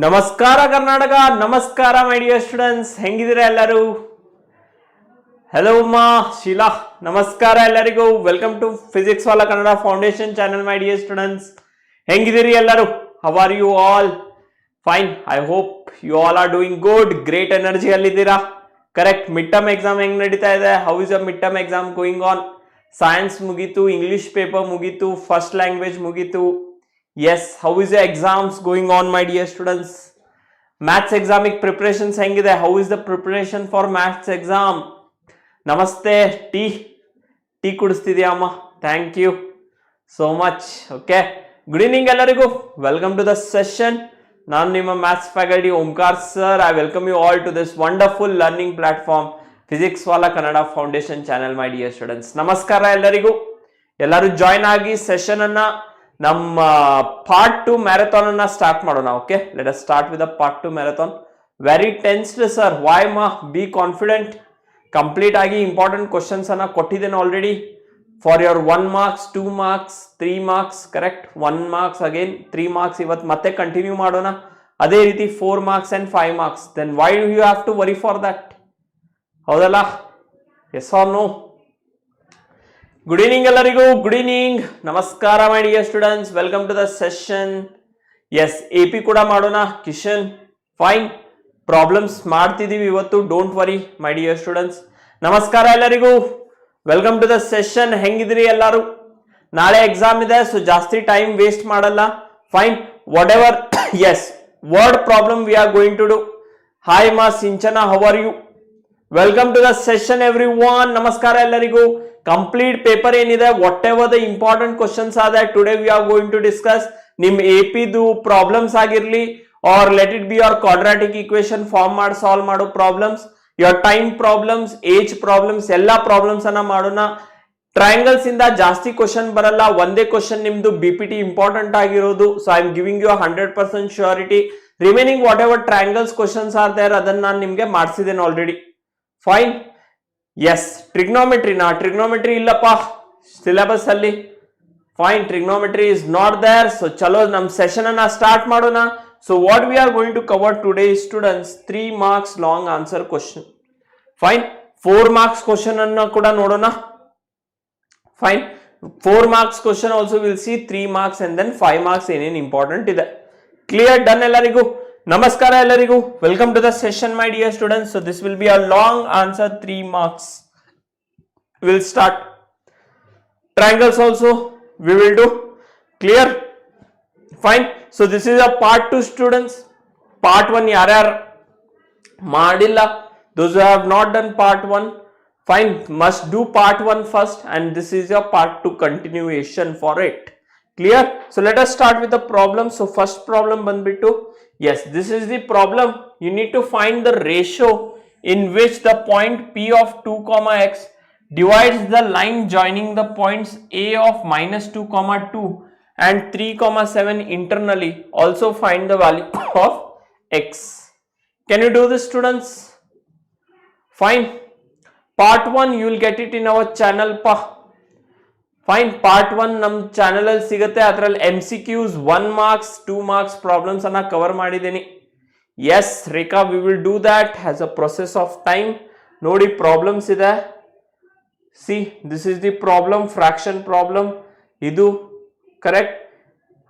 ನಮಸ್ಕಾರ ಕರ್ನಾಟಕ, ನಮಸ್ಕಾರ my dear students, ಹೆಂಗಿದ್ದೀರಾ ಎಲ್ಲರೂ? ಹೆಲೋ ಉಮಾ, ಶೀಲಾ, ನಮಸ್ಕಾರ ಎಲ್ಲರಿಗೂ. Welcome to physics Wallah Kannada foundation channel my dear students. ಹೆಂಗಿದ್ದೀರಿ ಎಲ್ಲರೂ? How are you all? Fine, I hope you all are doing good. Great energy ಅಲ್ಲಿದ್ದೀರಾ. Correct. Mid term exam ಹೆಂಗ್ ನಡೀತಾ ಇದೆ? How is a mid term exam going on? Science ಮುಗೀತು, English paper ಮುಗೀತು, first language ಮುಗೀತು. Yes, how is the exams going on my dear students? Maths examic preparations hengide? How is the preparation for maths exam? Namaste. Tea kudistidya amma? Thank you so much. Okay, good evening ellarigu. Welcome to the session. Nanu nimma maths faculty Omkar sir. I welcome you all to this wonderful learning platform Physics Wala Kannada Foundation channel my dear students. Namaskara ellarigu. Ellaru join agi session anna ನಮ್ಮ part 2 marathon ಅನ್ನ start ಮಾಡೋಣ. Okay, let us start with the part 2 marathon. Very tensed sir, why ಮಾ? Be confident. Complete ಆಗಿ important questions ಅನ್ನ ಕೊಟ್ಟಿದ್ದೇನೆ already for your 1 marks, 2 marks, 3 marks. Correct, 1 marks again 3 marks. ಇವತ್ತು ಮತ್ತೆ continue ಮಾಡೋಣ. ಅದೇ ರೀತಿ 4 marks and 5 marks. Then why do you have to worry for that? ಹೌದಲ್ಲ? Yes or no? Good evening ಎಲ್ಲರಿಗೂ. ಗುಡ್ ಈವ್ನಿಂಗ್, ನಮಸ್ಕಾರ my dear students. Welcome to the session. Yes, A P ಕೂಡ ಮಾಡೋಣ. ಕಿಶನ್, ಫೈನ್. ಪ್ರಾಬ್ಲಮ್ಸ್ ಮಾಡ್ತಿದೀವಿ ಇವತ್ತು, don't worry my dear students. ನಮಸ್ಕಾರ ಎಲ್ಲರಿಗೂ, welcome to the session. ಹೆಂಗಿದ್ರಿ ಎಲ್ಲರೂ? ನಾಳೆ ಎಕ್ಸಾಮ್ ಇದೆ, ಸೊ ಜಾಸ್ತಿ ಟೈಮ್ ವೇಸ್ಟ್ ಮಾಡಲ್ಲ. Fine, whatever. Yes, word problem we are going to do. Hi ಮಾ Sinchana, how are you? Welcome to the session everyone. ನಮಸ್ಕಾರ ಎಲ್ಲರಿಗೂ. ಕಂಪ್ಲೀಟ್ ಪೇಪರ್ ಏನಿದೆ, whatever the important questions are that today we are going to discuss. ನಿಮ್ ಎಪಿದು problems ಆಗಿರ್ಲಿ, or let it be your quadratic equation form ಮಾಡಿ solve ಮಾಡೋ problems, your time problems, age problems, ಎಲ್ಲಾ problems ಅನ್ನ ಮಾಡೋಣ. Triangles ಇಂದ ಜಾಸ್ತಿ ಕ್ವಶನ್ ಬರಲ್ಲ, ಒಂದೇ ಕ್ವಶನ್ ನಿಮ್ದು ಬಿಪಿಟಿ ಇಂಪಾರ್ಟೆಂಟ್ ಆಗಿರೋದು. So I am giving you 100% surety. Remaining whatever triangles questions are there, ಅದನ್ನ ನಾನು ನಿಮ್ಗೆ ಮಾಡಿಸಿದ್ದೇನೆ ಆಲ್ರೆಡಿ. ಫೈನ್. ಎಸ್, ಟ್ರಿಗ್ನೋಮೆಟ್ರಿ ಇಲ್ಲಪ್ಪ ಸಿಲೆಬಸ್ ಅಲ್ಲಿ. Fine, trigonometry is not there. So ಚಲೋ ನಮ್ ಸೆಷನ್ ಅನ್ನ ಸ್ಟಾರ್ಟ್ ಮಾಡೋಣ. So what we are going to cover today students, 3 marks long answer question. Fine, 4 marks question ಅನ್ನ ಕೂಡ ನೋಡೋಣ. Fine, 4 marks question also will see, 3 marks and then 5 marks ಏನೇನು important ಇದೆ. Clear? Done ಎಲ್ಲರಿಗೂ? ನಮಸ್ಕಾರ ಎಲ್ಲರಿಗೂ. Welcome to the session my dear students. So this will be a long answer, 3 marks. We'll start. Triangles also we will do. Clear? Fine. So this is a part 2 students. Part 1 yaryar madilla, those who have not done part 1, fine, must do part 1 first, and this is your part 2 continuation for it. Clear? So let us start with the problem. So first problem bandbittu, yes, this is the problem. You need to find the ratio in which the point P of 2 comma x divides the line joining the points A of -2 comma 2 and 3 comma 7 internally. Also find the value of x. Can you do this students? Fine. Part 1 you will get it in our channel pa. Fine, part 1 ನಮ್ channel ಅಲ್ಲಿ ಸಿಗುತ್ತೆ. ಅದರಲ್ಲಿ MCQs 1 marks 2 marks problems ಅನ್ನ cover ಮಾಡಿದ್ದೀನಿ. Yes Rekha, we will do that as a process of time. ನೋಡಿ problems ಇದೆ. See, this is the problem, fraction problem. Idu correct.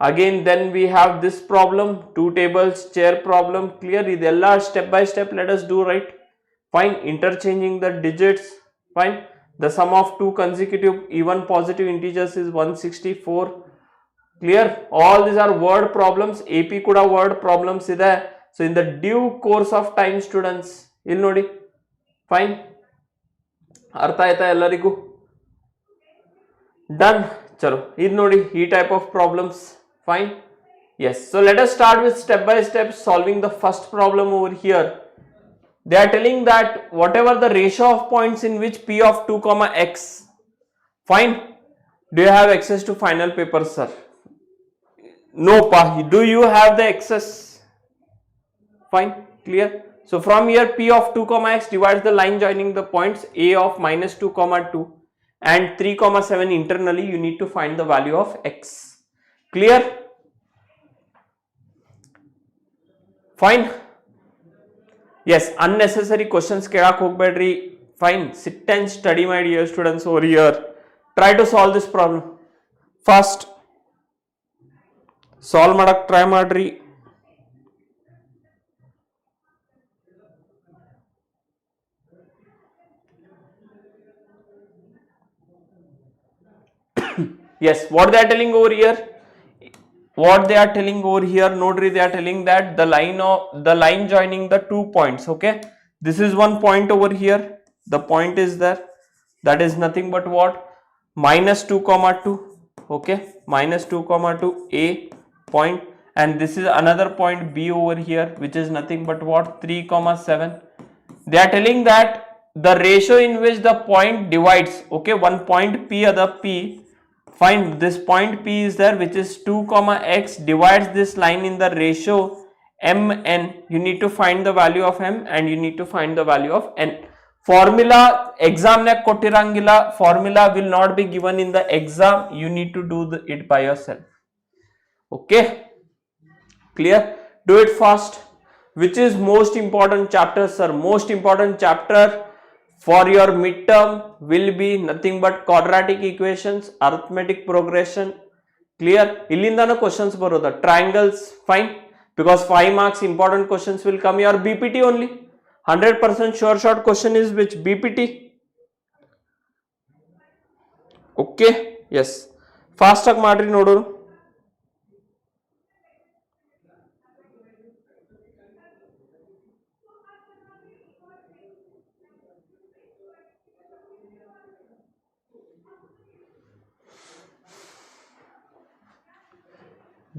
Again, then we have this problem, 2 tables, chair problem. Clear? Idella step by step let us do, right? Fine. Interchanging the digits. Fine. The sum of 2 consecutive even positive integers is 164. Clear? All these are word problems. AP kuda word problems ide. So in the due course of time students, il nodi. Fine. ಅರ್ಥ ಆಯ್ತಾ ಎಲ್ಲರಿಗೂ? Done. ಚಲೋ, ಇದು ನೋಡಿ ಈ type of problems. Fine. Yes, so let us start with step by step solving the first problem over here. They are telling that whatever the ratio of points in which P of 2 comma x. Fine. Do you have access to final paper, sir? No pa. Do you have the access? Fine. Clear? So from here P of 2 comma x divides the line joining the points A of -2 comma 2 and 3 comma 7 internally. You need to find the value of x. Clear? Fine. Yes, unnecessary questions ಕೇಳಕ್ ಹೋಗ್ಬೇಡ್ರಿ. Fine, sit and study my dear students over here. Try to solve this problem fast. Solve ಮಾಡಕ್ try ಮಾಡ್ರಿ. Yes, what they are telling over here? What they are telling over here, nodri, they are telling that the line joining the 2 points, okay, this is one point over here, the point is there, that is nothing but what, minus 2 comma 2, okay, minus 2 comma 2 a point, and this is another point b over here, which is nothing but what, 3 comma 7. They are telling that the ratio in which the point divides, okay, one point p, other p, find this point p is there, which is 2 comma x, divides this line in the ratio mn. You need to find the value of m and you need to find the value of n. Formula exam nek kottirangilla, formula will not be given in the exam, you need to do it by yourself. Okay, clear? Do it fast. Which is most important chapter, sir? Most important chapter for your midterm will be nothing but quadratic equations, arithmetic progression. Clear? Illindana questions baroda, triangles, fine, because 5 marks important questions will come your bpt only. 100% sure short question is which? bpt. Okay, yes, fast ag ಮಾಡ್ರಿ ನೋಡೋರು.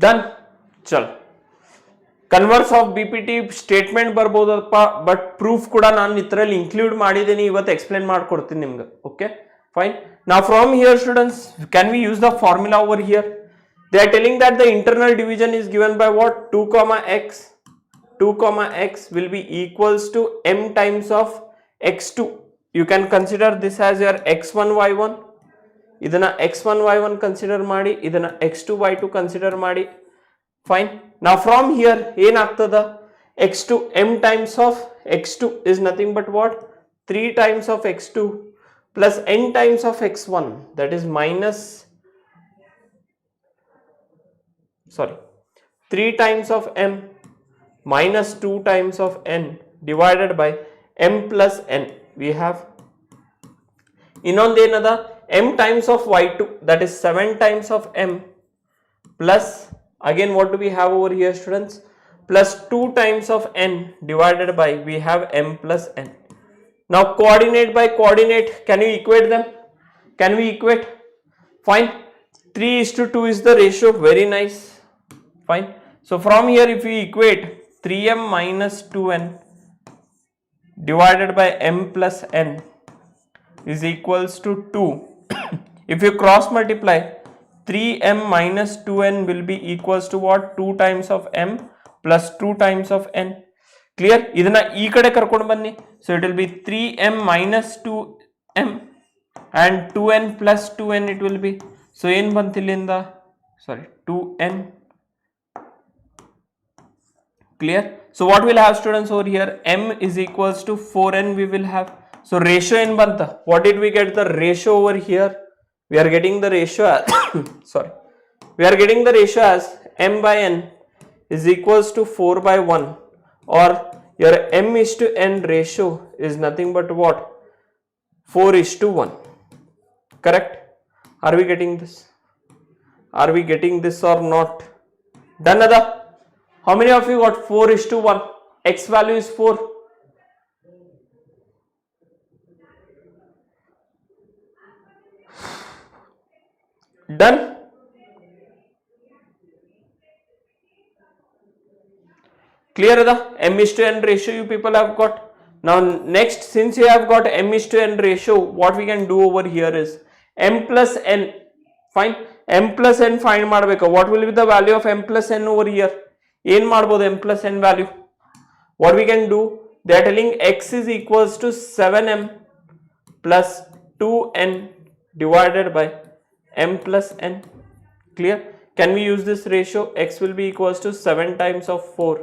Done. ಚಲ್, converse of B P T statement ಬರ್ಬೋದಪ್ಪ, but proof ಕೂಡ ನಾನು ಇದರಲ್ಲಿ include ಮಾಡಿದ್ದೀನಿ, ಇವತ್ತು explain ಮಾಡ್ಕೊಡ್ತೀನಿ ನಿಮ್ಗೆ. Okay, fine. Now from here students, can we use the formula over here? They are telling that the internal division is given by what, 2 comma x. 2 comma x will be equals to m times of x2. You can consider this as your x1 y1. ಇದನ್ನ x1 y1 consider ಮಾಡಿ, ಇದನ್ನ x2 y2 consider ಮಾಡಿ. Fine. ನಾ from here ಏನಾಗ್ತದ, x2 m times of x2 is nothing but what, 3 times of x2 plus n times of x1, that is minus, sorry, 3 times of m minus 2 times of n divided by m plus n. We have ಇನ್ನೊಂದು ಏನದ, m times of y2, that is 7 times of m, plus again what do we have over here students, plus 2 times of n divided by, we have m plus n. Now coordinate by coordinate, can you equate them? Can we equate? Fine. 3:2 is the ratio, very nice. Fine. So from here if we equate 3m minus 2n divided by m plus n is equals to 2. If you cross multiply, 3m minus 2n will be equals to what, 2 times of m plus 2 times of n. Clear? ಇದನ್ನ ಈ ಕಡೆ ಕರ್ಕೊಂಡು ಬನ್ನಿ. So it will be 3m minus 2m and 2n plus 2n it will be. So ಏನು ಬಂತು ಇಲ್ಲಿಂದ, sorry, 2n. Clear? So what we'll have students over here, m is equals to 4n we will have. So ratio ಏನು ಬಂತ, what did we get the ratio over here? We are getting the ratio as sorry, we are getting the ratio as m by n is equals to 4 by 1, or your m is to n ratio is nothing but what, 4:1. Correct? Are we getting this? Are we getting this or not? Done ada? How many of you got 4:1? X value is 4. Done? Clear the m is to n ratio you people have got. Now next, since you have got m is to n ratio, what we can do over here is m plus n. Fine. M plus n find ಮಾಡಬೇಕು. What will be the value of m plus n over here? ಏನು ಮಾಡಬಹುದು m plus n value? What we can do, they are telling x is equals to 7m plus 2n divided by m plus n. Clear? Can we use this ratio? X will be equals to 7 times of 4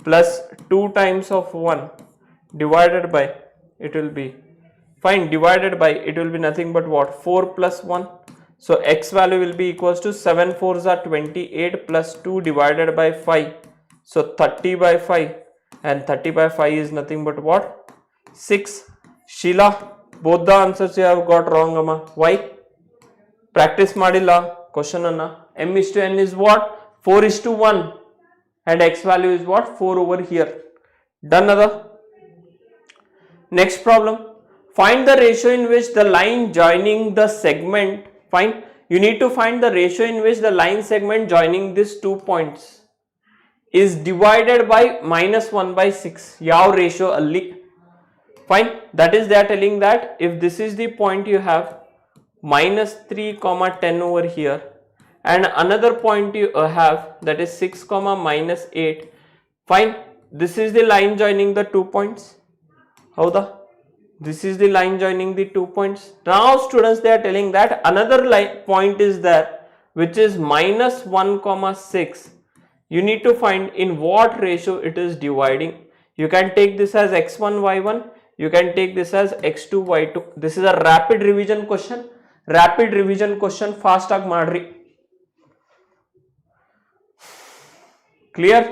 plus 2 times of 1 divided by, it will be, fine, divided by, it will be nothing but what, 4 plus 1. So x value will be equals to 7 4s are 28 plus 2 divided by 5. So 30 by 5, and 30 by 5 is nothing but what, 6. Sheila, both the answers you have got wrong amma. Why? Practice madilla question anna. M is to n is what, 4 is to 1, and x value is what, 4 over here. Done other. Next problem, find the ratio in which the line joining the segment, fine, you need to find the ratio in which the line segment joining these 2 points is divided by minus 1 by 6. Yav ratio alli, fine, that is they are telling that if this is the point you have minus 3 comma 10 over here, and another point you have that is 6 comma minus 8, fine, this is the line joining the 2 points. Howda? This is the line joining the 2 points. Now students, they are telling that another point is there which is minus 1 comma 6. You need to find in what ratio it is dividing. You can take this as x1 y1, you can take this as x2 y2. This is a rapid revision question. Rapid revision question, fast ag madri. Clear?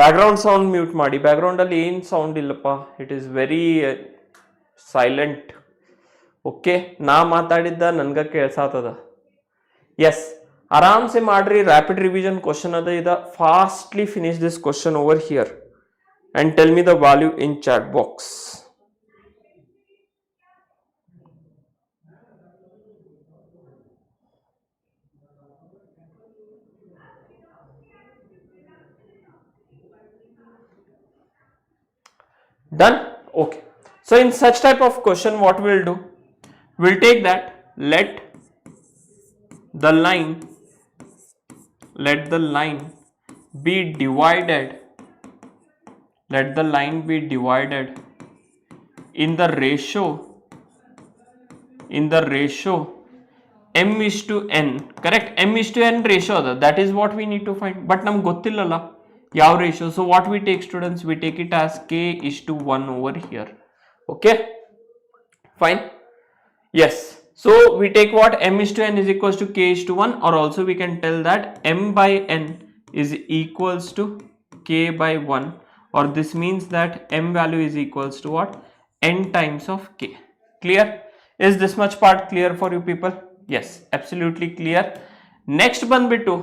Background sound mute ಮಾಡಿ, background ಅಲ್ಲಿ ಏನು sound ಇಲ್ಲಪ್ಪ, it is very silent. Okay, ನಾ ಮಾತಾಡಿದ್ದ ನನ್ಗ ಕೇಳ್ಸಾತದ. S, ಆರಾಮ್ ಸೆ ಮಾಡ್ರಿ. Rapid revision question ಅದ ಇದ. Fastly finish this question over here and tell me the value in chat box. Done? Okay. So in such type of question, what we'll do? We'll take that, let the line be divided, let the line be divided in the ratio m is to n. Correct? M is to n ratio, that is what we need to find. But namge gottillalla yav ratio. So what we take, students? We take it as k is to 1 over here. Okay, fine. Yes, so we take what, m is to n is equals to k is to 1, or also we can tell that m by n is equals to k by 1, or this means that m value is equals to what, n times of k. Clear? Is this much part clear for you people? Yes, absolutely clear. Next ಬಂದ್ಬಿಟ್ಟು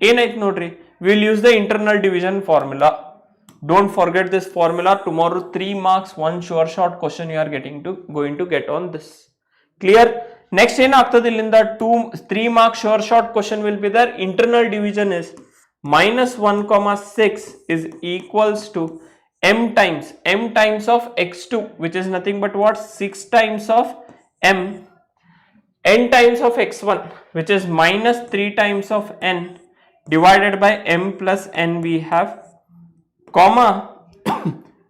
ಏನಾಯ್ತು ನೋಡ್ರಿ, we will use the internal division formula. Don't forget this formula. Tomorrow 3 marks, 1 sure shot question you are going to get on this. Clear? Next ಏನಾಗ್ತದೆ ಇಲ್ಲಿಂದ 3 mark sure shot question will be there. Internal division is minus 1 comma 6 is equals to m times of x2, which is nothing but what, 6 times of m, n times of x1, which is minus 3 times of n, divided by m plus n we have, comma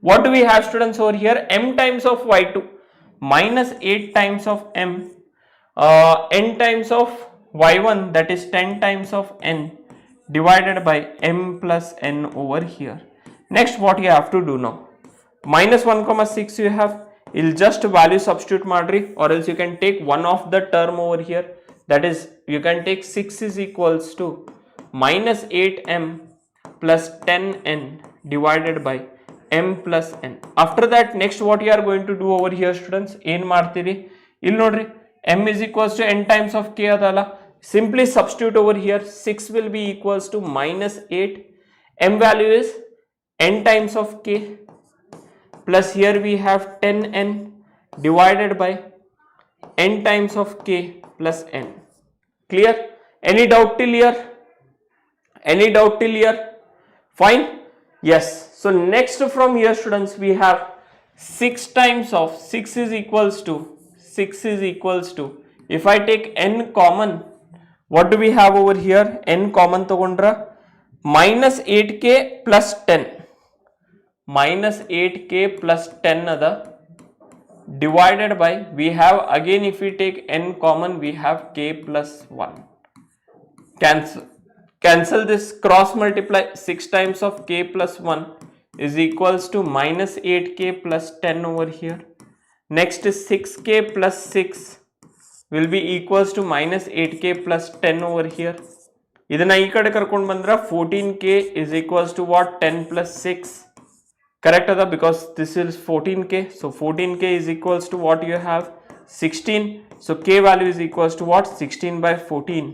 what do we have, students, over here? M times of y2 minus 8 times of m, n times of y1, that is 10 times of n, divided by m plus n over here. Next, what you have to do now, minus 1 comma 6 you have, you'll just value substitute madri, or else you can take one of the term over here, that is you can take 6 is equals to minus 8m plus 10n divided by m plus n. After that, next what you are going to do over here, students, ಏನು ಮಾಡ್ತೀರಿ ಇಲ್ಲಿ ನೋಡ್ರಿ, m is equals to n times of k ಅದಲ್ಲ, simply substitute over here. 6 will be equals to minus 8, m value is n times of k, plus here we have 10n divided by n times of k plus n. Clear? Any doubt till here? Any doubt till here? Fine? Yes. So next from here, students, we have 6 times of 6 is equals to if I take n common, what do we have over here? N common tagondra minus 8k plus 10, minus 8k plus 10 ada, divided by, we have again, if we take n common, we have k plus 1. Cancel. Cancel this, cross multiply. 6 times of k plus 1 is equals to minus 8k plus 10 over here. Next is 6k plus 6 will be equals to minus 8k plus 10 over here. ಇದನ್ನ ಈ ಕಡೆ ಕರ್ಕೊಂಡು ಬಂದ್ರೆ 14k is equals to what? 10 plus 6. Correct ada? Because this is 14k. So 14k is equals to what you have? 16. So k value is equals to what? 16 by 14.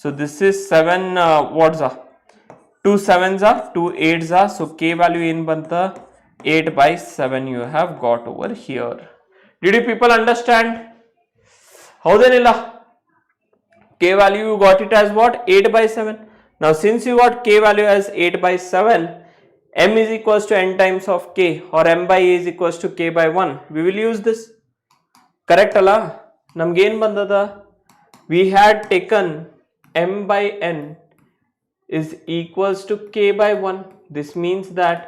So this is 7 what's that? 2 7s are 2 8s are. So k value in banta 8 by 7 you have got over here. Did you people understand? How then illa? K value you got it as what? 8 by 7. Now since you got k value as 8 by 7, m is equals to n times of k, or m by a is equals to k by 1. We will use this. Correct alla? Namge ಏನು ಬಂದದ? We had taken m by n is equals to k by 1. This means that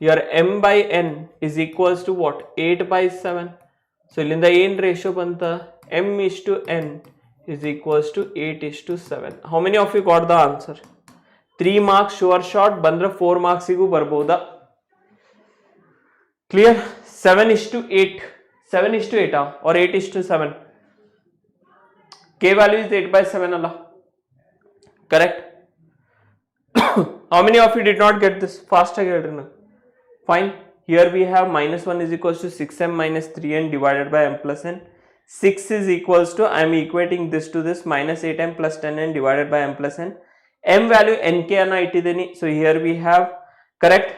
your m by n is equals to what? 8 by 7. So ilinda ಏನು ratio banta? m is to n is equals to 8 is to 7. How many of you got the answer? 3 marks sure shot, bandra 4 marks igu barboda. Clear? 7 is to 8. 7 is to 8 or 8 is to 7. K value is 8 by 7 Allah. Correct? How many of you did not get this? Fast again. Fine. Here we have minus 1 is equals to 6m minus 3n divided by m plus n. 6 is equals to, I am equating this to this, minus 8m plus 10n divided by m plus n. M value nk anna ittideni. So here we have, correct,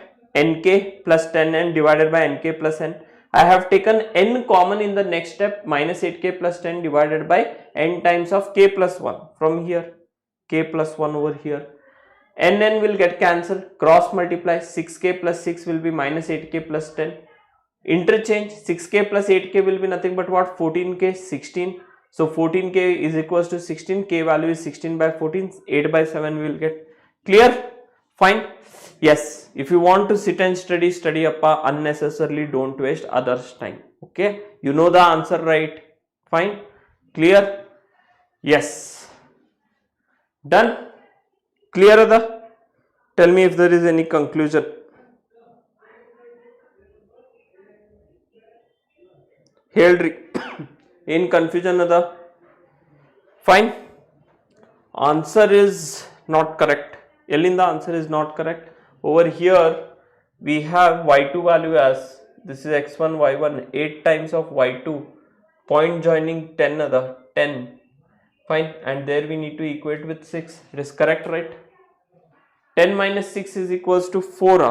nk plus 10n divided by nk plus n. I have taken n common in the next step, minus 8k plus 10 divided by n times of k plus 1 from here, k plus 1 over here. N will get cancelled, cross multiply. 6k plus 6 will be minus 8k plus 10. Interchange, 6k plus 8k will be nothing but what? 14k, 16. So 14k is equals to 16, k value is 16 by 14, 8 by 7 we will get. Clear? Fine. Yes, if you want to sit and study appa, unnecessarily don't waste others time. Okay, you know the answer, right? Fine. Clear? Yes. Done? Clear ada? Tell me if there is any conclusion. ಹೇಳ್ರಿ ಏನು confusion ಅದ? Fine. Answer is not correct. ಎಲ್ಲಿಂದ answer is not correct? Over here we have y2 value as, this is x1 y1, 8 times of y2, point joining 10 ada, 10. Fine. And there we need to equate with 6. It is correct, right? 10 minus 6 is equals to 4.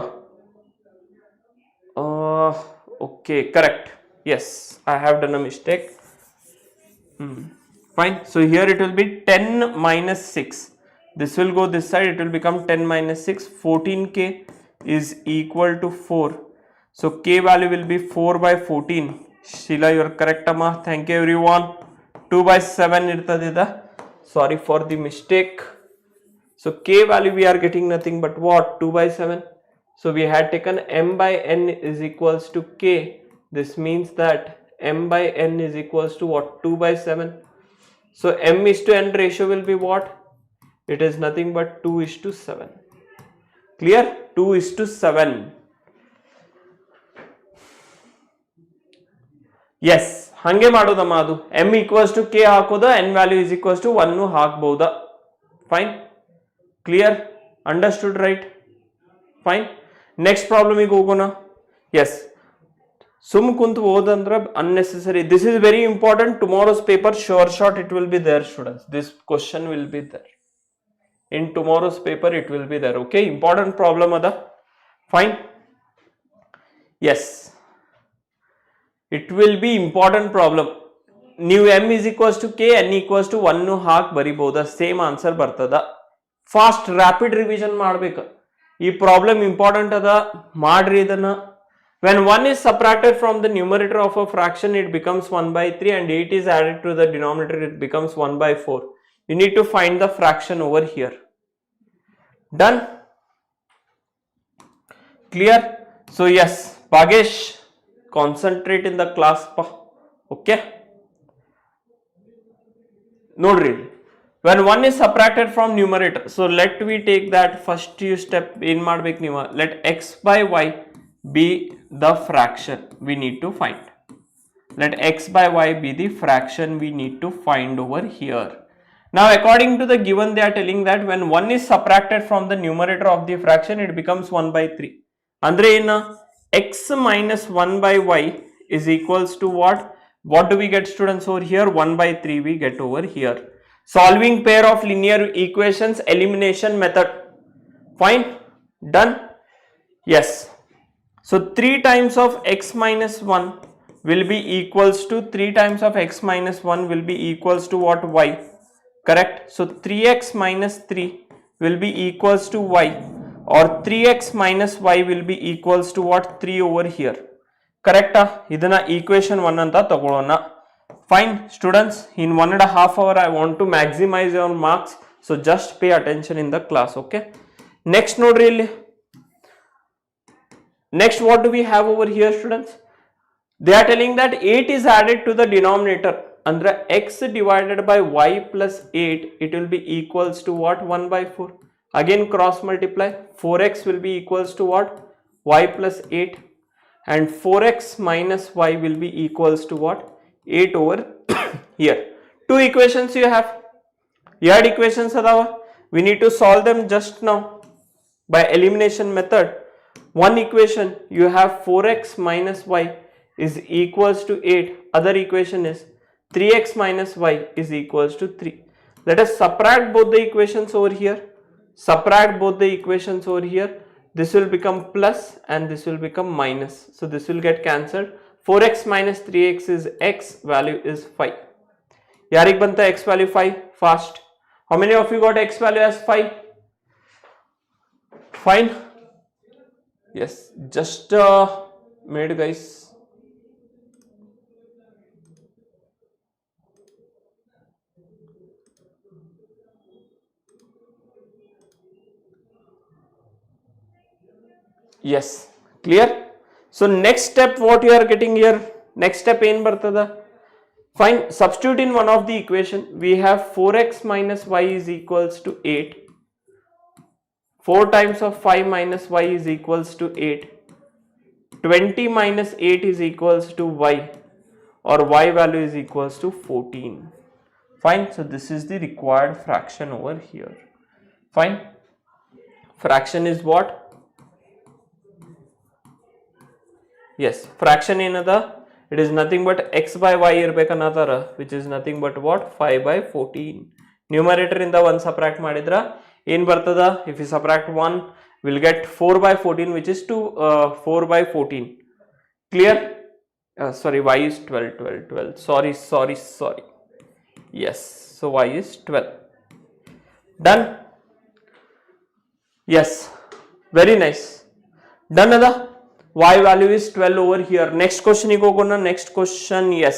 Okay, correct. Yes, I have done a mistake. Fine. So here it will be 10 minus 6. This will go this side. It will become 10 minus 6. 14k is equal to 4. So k value will be 4 by 14. Sheila, you are correct, amma. Thank you, everyone. 2 by 7 irtadida. Sorry for the mistake. So k value we are getting nothing but what? 2 by 7. So we had taken m by n is equals to k. This means that m by n is equals to what? 2 by 7. So m is to n ratio will be what? It is nothing but 2 is to 7. Clear? 2 is to 7. Yes, hange madodamma adu. M equals to k hakoda, n value is equals to 1 hakboda. Fine. Clear? Understood, right? Fine. Next problem ige hogona. Yes. Sum kuntu odandra unnecessary. This is very important. Tomorrow's paper, sure shot, it will be there, students. This question will be there. In tomorrow's paper, it will be there. Okay, important problem ada. Fine. Yes, it will be important problem. New m is equals to k, n equals to 1 ಹಾಕ್ ಬರಿಬಹುದಾ? Same answer ಬರ್ತದ. Fast rapid revision ಮಾಡಬೇಕು. ಈ problem important ಅದ, ಮಾಡ್ರಿ ಇದನ್ನ. When 1 is subtracted from the numerator of a fraction, it becomes 1 by 3, and 8 is added to the denominator, it becomes 1 by 4. You need to find the fraction over here. Done? Clear? So yes, Bhagesh, concentrate in the class pa. Okay? Nodri. when 1 is subtracted from numerator, so let we take that first you step in madbek ನೀವು, let x by y be the fraction we need to find. Let x by y be the fraction we need to find over here. Now according to the given, they are telling that when 1 is subtracted from the numerator of the fraction, it becomes 1 by 3. Andre ena x minus 1 by y is equals to what? What do we get, students, over here? 1 by 3 we get over here. Solving pair of linear equations, elimination method. Fine, done. Yes, so 3 times of x minus 1 will be equals to 3 times of x minus 1 will be equals to what? Y. Correct. So 3x minus 3 will be equals to y, or 3x minus y will be equals to what? 3 over here. Correct. Idana equation 1 anta tagolona. Fine, students, in 1.5 hours I want to maximize your marks, so just pay attention in the class. Okay, next node really. Next, what do we have over here, students? They are telling that 8 is added to the denominator. Under x divided by y plus 8, it will be equals to what? 1 by 4. Again cross multiply. 4x will be equals to what? Y plus 8. And 4x minus y will be equals to what? 8 over here. Two equations you have. You had equations adava. We need to solve them just now by elimination method. One equation you have 4x minus y is equals to 8. Other equation is 3x minus y is equals to 3. Let us subtract both the equations over here. Subtract both the equations over here. This will become plus and this will become minus. So this will get cancelled. 4x minus 3x is x, value is 5. Yarik banta x value 5? Fast. How many of you got x value as 5? Fine. Yes, just made, guys. Yes, clear. So next step what you are getting here, next step in bartada. Fine, substitute in one of the equation. We have 4x minus y is equals to 8. 4 times of 5 minus y is equals to 8. 20 minus 8 is equals to y, or y value is equals to 14. Fine, so this is the required fraction over here. Fine, fraction is what? Yes, fraction ಏನದ? It is nothing but x by y ಇರಬೇಕನ್ನತಾರ, which is nothing but what? 5 by 14. Numerator ಇಂದ 1 subtract ಮಾಡಿದ್ರ ಏನ್ ಬರ್ತದ? If you subtract 1, we'll get 4 by 14, which is 4 by 14. Clear? Sorry, y is 12. Sorry. Yes, so y is 12. Done? Yes, very nice. Done ada? Y value is 12 over here. Next question igogona. Next question, yes.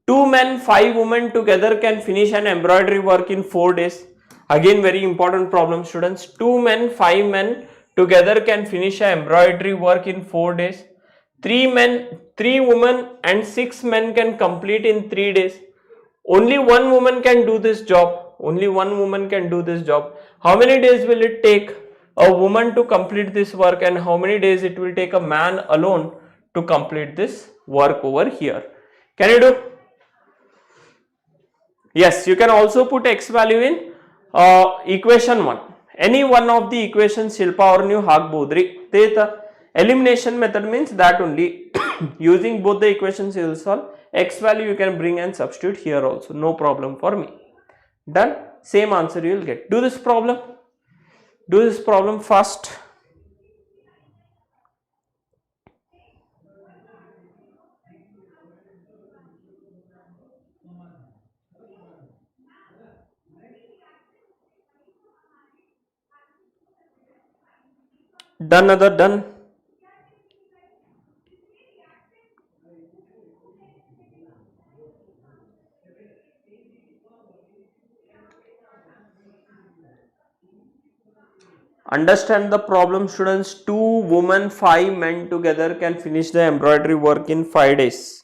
2 men, 5 women together can finish an embroidery work in 4 days. Again, very important problem, students. 2 men, 5 men together can finish an embroidery work in 4 days. 3 men, 3 women and 6 men can complete in 3 days. Only 1 woman can do this job. Only 1 woman can do this job. How many days will it take a woman to complete this work, and how many days it will take a man alone to complete this work over here? Can you do? Yes, you can also put x value in equation 1. Any one of the equations Shilpa or ನೀವು ಹಾಕಬಹುದ್ರಿ. Theta elimination method means that only using both the equations you will solve. X value you can bring and substitute here also, no problem for me. Done? Same answer you will get. Do this problem. Do this problem fast. Done, other done. Understand the problem, students. 2 women, 5 men together can finish the embroidery work in 5 days.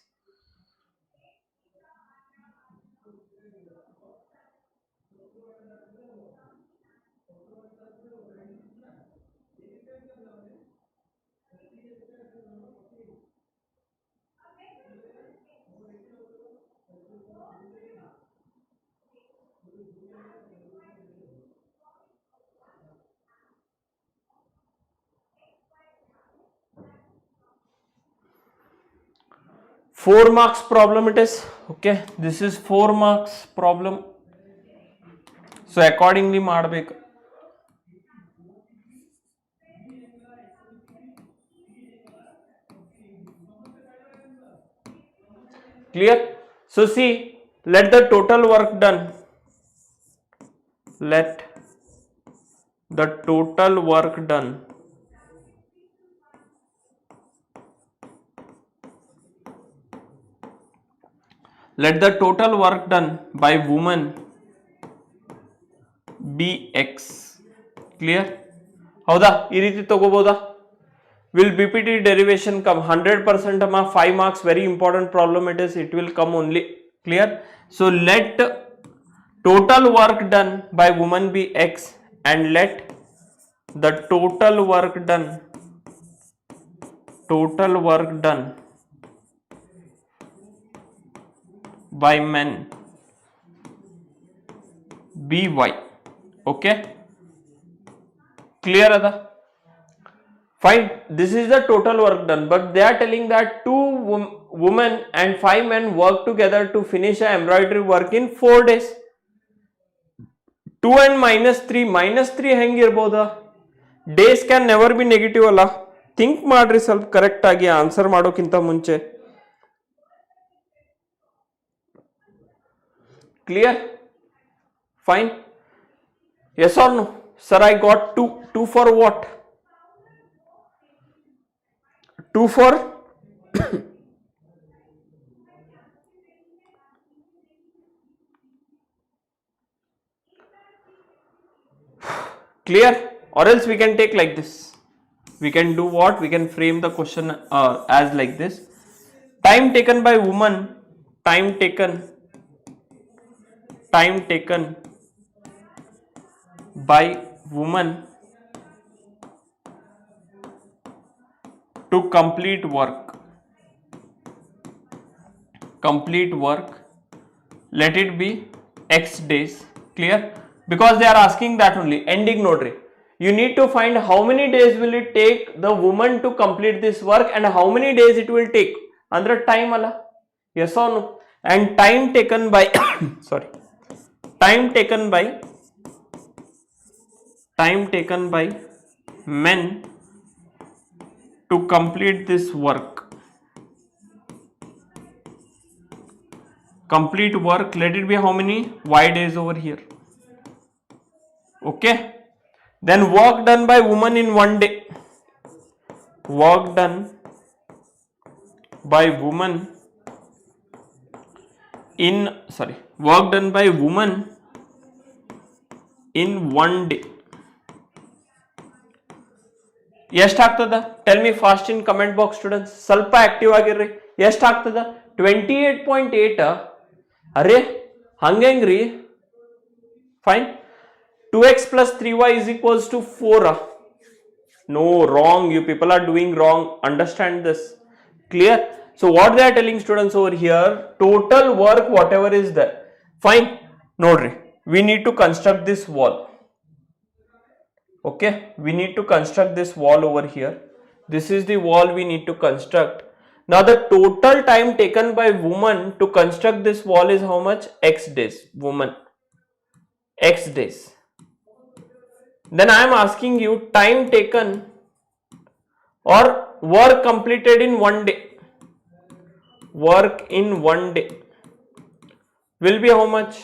4 marks problem it is. Okay, this is 4 marks problem. So accordingly ಮಾಡಬೇಕು. Clear? So see, let the total work done. Let the total work done by woman be x. Clear? ಹೌದಾ? ಈ ರೀತಿ ತಗೋಬೋದಾ? Will BPT derivation come 100% of 5 marks? Very important problem it is. It will come only. Clear? So let total work done by woman be x and let the total work done by men be y. Okay, clear ada? Fine, this is the total work done, but they are telling that 2 women and 5 men work together to finish a embroidery work in 4 days. 2 and minus 3 ಹೆಂಗಿರ್ಬೋದಾ? Days can never be negative ಅಲ್ಲ. Think ಮಾಡ್ರಿ ಸ್ವಲ್ಪ correct ಆಗಿ answer ಮಾಡೋಕ್ಕಿಂತ ಮುಂಚೆ. Clear? Fine. Yes or no? Sir I got 2 for what? 2 for clear? Or else we can take like this. We can do what? We can frame the question as like this. Time taken by woman, time taken by woman to complete work, let it be x days. Clear? Because they are asking that only. Ending nodri, you need to find how many days will it take the woman to complete this work and how many days it will take. Andre time alla? Yes or no? And time taken by sorry, time taken by men to complete this work. Let it be how many y days over here. Okay, then work done by woman in 1 day. Work done by woman in 1 day. ಎಷ್ಟಾಗ್ತದ? Tell me fast in comment box students. ಸ್ವಲ್ಪ active ಆಗಿರ್ರಿ. ಎಷ್ಟಾಗ್ತದ? 28.8. ಅರೆ ಹಂಗೆಂಗ್ರಿ? Fine. 2x plus 3y is equals to 4. No, wrong. You people are doing wrong. Understand this. Clear? So what they are telling students over here, total work whatever is there. Fine. Nodri, we need to construct this wall. Okay, we need to construct this wall over here. This is the wall we need to construct. Now the total time taken by woman to construct this wall is how much? X days. Woman, X days. Then I am asking you time taken or work completed in 1 day. Work in 1 day will be how much?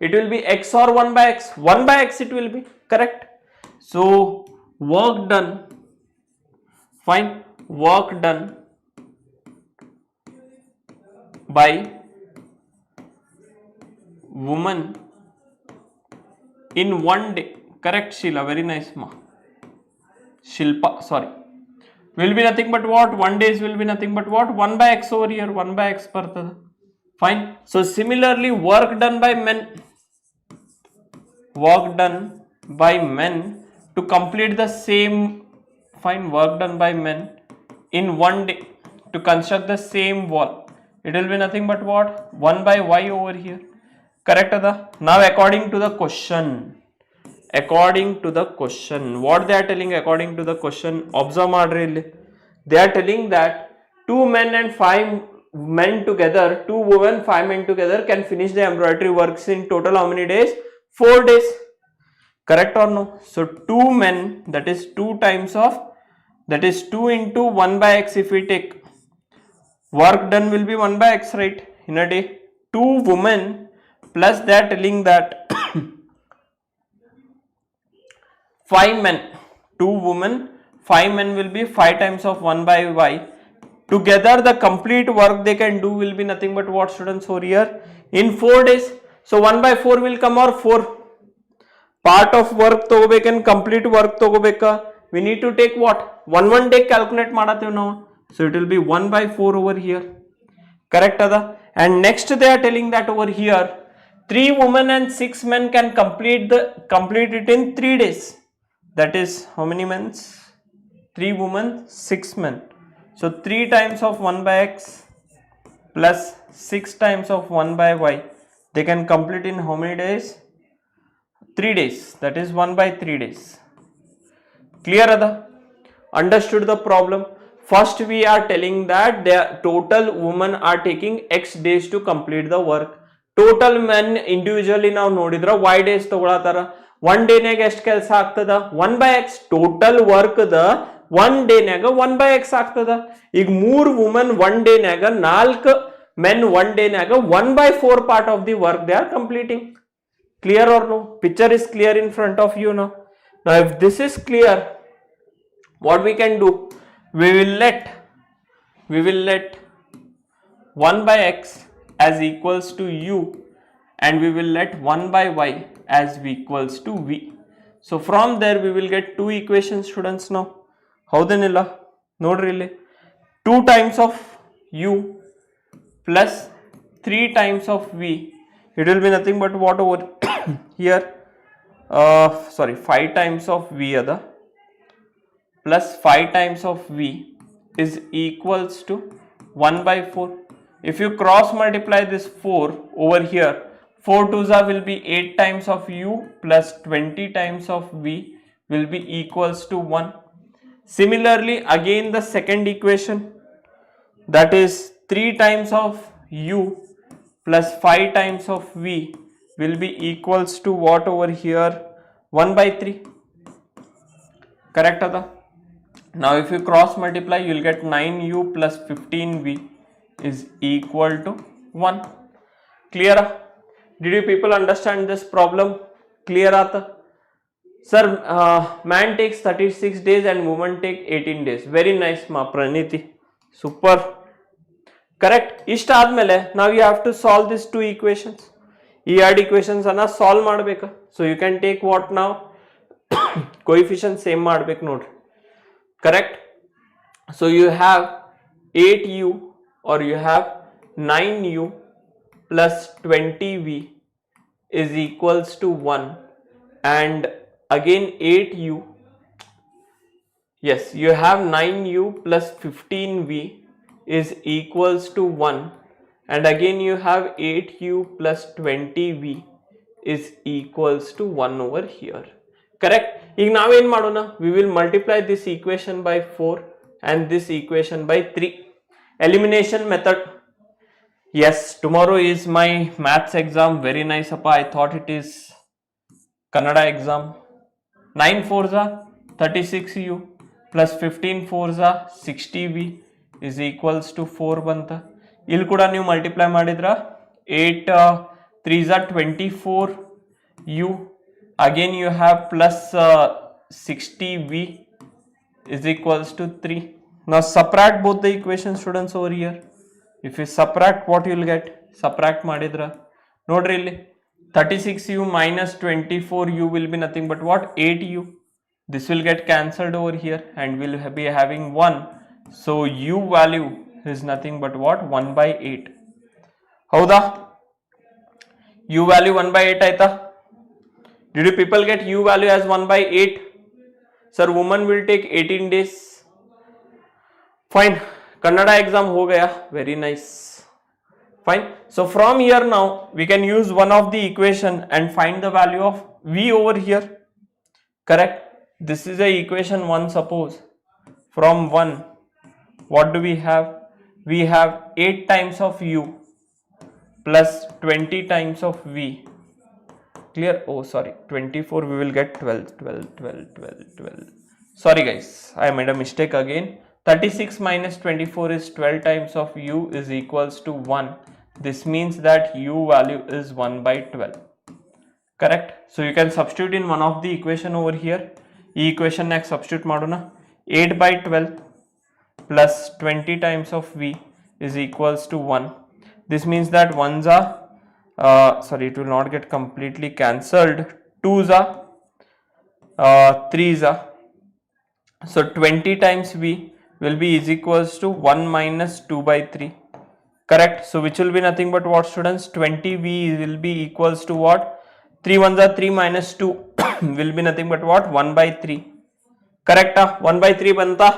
It will be x or 1 by x. 1 by x it will be, correct? So work done, fine, work done by woman in 1 day. Correct, Sheila, very nice ma. Shilpa, sorry. Will be nothing but what? 1 days will be nothing but what? 1 by x over here, 1 by x bartada. Fine. So similarly work done by men. Work done by men to complete the same, fine, work done by men in 1 day to construct the same wall. It will be nothing but what? 1 by y over here. Correct ada? Now according to the question, what they are telling according to the question, observe madri illi. They are telling that 2 men and 5 men together, 2 women, 5 men together can finish the embroidery works in total how many days? 4 days. Correct or no? So 2 men, that is 2 times of, that is 2 into 1 by x. If we take, work done will be 1 by x, right, in a day. 2 women plus they are telling that 5 men, 2 women, 5 men will be 5 times of 1 by y. Together the complete work they can do will be nothing but what, students, over here? In 4 days. So 1 by 4 will come, or 4 part of work ತಗೋಬೇಕು and complete work ತಗೋಬೇಕಾ? We need to take what? one day calculate ಮಾಡತ್ತೇವೆ ನಾವು. So it will be 1 by 4 over here. Correct ada? And next they are telling that over here 3 women and 6 men can complete it in 3 days. That is how many men? 3 women, 6 men. So 3 times of 1 by x plus 6 times of 1 by y. They can complete in how many days? 3 days. That is 1 by 3 days. Clear ada? Understood the problem? First we are telling that the total women are taking x days to complete the work. Total men individually ನಾವು ನೋಡಿದ್ರ y days ತಗೊಳತಾರ. 1 day ನಾಗ ಎಷ್ಟು ಕೆಲಸ ಆಗ್ತದ? 1 by x. total work the 1 day ನಾಗ 1 by x ಆಗ್ತದ. ಈಗ 3 women 1 day ನಾಗ 4 men 1 day naga 1 by 4 part of the work they are completing. Clear or no? Picture is clear in front of you now. Now if this is clear, what we can do? We will let 1 by x as equals to u, and we will let 1 by y as equals to v. So from there we will get two equations, students. Now howdenilla nodri illi 2 times of u plus 3 times of v. It will be nothing but what over here? 5 times of v other plus 5 times of v is equals to 1 by 4. If you cross multiply this 4 over here, 4 2s will be 8 times of u plus 20 times of v will be equals to 1. Similarly, again the second equation, that is 3 times of u plus 5 times of v will be equals to what over here? 1 by 3. Correct ada? Now if you cross multiply, you will get 9u plus 15v is equal to 1. Clear? Did you people understand this problem? Clear aata? Sir, man takes 36 days and woman take 18 days. Very nice ma Praniti. Super. Correct? ಇಷ್ಟ ಆದ್ಮೇಲೆ now you have to solve these two equations. ಈ ಎರಡು equations ಅನ್ನ solve ಮಾಡಬೇಕು. So you can take what now? Coefficient same ಮಾಡಬೇಕು ನೋಡ್ರಿ. Correct? So you have 8u or you have 9u plus 20v is equals to 1, and again 8u, yes, you have 9u plus 15v is equals to 1, and again you have 8u plus 20v is equals to 1 over here. Correct? ಈಗ ನಾವೇನ್ ಮಾಡೋಣ? We will multiply this equation by 4 and this equation by 3. Elimination method. Yes, tomorrow is my maths exam. Very nice appa. I thought it is Kannada exam. 9 4s are 36u plus 15 4s are 60v is equals to 4 banta. ಇಲ್ಲಿ ಕೂಡ ನೀವು multiply ಮಾಡಿದ್ರ 8 3s are 24u. Again you have plus 60v is equals to 3. Now subtract both the equations, students, over here. If you subtract, what you will get? Subtract madidra nodri illi 36u minus 24u will be nothing but what? 8u. This will get cancelled over here and we'll be having 1. So u value is nothing but what? 1 by 8. Howda? U value 1 by 8 aita? Did you people get u value as 1 by 8? Sir, woman will take 18 days. Fine. Kannada exam ho gaya. Very nice. Fine. So from here now we can use one of the equation and find the value of v over here. Correct? This is a equation 1, suppose. From 1 what do we have? We have 8 times of u plus 20 times of v. Clear? Oh, sorry, 24 we will get 12, 12, 12, 12, 12. Sorry guys, I made a mistake again. 36 minus 24 is 12 times of u is equals to 1. This means that u value is 1 by 12. Correct? So you can substitute in one of the equation over here. E equation next substitute madona. 8 by 12 plus 20 times of v is equals to 1. This means that 1s are sorry, it will not get completely cancelled. 2s are 3s are. So 20 times v will be is equals to 1 minus 2 by 3. Correct? So which will be nothing but what, students? 20v will be equals to what? 3 ones are 3 minus 2 will be nothing but what? 1 by 3. Correct? 1 by 3 banta.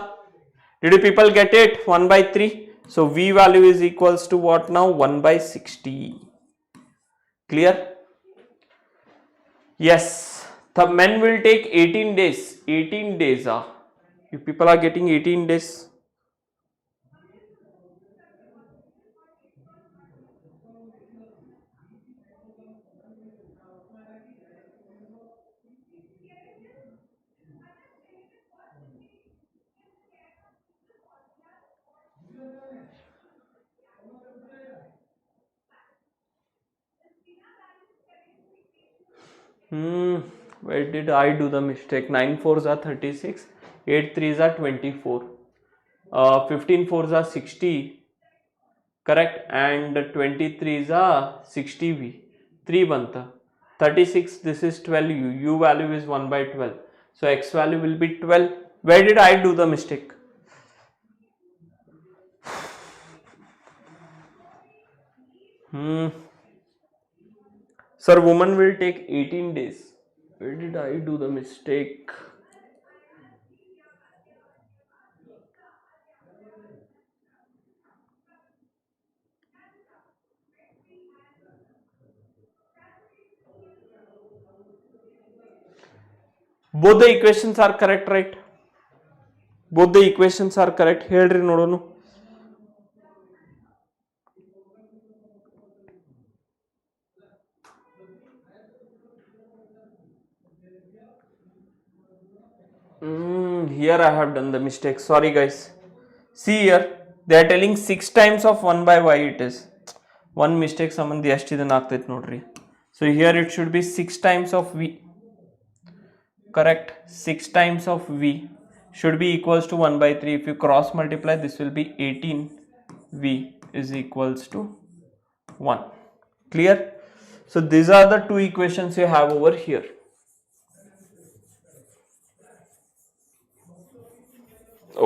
Did you people get it? 1 by 3. So v value is equals to what now? 1 by 60. Clear? Yes. The men will take 18 days. 18 days. You people are getting 18 days. Where did I do the mistake? 9 4s are 36, 8 3s are 24, 15 4s are 60, correct, and 23s are 60v, 3 banta, 36, this is 12u, u value is 1 by 12, so x value will be 12. Where did I do the mistake? Sir, woman will take 18 days. Where did I do the mistake? Both the equations are correct, right? Both the equations are correct. ಹೇಳ್ರಿ ನೋಡೋಣ. Here I have done the mistake. Sorry guys. See here, they are telling 6 times of 1 by y it is. One mistake ಸಂಬಂಧ ಎಷ್ಟು ಇದನ್ನ ಆಗ್ತೈತೆ ನೋಡ್ರಿ. So here it should be 6 times of v. Correct? 6 times of v should be equals to 1 by 3. If you cross multiply, this will be 18v is equals to 1. Clear? So these are the two equations you have over here.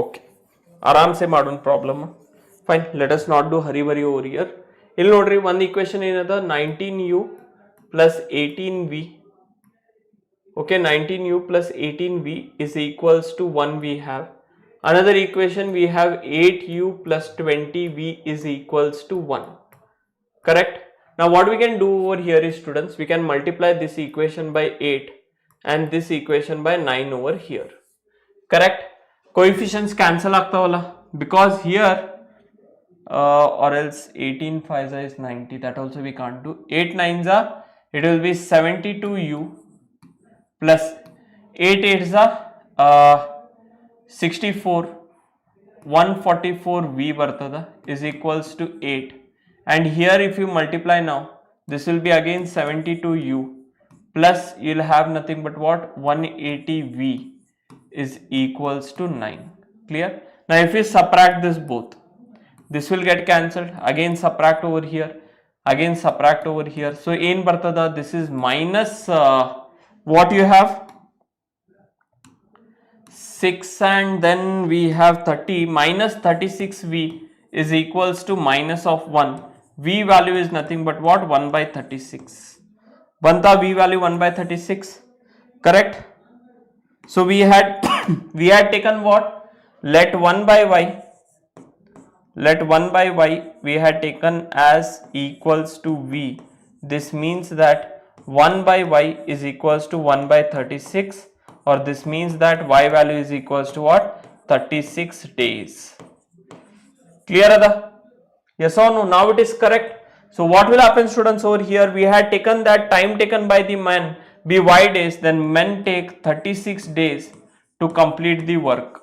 Okay, आराम से ಮಾಡೋಣ problem. Fine, let us not do hurry burry over here. ಇಲ್ಲಿ ನೋಡ್ರಿ, ಒಂದು equation ಏನದ, 19u plus 18v. Okay, 19u plus 18v is equals to 1 we have. Another equation we have 8u plus 20v is equals to 1. Correct? Now what we can do over here is, students, we can multiply this equation by 8 and this equation by 9 over here. Correct? Coefficients cancel ಆಗ್ತಾವಲ್ಲ, because here or else 18 5s is 90, that also we can't do. 8 9s are, it will be 72u plus 8 8s are 64, 144v ಬರ್ತದ is equals to 8, and here if you multiply now, this will be again 72u plus you'll have nothing but what, 180v is equals to 9. Clear? Now if you subtract this both, this will get cancelled, again subtract over here, again subtract over here. So in bartada, this is minus what you have, 6 and then we have 30, minus 36v is equals to minus of 1. V value is nothing but what, 1 by 36. Banta V value 1 by 36. Correct? So we had we had taken what? Let 1 by y we had taken as equals to v. This means that 1 by y is equals to 1 by 36, or this means that y value is equals to what? 36 days. Clear Ada? Yes or no? Now it is correct. So what will happen, students? Over here we had taken that time taken by the man be y days, then men take 36 days to complete the work.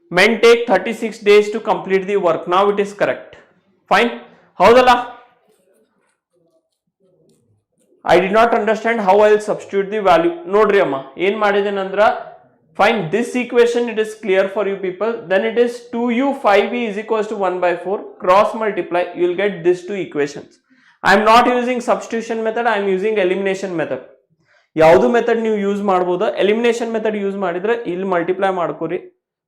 Men take 36 days to complete the work. Now it is correct. Fine. Howdala? I did not understand how I will substitute the value. Nodri amma. Yen madidene andra, find this equation, it is clear for you people. Then it is 2u 5v is equals to 1 by 4. Cross multiply, you will get these two equations. I am not using substitution method, I am using elimination method. ಯಾವುದು method ನೀವು use ಮಾಡಬಹುದು, elimination method use ಮಾಡಿದ್ರೆ ಇಲ್ಲಿ multiply ಮಾಡ್ಕೋರಿ.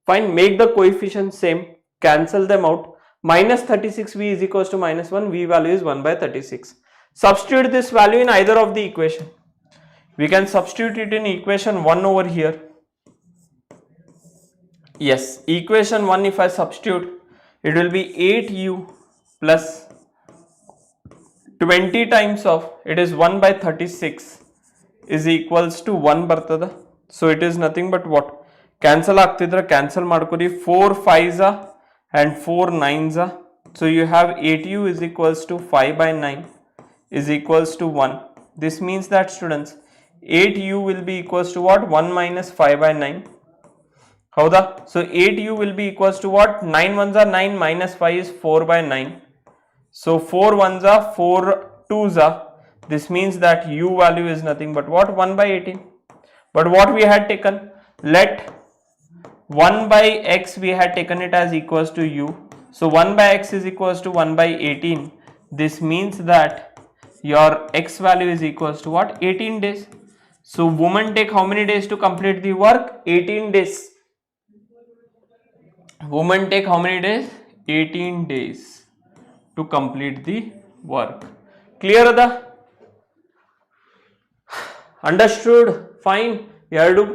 Fine, make the coefficient same, cancel them out. minus 36v is equals to minus 1, v value is 1 by 36. Substitute this value in either of the equation. We can substitute it in equation 1 over here. Yes, equation 1 if I substitute, it will be 8u plus 20 times of, it is 1 by 36 is equals to 1 bartada. So it is nothing but what? Cancel ಆಗ್ತಿದ್ರೆ cancel ಮಾಡ್ಕೊರಿ. 4 5s and 4 9s. So you have 8u is equals to 5 by 9 is equals to 1. This means that students 8u will be equals to what? 1 minus 5 by 9. Howda? So 8u will be equals to what? 9 ones are 9 minus 5 is 4 by 9. So 4 ones are 4 2s are. This means that u value is nothing but what? 1 by 18. But what we had taken? Let 1 by x we had taken it as equals to u. So 1 by x is equals to 1 by 18. This means that your x value is equals to what? 18 days. So women take how many days to complete the work? 18 days. Women take how many days? 18 days to complete the work. Clear Ada? Understood? Fine. You have to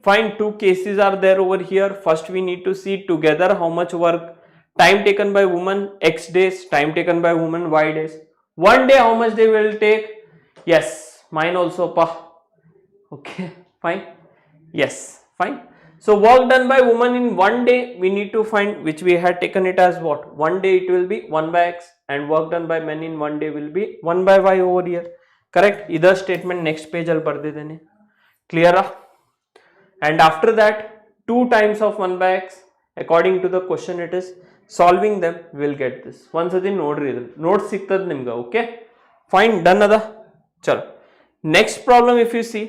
find two cases are there over here. First we need to see together how much work, time taken by woman x days, time taken by woman y days. One day how much they will take? Yes, mine also pa. Okay, fine. Yes, fine. So work done by woman in one day we need to find, which we had taken it as what? One day it will be 1 by x, and work done by men in one day will be 1 by y over here. Correct? Either statement next page al bardidene. Clear? And after that 2 times of 1 by x, according to the question it is, solving them we will get this. Once again note siktad nimga. Okay, fine, done ada. Chalo, next problem if you see,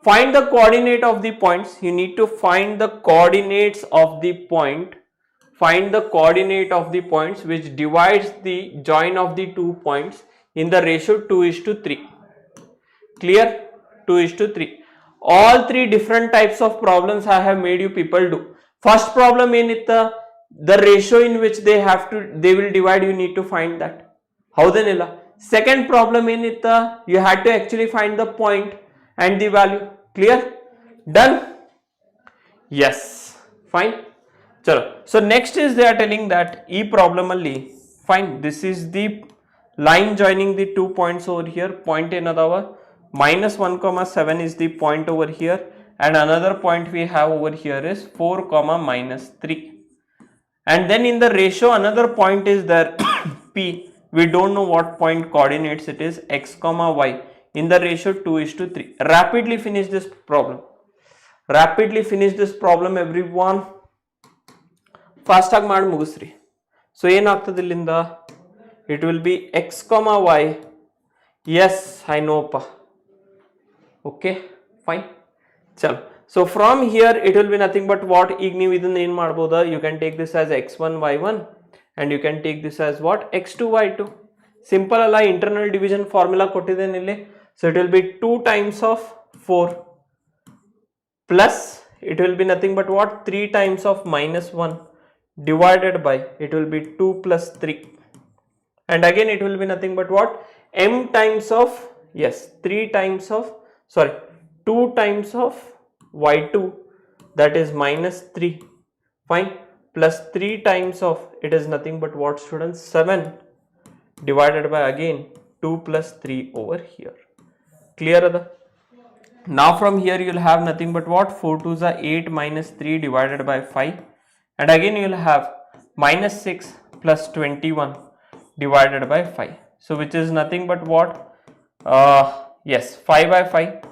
find the coordinate of the points. You need to find the coordinates of the point. Find the coordinate of the points which divides the join of the 2 points in the ratio 2:3. Clear? 2:3. All 3 different types of problems I have made you people do. First problem enitta, the ratio in which they will divide, you need to find that. Howdenilla. Second problem enitta, you had to actually find the point and the value. Clear? Done? Yes, fine. Chalo. So next is they are telling that e problem alli, fine, this is the line joining the 2 points over here. Point another minus 1 comma 7 is the point over here, and another point we have over here is 4 comma minus 3, and then in the ratio another point is there p. We don't know what point coordinates it is, x comma y, in the ratio 2:3. Rapidly finish this problem. Rapidly finish this problem everyone. Fast ag maad mugusri. So ಏನು ಆಗ್ತದೆ ಇಲ್ಲಿಂದ? It will be x comma y. Yes, I know pa. Okay, fine. Chalo. So from here it will be nothing but what? ಈಗ ನೀವು ಇದನ್ನ ಏನು ಮಾಡಬಹುದು? You can take this as x1 y1 and you can take this as what? x2 y2. Simple ಅಲ್ಲ, internal division formula ಕೊಟ್ಟಿದ್ದೇನೆ ಇಲ್ಲಿ. So it will be 2 times of 4 plus it will be nothing but what? 3 times of minus 1 divided by, it will be 2 plus 3, and again it will be nothing but what? m times of, yes, 3 times of, sorry, 2 times of y2, that is minus 3, fine, plus 3 times of, it is nothing but what, students? 7 divided by again 2 plus 3 over here. Clear? Now from here you will have nothing but what? 4 2s are 8 minus 3 divided by 5, and again you will have minus 6 plus 21 divided by 5. So which is nothing but what? Yes, 5 by 5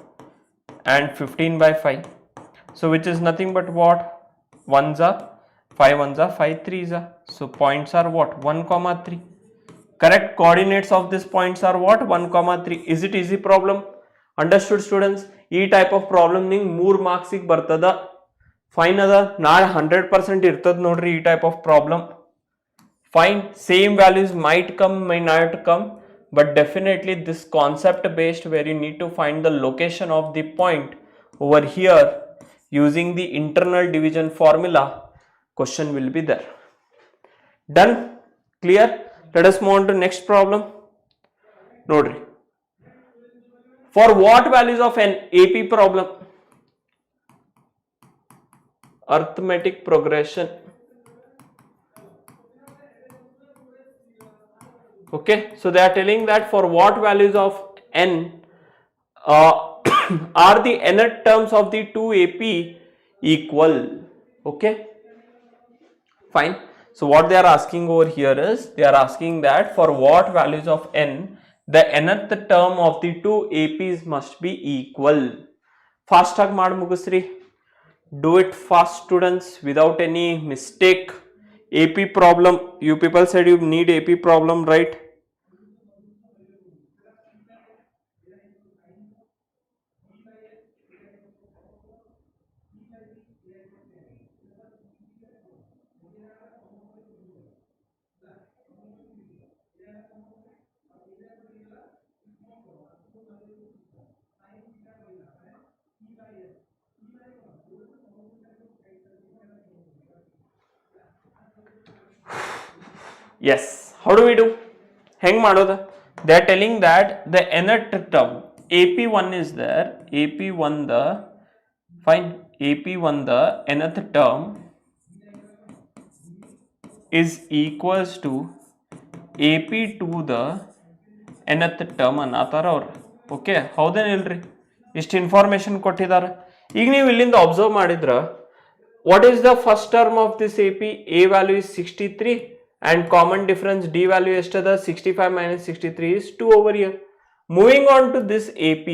and 15 by 5. So which is nothing but what? 1s are 5 1s are 5 3s are. So points are what? 1 comma 3. Correct coordinates of these points are what? 1 comma 3. Is it easy problem? Understood students? E type of problem ning 3 marks ಗೆ ಬರ್ತದ. Fine ಅದ, ನಾಳೆ 100% ಇರ್ತದ ನೋಡ್ರಿ ಈ type of problem. Fine, same values might come, may not come, but definitely this concept based where you need to find the location of the point over here using the internal division formula, question will be there. Done? Clear? Let us move on to next problem. Nodri. For what values of an AP problem? Arithmetic progression. Okay, so they are telling that for what values of n are the nth terms of the two AP equal? Okay, fine. So what they are asking over here is they are asking that for what values of n the nth term of the two APs must be equal. Fast tag maad mugisri. Do it fast students without any mistake. AP problem, you people said you need AP problem, right? Yes, how do we do? Hang ಮಾಡೋದು. They are telling that the nth term AP1 is there. AP1 the fine. AP1 the nth term is equals to AP2 the nth term ಅನ್ನತಾರ ಅವ್ರು. Okay, ಹೌದೇನಿಲ್ರಿ? ಇಷ್ಟು information ಕೊಟ್ಟಿದ್ದಾರೆ. ಈಗ ನೀವು ಇಲ್ಲಿಂದ observe ಮಾಡಿದ್ರ what is the first term of this AP? A value is 63 and common difference D value ಎಷ್ಟದ? 65 minus 63 is 2 over here. Moving on to this AP,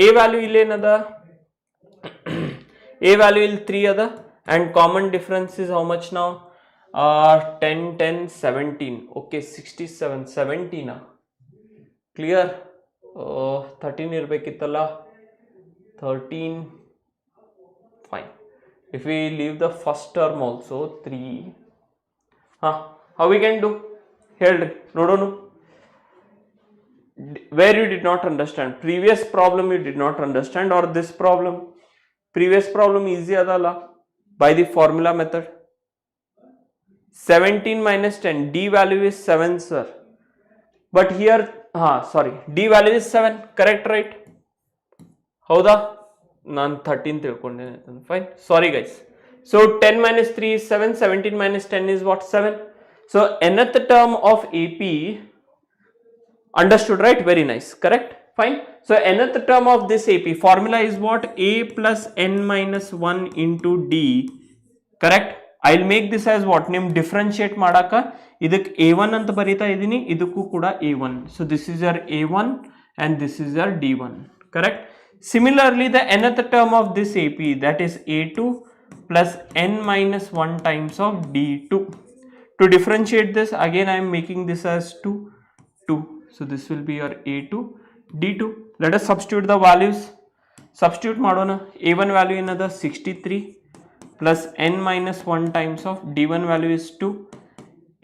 A value ಇಲ್ಲೇನದ? A value ಇಲ್ಲಿ 3 ಅದ and common difference is how much now? 10 10 17. Okay, 67 17. Clear? 13 ಇರಬೇಕಿತ್ತಲ್ಲ, 13. Fine. If we leave the first term also 3, how we can do? ಹೇಳ್ರಿ ನೋಡೋಣ. Where you did not understand? Previous problem you did not understand or this problem? Previous problem easy adala by the formula method. 17 minus 10, D value is 7 sir. But here, D value is 7, correct, right? ಹೌದಾ? ನಾನು 13 ತಿಳ್ಕೊಂಡೆ. Fine, sorry guys. So 10 minus 3 is 7, 17 minus 10 is what? 7. So nth term of AP, understood, right? Very nice, correct? Fine. So nth term of this AP formula is what? A plus n minus 1 into D, correct? I'll make this as what? Name differentiate ಮಾಡಾಕ ಇದಕ್ಕೆ A1 ಅಂತ ಬರೀತಾ ಇದ್ದೀನಿ, ಇದಕ್ಕೂ ಕೂಡ A1. So this is your A1 and this is your D1, correct? Similarly, the nth term of this AP, that is A2 plus n minus 1 times of D2. To differentiate this, again I am making this as 2, 2. So this will be your A2, D2. Let us substitute the values. Substitute ಮಾಡೋಣ. A1 value another 63 plus n minus 1 times of D1 value is 2.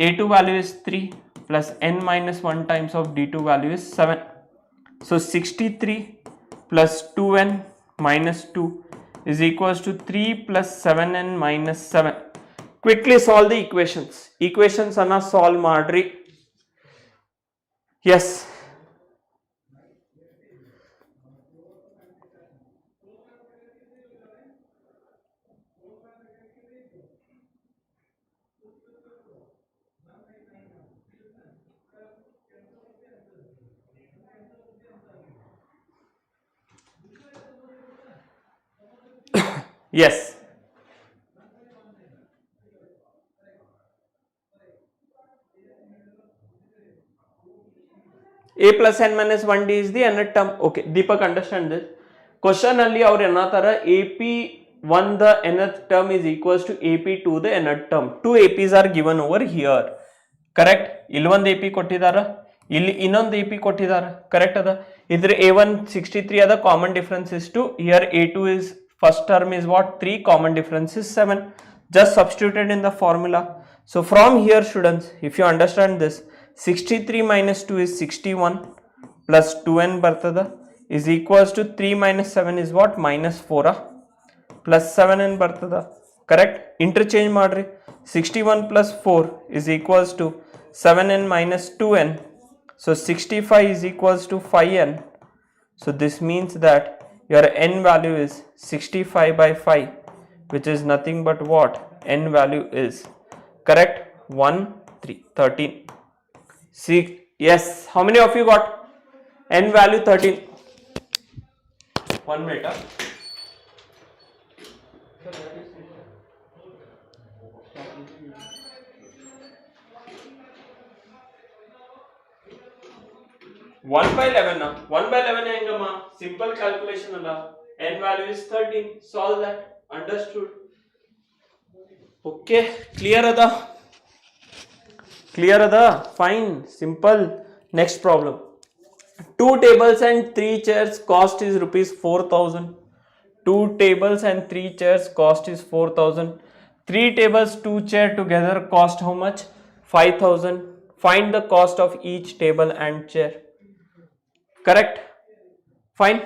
A2 value is 3 plus n minus 1 times of D2 value is 7. So 63 plus 2n minus 2 is equals to 3 plus 7n minus 7. Quickly solve the equations. Equations anna solve madri. Yes. Yes. a plus n minus 1d is the nth term. Okay, Deepak, understand this. Question ಅಲ್ಲಿ ಅವ್ರು ಏನಂತಾರ AP1 the nth term is equals to AP2 the nth term. Two APs are given over here. Correct? ಇಲ್ಲಿ ಒಂದು AP ಕೊಟ್ಟಿದಾರ, ಇಲ್ಲಿ ಇನ್ನೊಂದು AP ಕೊಟ್ಟಿದಾರ. Correct ಅದ? ಇದ್ರ A1 63 ಅದ, common difference is 2. Here A2 is first term is what? 3, common difference is 7. Just substituted in the formula. So from here students, if you understand this, 63 minus 2 is 61 plus 2n bartada is equals to 3 minus 7 is what? Minus 4 plus 7n bartada. Correct? Interchange madri. 61 plus 4 is equals to 7n minus 2n. So 65 is equals to 5n. So this means that your n value is 65 by 5, which is nothing but what? N value is. Correct? 1, 3, 13. See, yes. How many of you got n value 13? 1 minute. 1 by 11 na. 1 by 11 ಹೆಂಗಮ್ಮ? Simple calculation ಅಲ್ಲ. N value is 13. Solve that. Understood? Okay. Clear ada? Clear ada? Fine. Simple. Next problem. 2 tables and 3 chairs cost is rupees 4,000. 2 tables and 3 chairs cost is 4,000. 3 tables, 2 chairs together cost how much? 5,000. Find the cost of each table and chair. Correct? Fine.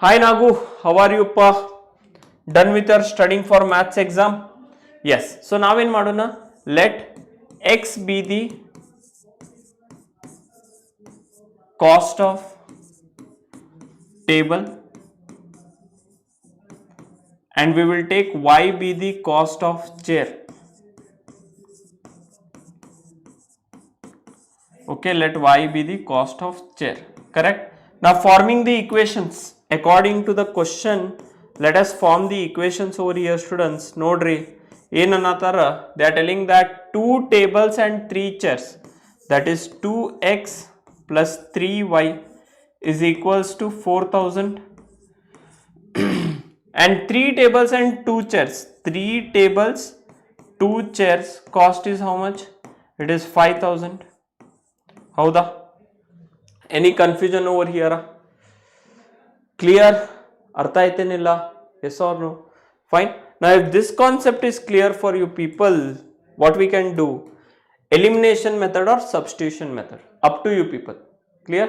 Hi Nagu, how are you pa? Done with your studying for maths exam? Yes. So now in maduna, let x be the cost of table and we will take y be the cost of chair. Okay, let y be the cost of chair. Correct? Now forming the equations according to the question, let us form the equations over here students. Nodri, ಏನನ್ನತಾರ? They are telling that 2 tables and 3 chairs, that is 2x plus 3y is equals to 4,000 and 3 tables and 2 chairs. 3 tables, 2 chairs cost is how much? It is 5,000. ಹೌದಾ? Any confusion over here? Clear? ಅರ್ಥ ಆಯ್ತೇನಿಲ್ಲ? Yes or no? Fine. Now if this concept is clear for you people, what we can do? Elimination method or substitution method? Up to you people. Clear?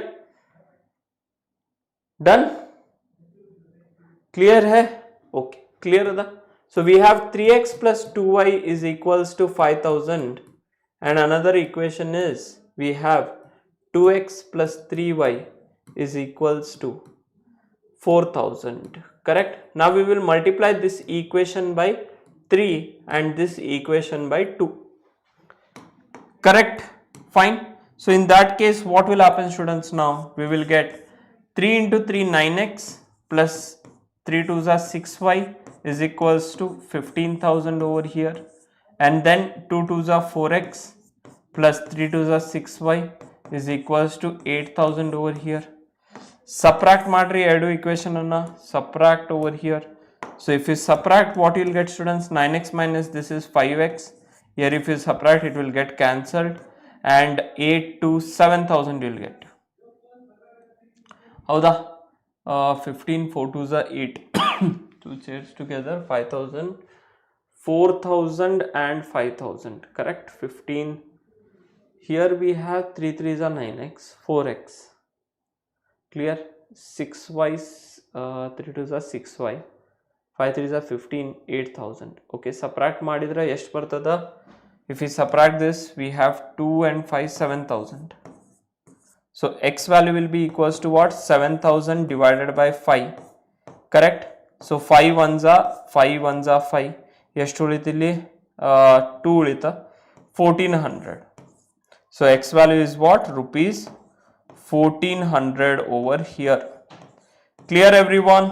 Done? Clear hai? Okay. Clear ada? So we have 3x plus 2y is equals to 5,000 and another equation is we have 2x plus 3y is equals to 4,000. Correct? Now we will multiply this equation by 3 and this equation by 2. Correct? Fine. So in that case what will happen students now? We will get 3 into 3 9x plus 3 2s are 6y is equals to 15,000 over here and then 2 2s are 4x plus 3 2s are 6y is equals to 8,000 over here. Subtract madri ಎರಡು equation anna, subtract over here. So if you subtract, what you will get students? 9x minus this is 5x. Here if you subtract, it will get cancelled and 8 to 7,000 you will get. ಹೌದಾ? 15 4 2s are 8. 2 chairs together 5,000, 4,000 and 5,000. Correct? 15. Here we have 3 3s are 9x, 4x. Clear? 6y, 3 2s are 6y, 5 3s are 15, 8,000. Okay, subtract madidra ಎಷ್ಟು ಬರ್ತದ? If we subtract this, we have 2 and 5, 7,000. So x value will be equals to what? 7,000 divided by 5. Correct? So 5 ones are 5. ಎಷ್ಟು ಉಳಿತಿಲ್ಲಿ? 2 ಉಳಿತ 1400. So x value is what? Rupees 1400 over here. Clear everyone?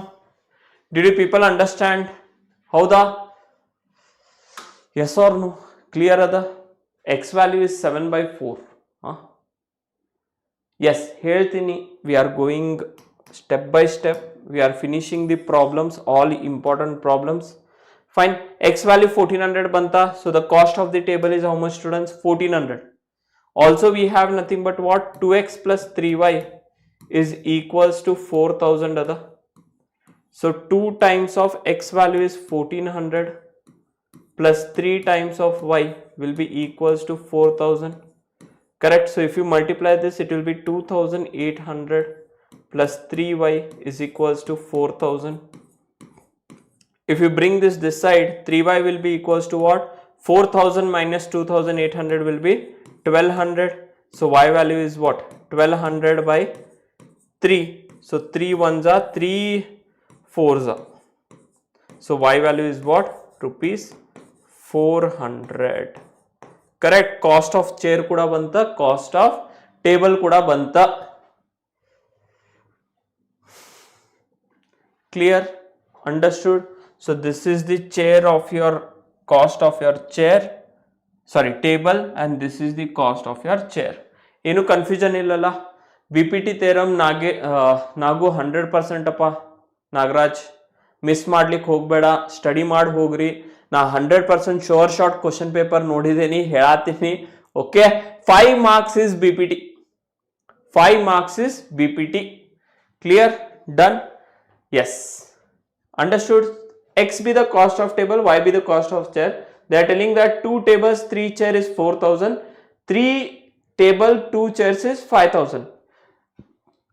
Did you people understand? Howda? Yes or no? Clear ada? X value is 7 by 4. yes ಹೇಳ್ತೀನಿ, we are going step by step, we are finishing the problems, all important problems. Fine, x value 1400 banta, so the cost of the table is how much students? 1400. Also we have nothing but what? 2x plus 3y is equals to 4000 other. So 2 times of x value is 1400 plus 3 times of y will be equals to 4000. Correct? So if you multiply this, it will be 2800 plus 3y is equals to 4000. If you bring this side, 3y will be equals to what? 4000 minus 2800 will be 1200. So y value is what? 1200 by 3. So 3 ones are 3 fours are. So y value is what? Rupees 400. Correct? Cost of chair kuda banta, cost of table kuda banta. Clear? Understood? So this is the chair of your cost of your chair, sorry table, and this is the cost of your chair. ಏನು confusion ಇಲ್ಲಲ್ಲ? BPT theorem ನಾಗು 100% ಅಪ್ಪ Nagaraj, miss ಮಾಡ್ಲಿಕ್ಕೆ ಹೋಗಬೇಡ, study ಮಾಡಿ ಹೋಗ್ರಿ. ನಾ 100% sure short question paper ನೋಡಿದ್ದೀನಿ, ಹೇಳತ್ತೀನಿ. Okay, 5 marks is BPT, 5 marks is BPT. Clear? Done? Yes. Understood? X be the cost of table, y be the cost of chair. They are telling that 2 tables 3 chair is 4000, 3 table 2 chairs is 5000.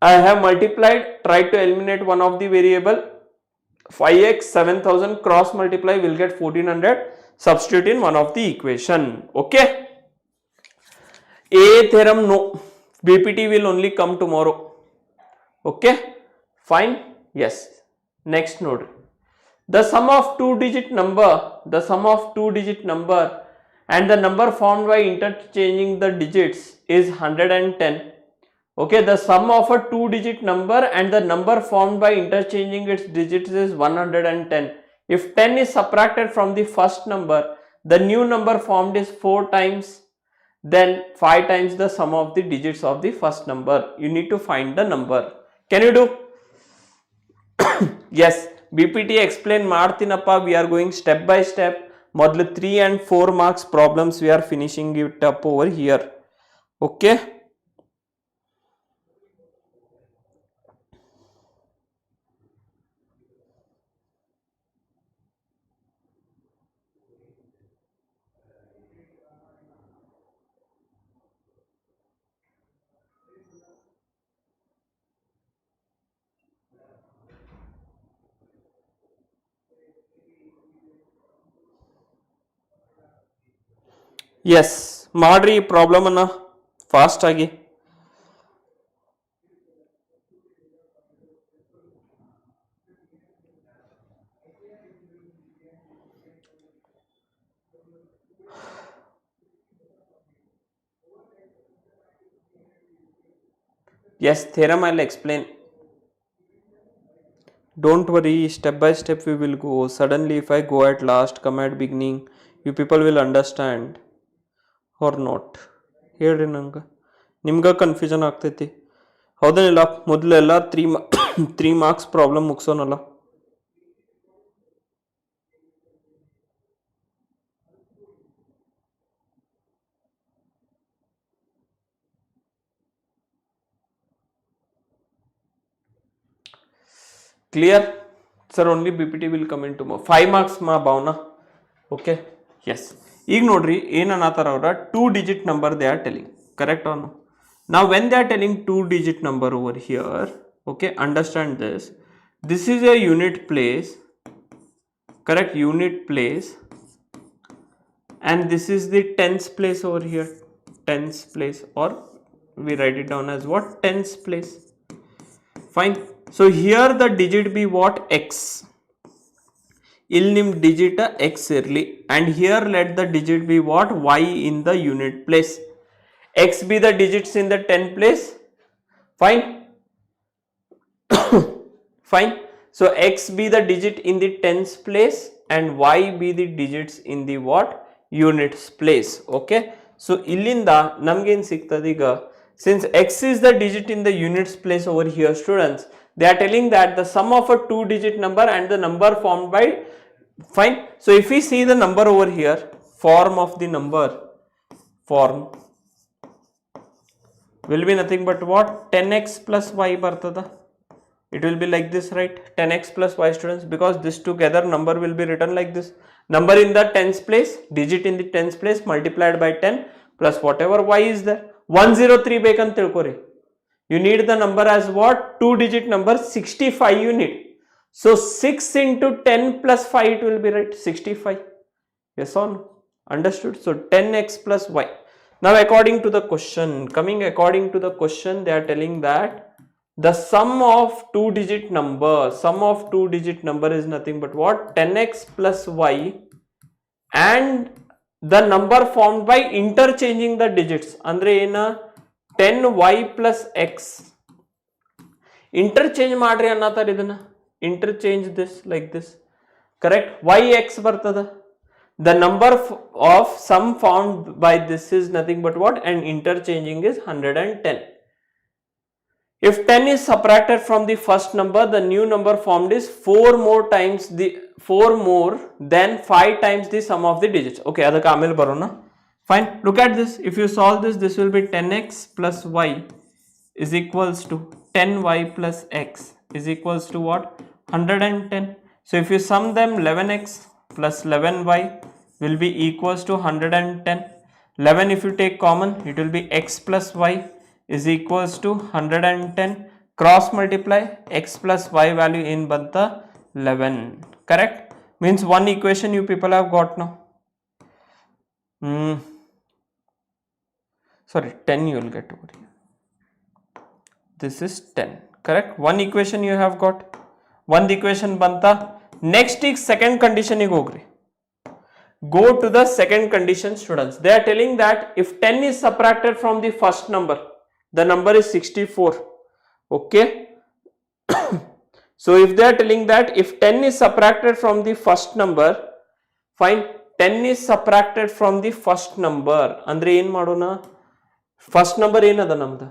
I have multiplied, tried to eliminate one of the variable. 5x 7000 cross multiply will get 1400. Substitute in one of the equation. Okay. A theorem no, BPT will only come tomorrow. Okay, fine. Yes. Next node. The sum of two-digit number and the number formed by interchanging the digits is 110. Okay, the sum of a two-digit number and the number formed by interchanging its digits is 110. If 10 is subtracted from the first number, the new number formed is 4 times, then 5 times the sum of the digits of the first number. You need to find the number. Can you do? Yes, BPT explain ಮಾಡ್ತೀನಪ್ಪ. We are going step by step. ಮೊದಲು 3 and 4 marks problems we are finishing it up over here. Okay. Yes ಮಾಡ್ರಿ ಈ problem ಅನ್ನ fast ಆಗಿ. Yes, theorem I'll explain. Don't worry, step by step we will go. Suddenly if I go at last, come at beginning, you people will understand or not. ಹೇಳ್ರಿ ನಂಗೆ, ನಿಮ್ಗೆ confusion ಆಗ್ತೈತಿ. ಹೌದೇನಿಲ್ಲ? ಮೊದಲೆಲ್ಲ 3 marks problem ಮುಗಿಸೋನಲ್ಲ. Clear? Sir, only BPT will come in tomorrow. 5 marks ma bhavna. Okay. Yes. ಈಗ ನೋಡ್ರಿ ಏನು ಅನ್ನತಾರ ಅವರ 2-digit number they are telling. Correct or no? Now when they are telling 2-digit number over here, okay, understand this. This is a unit place. Correct? Unit place. And this is the tens place over here. Tens place, or we write it down as what? Tens place. Fine. So here the digit be what? X. ಇಲ್ಲಿ ನಿಮ್ಮ digit x ಇರಲಿ, and here let the digit be what? Y in the unit place. X be the digits in the 10 place. Fine. Fine. So x be the digit in the tens place and y be the digits in the what? Units place. Okay. So ಇಲ್ಲಿಂದ ನಮ್ಗೇನು ಸಿಗ್ತದೆ ಈಗ? Since x is the digit in the units place over here, students, they are telling that the sum of a 2-digit number and the number formed by, fine. So if we see the number over here, form of the number, form will be nothing but what? 10x plus y bartada. It will be like this, right? 10x plus y, students, because this together number will be written like this. Number in the tens place, digit in the tens place multiplied by 10 plus whatever y is there. 103 bekan tilkore. You need the number as what? 2-digit number, 65 you need. So 6 into 10 plus 5 it will be, right? 65. Yes or no? Understood? So 10x plus y. Now according to the question, according to the question, they are telling that the sum of 2-digit number, is nothing but what? 10x plus y, and the number formed by interchanging the digits. Andre ena 10y plus x. Interchange madri annatar idana. Interchange this like this. Correct? yx bartada. The number of sum formed by this is nothing but what? And interchanging is 110. If 10 is subtracted from the first number, the new number formed is 4 more than 5 times the sum of the digits. Okay, adha kamil barona. Fine. Look at this. If you solve this, this will be 10x plus y is equals to 10y plus x is equals to what? 110. So if you sum them, 11x plus 11y will be equals to 110. 11 if you take common, it will be x plus y is equals to 110. Cross multiply, x plus y value in banta 11. Correct? Means one equation you people have got now. Sorry, 10 you will get over here. This is 10. Correct? One equation you have got. One equation banta. Next is second condition you go. Go to the second condition, students. They are telling that if 10 is subtracted from the first number, the number is 64. Okay. So if they are telling that if 10 is subtracted from the first number, fine, 10 is subtracted from the first number. Andre in madona? First number ಏನದ ನಮ್ದು?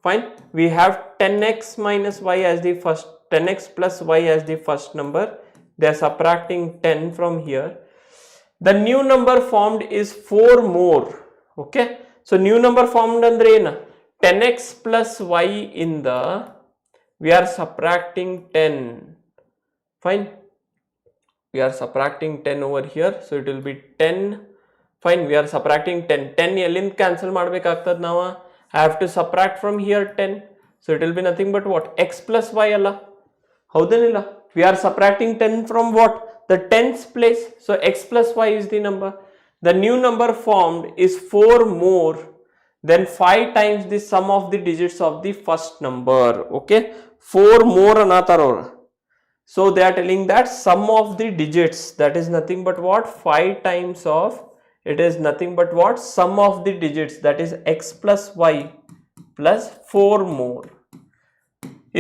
Fine. We have 10x minus y as the first, 10x plus y as the first number. They are subtracting 10 from here. The new number formed is 4 more. Okay. So new number formed andre ena? 10x plus y in the, we are subtracting 10. Fine. We are subtracting 10 over here. So it will be 10. Fine. We are subtracting 10. 10 yellin cancel madbekagtad now. I have to subtract from here 10. So it will be nothing but what? X plus y alla. Howdanilla? We are subtracting 10 from what? The tens place. So x plus y is the number. The new number formed is 4 more than 5 times the sum of the digits of the first number. Okay. 4 more anatarora. So they are telling that sum of the digits, that is nothing but what? 5 times of, it is nothing but what? Sum of the digits, that is x plus y plus 4 more.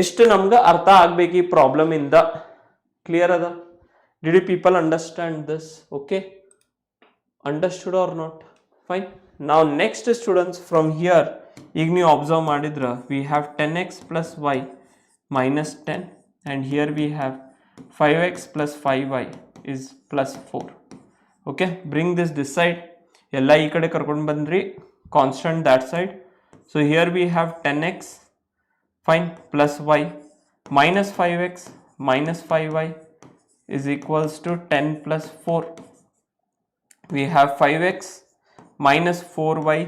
Ishtu namga artha agbeki problem in the clear ada. Did you people understand this? Okay. Understood or not? Fine. Now next students, from here ಈಗ ನೀವು observe ಮಾಡಿದ್ರ we have 10x plus y minus 10 and here we have 5x plus 5y is plus 4. Okay, bring this side. ಎಲ್ಲ ಈ ಕಡೆ ಕರ್ಕೊಂಡು ಬಂದ್ರಿ, constant that side. So here we have 10x fine plus y minus 5x minus 5y is equals to 10 plus 4. We have 5x minus 4y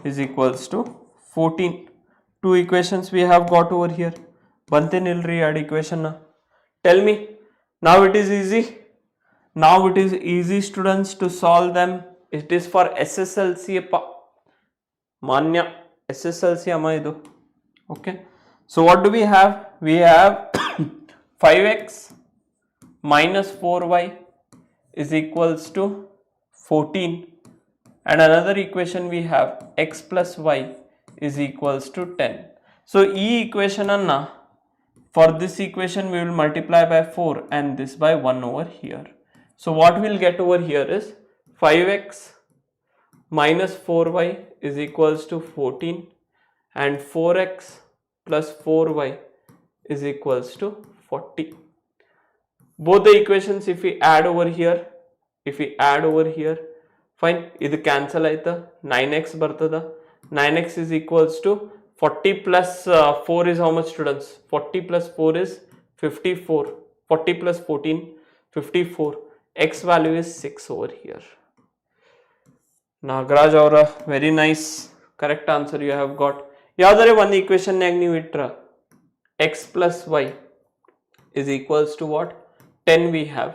is equals to 14. Two equations we have got over here. Bante nilri ad equation na. Tell me. Now it is easy. Now it is easy students to solve them. It is for SSLC Manya SSLC amma idu. Okay. So what do we have? We have 5x minus 4y is equals to 14. And another equation we have x plus y is equals to 10. So e equation anna, for this equation we will multiply by 4 and this by 1 over here. So what we'll get over here is 5x minus 4y is equals to 14 and 4x plus 4y is equals to 40. Both the equations if we add over here, fine, idu cancel aita, 9x bartada. 9x is equals to 40 plus 4 is how much, students? 40 plus 4 is 54. 40 plus 14, 54. X value is 6 over here. Nagaraj avara, very nice. Correct answer you have got. Yavadare one equation nag ನೀವು ಇಟ್ರ x plus y is equals to what? 10 we have.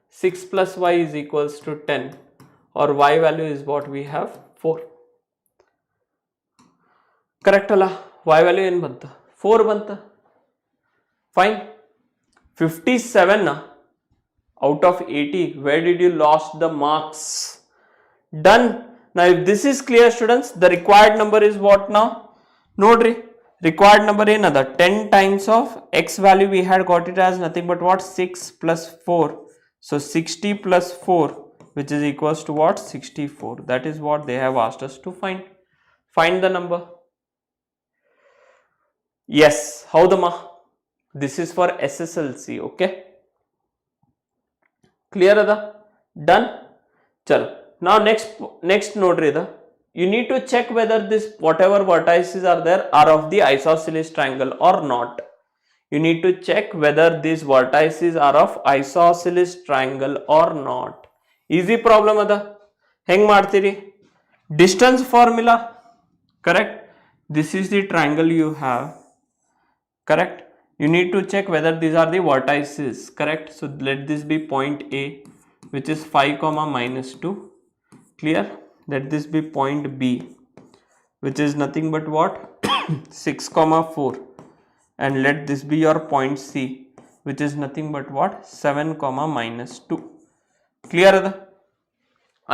6 plus y is equals to 10, or y value is what we have? 4. Correct alla? Y value ಏನು ಬಂತ? 4 ಬಂತ. Fine. 57 out of 80. Where did you lost the marks? Done. Now if this is clear, students, the required number is what now? Nodri. Required number ಏನದ? 10 times of x value we had got it as nothing but what? 6 plus 4. So 60 plus 4, which is equals to what? 64. That is what they have asked us to find. Find the number. Yes. Haudama. This is for SSLC. Okay. Clear ada? Done. Chalo. Now next nodri da. You need to check whether this whatever vertices are there are of the isosceles triangle or not. You need to check whether these vertices are of isosceles triangle or not. Easy problem ada. Heng ಮಾಡ್ತೀರಿ? Distance formula. Correct. This is the triangle you have. Correct. You need to check whether these are the vertices. Correct. So let this be point A, which is 5 comma minus 2. Clear? Let this be point B, which is nothing but what? 6 comma 4. And let this be your point C, which is nothing but what? 7 comma minus 2. Clear?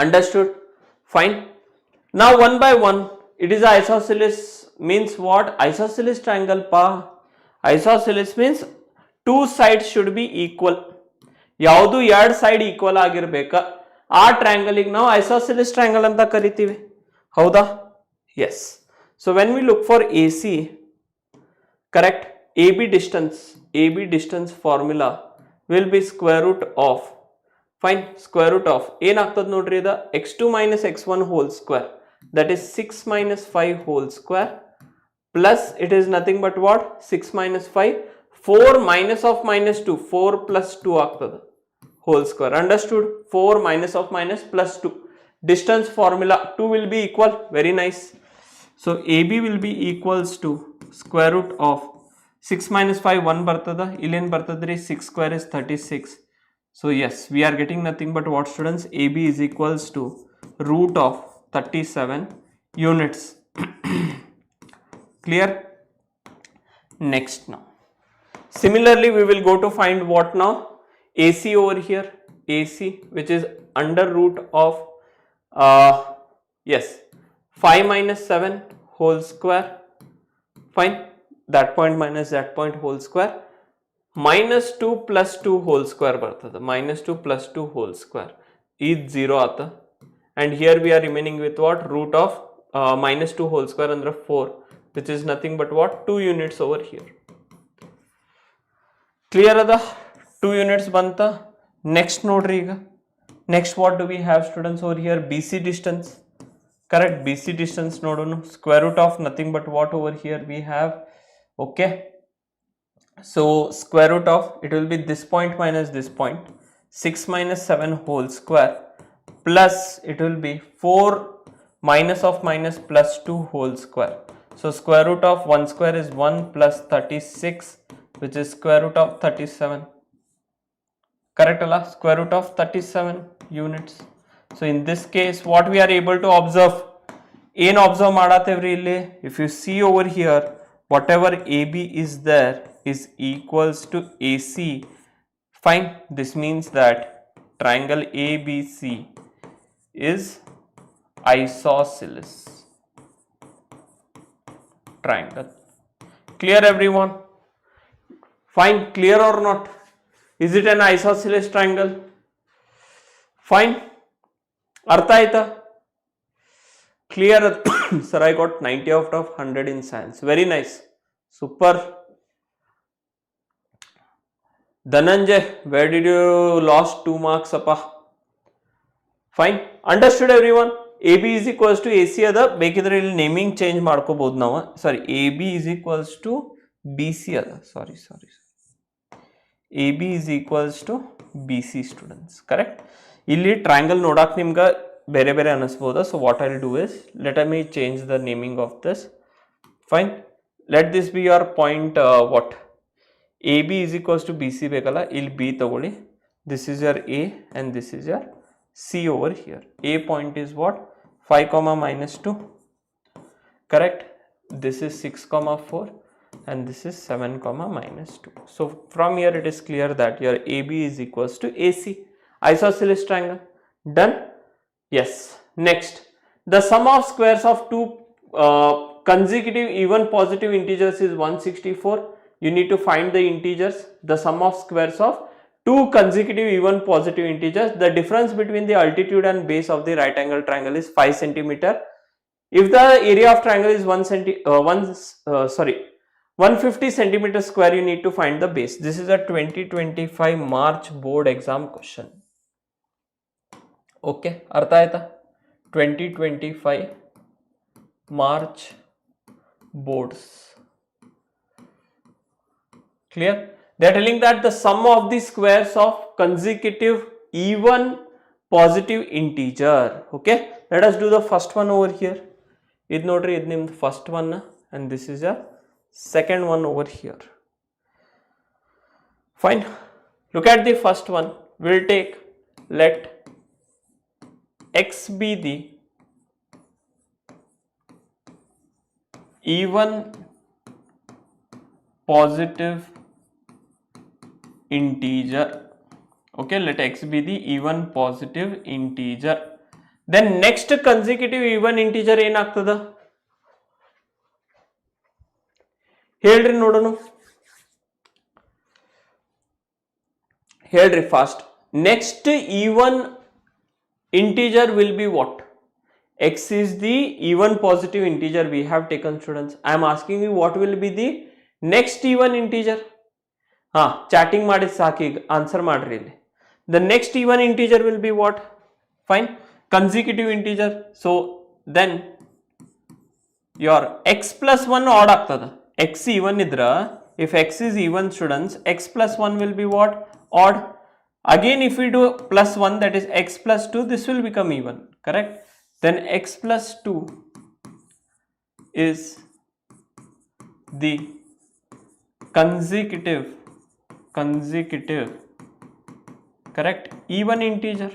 Understood? Fine. Now one by one, it is isosceles means what? Isosceles triangle pa. Isosceles means two sides should be equal. ಯಾವುದು ಎರಡು side equal ಆಗಿರಬೇಕಾ ಆ ಟ್ರಯಾಂಗಲಿಗೆ ನಾವು ಐಸೋಸೆಲಿಸ್ triangle ಅಂತ ಕರಿತೀವಿ. ಹೌದಾ? Yes. So when we look for A C, correct, A B distance formula will be square root of, fine, square root of ಏನಾಗ್ತದೆ ನೋಡ್ರಿ, ಇದು x2 minus x1 whole square, that is 6 minus 5 whole square, plus it is nothing but what? 6 minus 5, 4 minus of minus 2, 4 plus 2 ಆಗ್ತದೆ whole square. Understood? 4 minus of minus plus 2. Distance formula 2 will be equal. Very nice. So AB will be equals to square root of 6 minus 5 1 bartada. Illen bartadri 6 square is 36. So yes, we are getting nothing but what, students? AB is equals to root of 37 units. Clear? Next now. Similarly, we will go to find what now? AC over here, AC, which is under root of 5 minus 7 whole square, fine, that point minus that point whole square, minus 2 plus 2 whole square bartada, minus 2 plus 2 whole square is 0 aata, and here we are remaining with what? Root of minus 2 whole square under 4, which is nothing but what? 2 units over here. Clear ada? 2 units banta. Next nodri iga. Next what do we have, students, over here? BC distance. Correct. BC distance nodonu. Square root of nothing but what over here we have? Okay. So square root of, it will be this point minus this point. 6 minus 7 whole square, plus it will be 4 minus of minus plus 2 whole square. So square root of 1 square is 1 plus 36, which is square root of 37. Correct alla? Square root of 37 units. So in this case, what we are able to observe, in observe madatevri illi, if you see over here, whatever AB is there is equals to AC. Fine. This means that triangle ABC is isosceles triangle. Clear everyone? Fine. Clear or not? Is it an isosceles triangle? Fine. Artha aita? Clear? Sir, I got 90 out of 100 in science. Very nice. Super. Dhananjay, where did you lost 2 marks, appa? Fine. Understood everyone? AB is equals to AC ada. Bekidre ಇಲ್ಲಿ naming change ಮಾಡ್ಕೋಬಹುದು ನಾವು. Sorry, AB is equals to BC ada. Sorry. AB is equals to BC students. Correct? ಇಲ್ಲಿ triangle ನೋಡಾಕ ನಿಮ್ಗೆ ಬೇರೆ ಬೇರೆ ಅನಿಸ್ಬೋದ. So what I'll do is, let me change the naming of this. Fine. Let this be your point what? AB is equals to BC ಬೇಕಲ್ಲ, ಇಲ್ಲಿ B ತಗೊಳ್ಳಿ. This is your A and this is your C over here. A point is what? 5 comma minus 2. Correct? This is 6 comma 4 and this is 7 comma minus 2. So from here it is clear that your AB is equals to AC. Isosceles triangle. Done? Yes. Next, the sum of squares of two consecutive even positive integers is 164. You need to find the integers. The sum of squares of two consecutive even positive integers. The difference between the altitude and base of the right angle triangle is 5 centimeter. If the area of triangle is 150 centimeter square, you need to find the base. This is a 2025 March board exam question. Okay, artha aita? 2025 March boards. Clear? They are telling that the sum of the squares of consecutive even positive integer. Okay, let us do the first one over here. Id nodri, id nimd first one and this is a second one over here. Fine. Look at the first one. We'll take, let x be the even positive integer. Okay, let x be the even positive integer. Then next consecutive even integer ಏನಾಗ್ತದ ಹೇಳ್ರಿ ನೋಡೋಣ. ಹೇಳ್ರಿ fast. Next even integer will be what? X is the even positive integer we have taken, students. I am asking you what will be the next even integer. Chatting ಮಾಡಿ ಸಾಕು, ಈಗ answer ಮಾಡ್ರಿ ಇಲ್ಲಿ. The next even integer will be what? Fine. Consecutive integer. So then your x plus 1 odd ಆಗ್ತದ. X even ಇದ್ರ, if x is even, students, x plus 1 will be what? Odd. Again if we do plus 1, that is x plus 2, this will become even. Correct? Then x plus 2 is the consecutive, correct, even integer.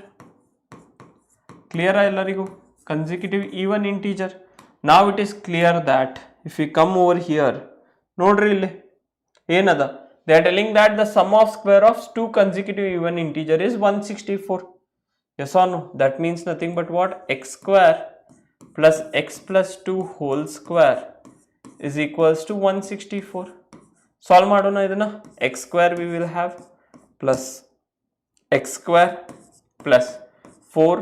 Clear ಎಲ್ಲರಿಗೂ? Consecutive even integer. Now it is clear that if we come over here, ನೋಡ್ರಿ ಇಲ್ಲಿ ಏನದ, they are telling that the sum of square of two consecutive even integer is 164. Yes or no? That means nothing but what? X square plus x plus 2 whole square is equals to 164. Solve ಮಾಡೋಣ ಇದನ್ನ. X square we will have plus x square plus 4,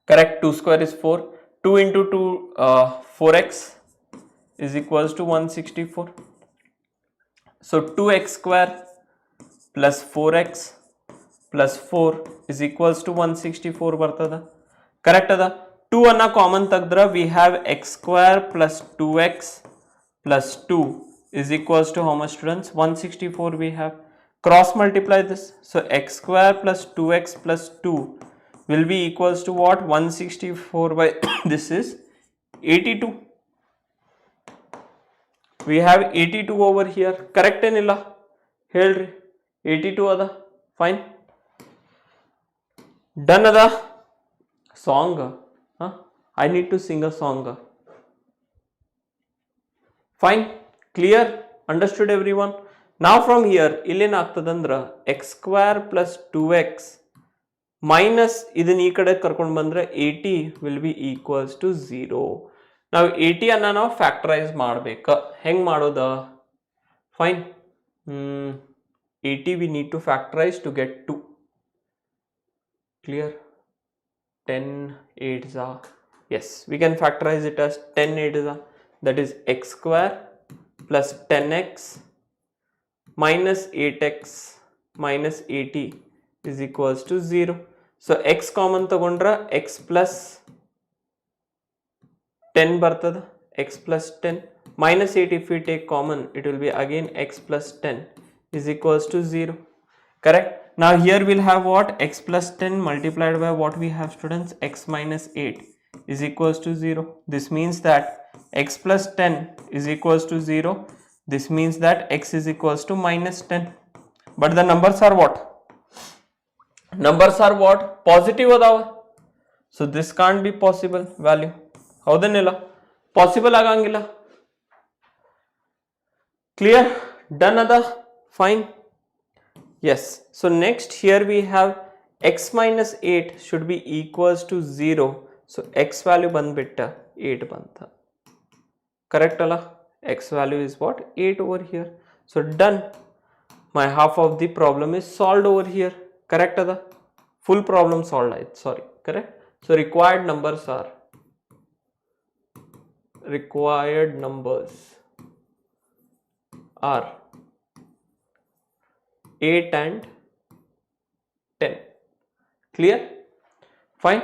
correct, 2 square is 4, 2 into 2 4x is equals to 164. So 2x square plus 4x plus 4 is equals to 164 ಬರ್ತದ. Correct ಅದ? 2 ಅನ್ನ common ತೆಗೆದ್ರೆ we have x square plus 2x plus 2 is equals to how much, students? 164 we have. Cross multiply this. So x square plus 2x plus 2 will be equals to what? 164 by this is 82. We have 82 over here. Correct ಏನಿಲ್ಲ ಹೇಳ್ರಿ? 82 ಅದ. Fine. Done ಅದ. Song. I need to sing a song. Fine. Clear? Understood everyone? Now from here ಇಲ್ಲೇನ್ ಆಗ್ತದಂದ್ರ x square plus 2x minus ಇದನ್ನ ಈ ಕಡೆ ಕರ್ಕೊಂಡು ಬಂದ್ರೆ 80 will be equals to 0. ನಾವು 80 ಅನ್ನ ನಾವು ಫ್ಯಾಕ್ಟರೈಸ್ ಮಾಡ್ಬೇಕು. ಹೆಂಗ್ ಮಾಡೋದ? Fine. 80 we need to factorize to get 2. Clear? 10 8s are Yes, we can factorize it as 10 it is that is x square plus 10x minus 8x minus 80 is equals to 0. So x common tagondra x plus 10 bartada, x plus 10 minus 8 if we take common it will be again x plus 10 is equals to 0. Correct. Now here we'll have what? X plus 10 multiplied by what we have, students? X minus 8 is equals to 0. This means that x plus 10 is equals to 0. This means that x is equals to minus 10. But the numbers are what? Numbers are what? Positive adava. So this can't be possible value. Howdanilla? Possible agangilla. Clear? Done ada? Fine. Yes. So next here we have x minus 8 should be equals to 0. So x value bandbitta 8 banta. Correct alla? X value is what? 8 over here. So done. My half of the problem is solved over here. Correct ada? Full problem solved. Sorry. Correct. So required numbers are 8 and 10. Clear? Fine.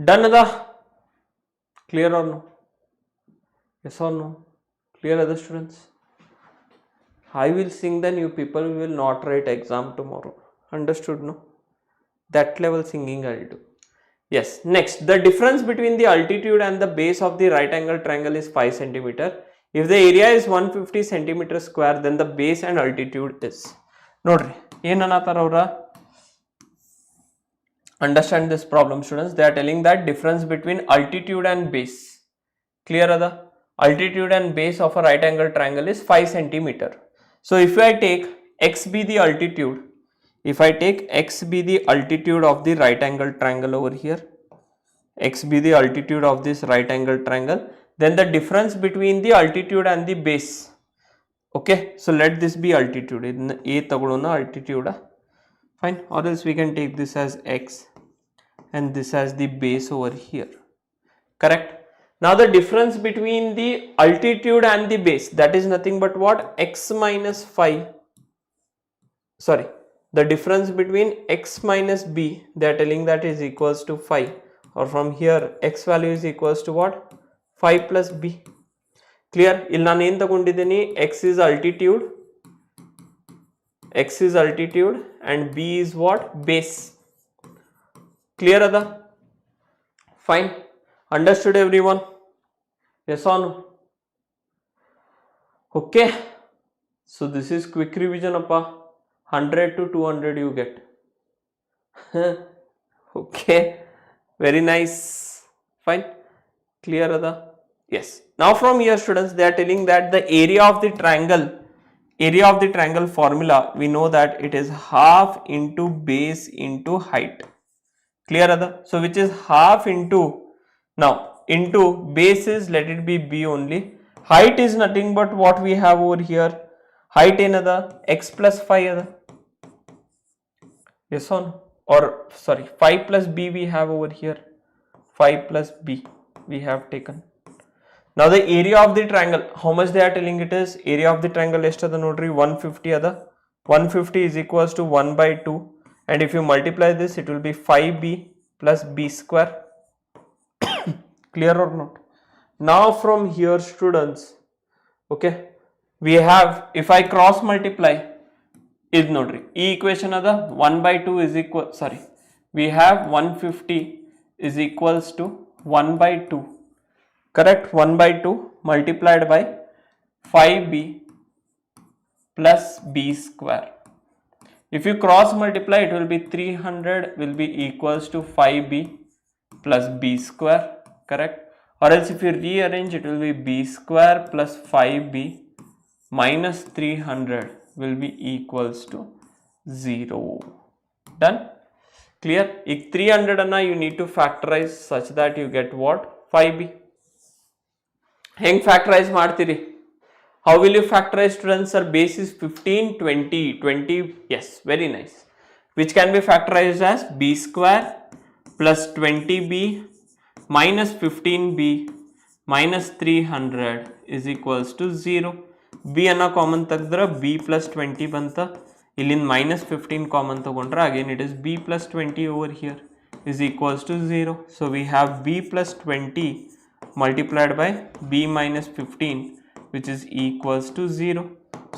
Done ada? Clear or no? Yes or no? Clear other students? I will sing, then you people will not write exam tomorrow. Understood no? That level singing I will do. Yes. Next, the difference between the altitude and the base of the right angle triangle is 5 centimeter. If the area is 150 centimeter square, then the base and altitude is. Nodri, understand this problem, students. They are telling that difference between altitude and base. Clear ada? Altitude and base of a right angle triangle is 5 centimeter. So if I take x be the altitude, if I take x be the altitude of the right angle triangle over here, x be the altitude of this right angle triangle, then the difference between the altitude and the base. Okay, so let this be altitude. In A tagolona altitude. Fine, or else we can take this as x and this as the base over here. Correct. Now the difference between the altitude and the base, that is nothing but what? X minus 5. Sorry, the difference between x minus b, they are telling that is equals to 5, or from here x value is equals to what? 5 plus b. Clear? ಇಲ್ಲಿ ನಾನು ಏನು ತಗೊಂಡಿದ್ದೀನಿ? X is altitude and b is what? Base. Clear ada? Fine. Understood everyone? Yes or no? Okay. So this is quick revision appa. 100 to 200 you get. Okay. Very nice. Fine. Clear ada? Yes. Now from here, students, they are telling that the area of the triangle formula, we know that it is half into base into height. Clear ada? So which is half into, now into base is, let it be b only. Height is nothing but what we have over here. Height another x plus 5 other. Yes or no? Or sorry, 5 plus b we have over here. 5 plus b we have taken. Now the area of the triangle, how much they are telling it is? Area of the triangle is the notary 150 other. 150 is equals to 1 by 2, and if you multiply this it will be 5b plus b square. Clear or not? Now from here, students, okay, we have, if I cross multiply, is notary e equation other 1 by 2 is equal, sorry, we have 150 is equals to 1 by 2. Correct? 1 by 2 multiplied by 5b plus b square. If you cross multiply, it will be 300 will be equals to 5b plus b square. Correct? Or else if you rearrange, it will be b square plus 5b minus 300 will be equals to 0. Done? Clear? If 300 anna you need to factorize such that you get what? 5b. Heng factorize martiri. How will you factorize, students? Sir, base is 15, 20, 20. Yes, very nice. Which can be factorized as b square plus 20b minus 15b minus 300 is equals to 0. b ಅನ್ನ common ತೆಗೆದ್ರೆ b plus 20 ಬಂತ, ಇಲ್ಲಿಂದ minus 15 common ತಗೊಂಡ್ರೆ again it is b plus 20 over here is equals to 0. So we have b plus 20 multiplied by b minus 15 which is equals to 0.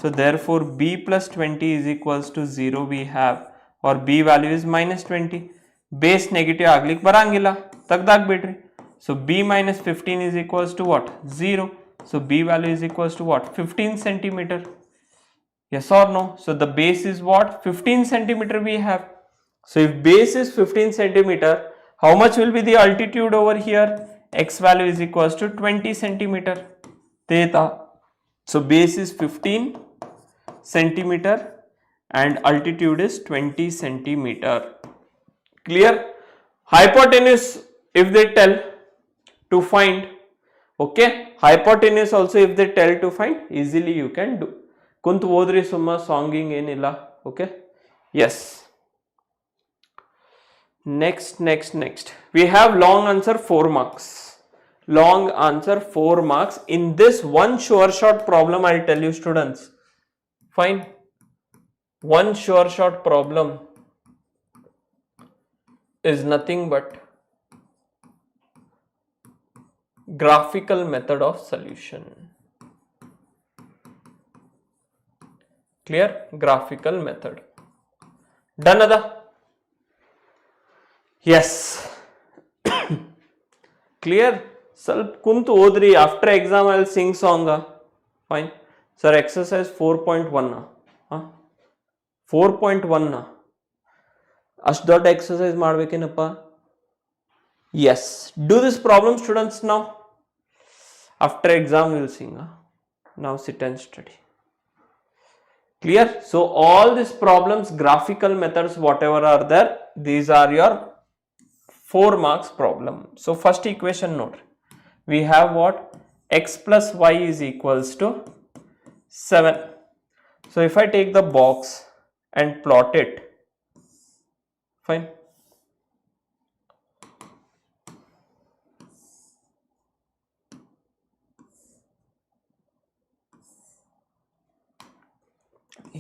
So therefore b plus 20 is equals to 0 we have, or b value is minus 20. Base negative ಆಗ್ಲಿಕ್ಕೆ ಬರಂಗಿಲ್ಲ, ತೆಗ್ದಾಕ್ಬಿಡ್ರಿ. So b minus 15 is equals to what? 0. So b value is equals to what? 15 centimeter. Yes or no? So the base is what? 15 centimeter we have. So if base is 15 centimeter, how much will be the altitude over here? X value is equals to 20 centimeter. Theta. So base is 15 centimeter and altitude is 20 centimeter. Clear? Hypotenuse, if they tell to find, okay, hypotenuse also if they tell to find, easily you can do. Kuntu odri summa songing enilla. Okay, yes. Next we have long answer 4 marks. Long answer 4 marks. In this one sure shot problem, I'll tell you students, fine, one sure shot problem is nothing but graphical method of solution. Clear? Graphical method. Done ada? Yes. Clear? ಸ್ವಲ್ಪ ಕುಂತು ಓದ್ರಿ, after exam I'll sing song. Fine. Sir, exercise 4.1 4.1 ಅಷ್ಟು ದೊಡ್ಡ exercise ಮಾಡ್ಬೇಕೇನಪ್ಪ? Yes. Do this problem students now. After exam we'll sing. Now sit and study. Clear? So all these problems, graphical methods, whatever are there, these are your 4 marks problem. So first equation note. We have what? X plus y is equals to 7. So if I take the box and plot it, fine.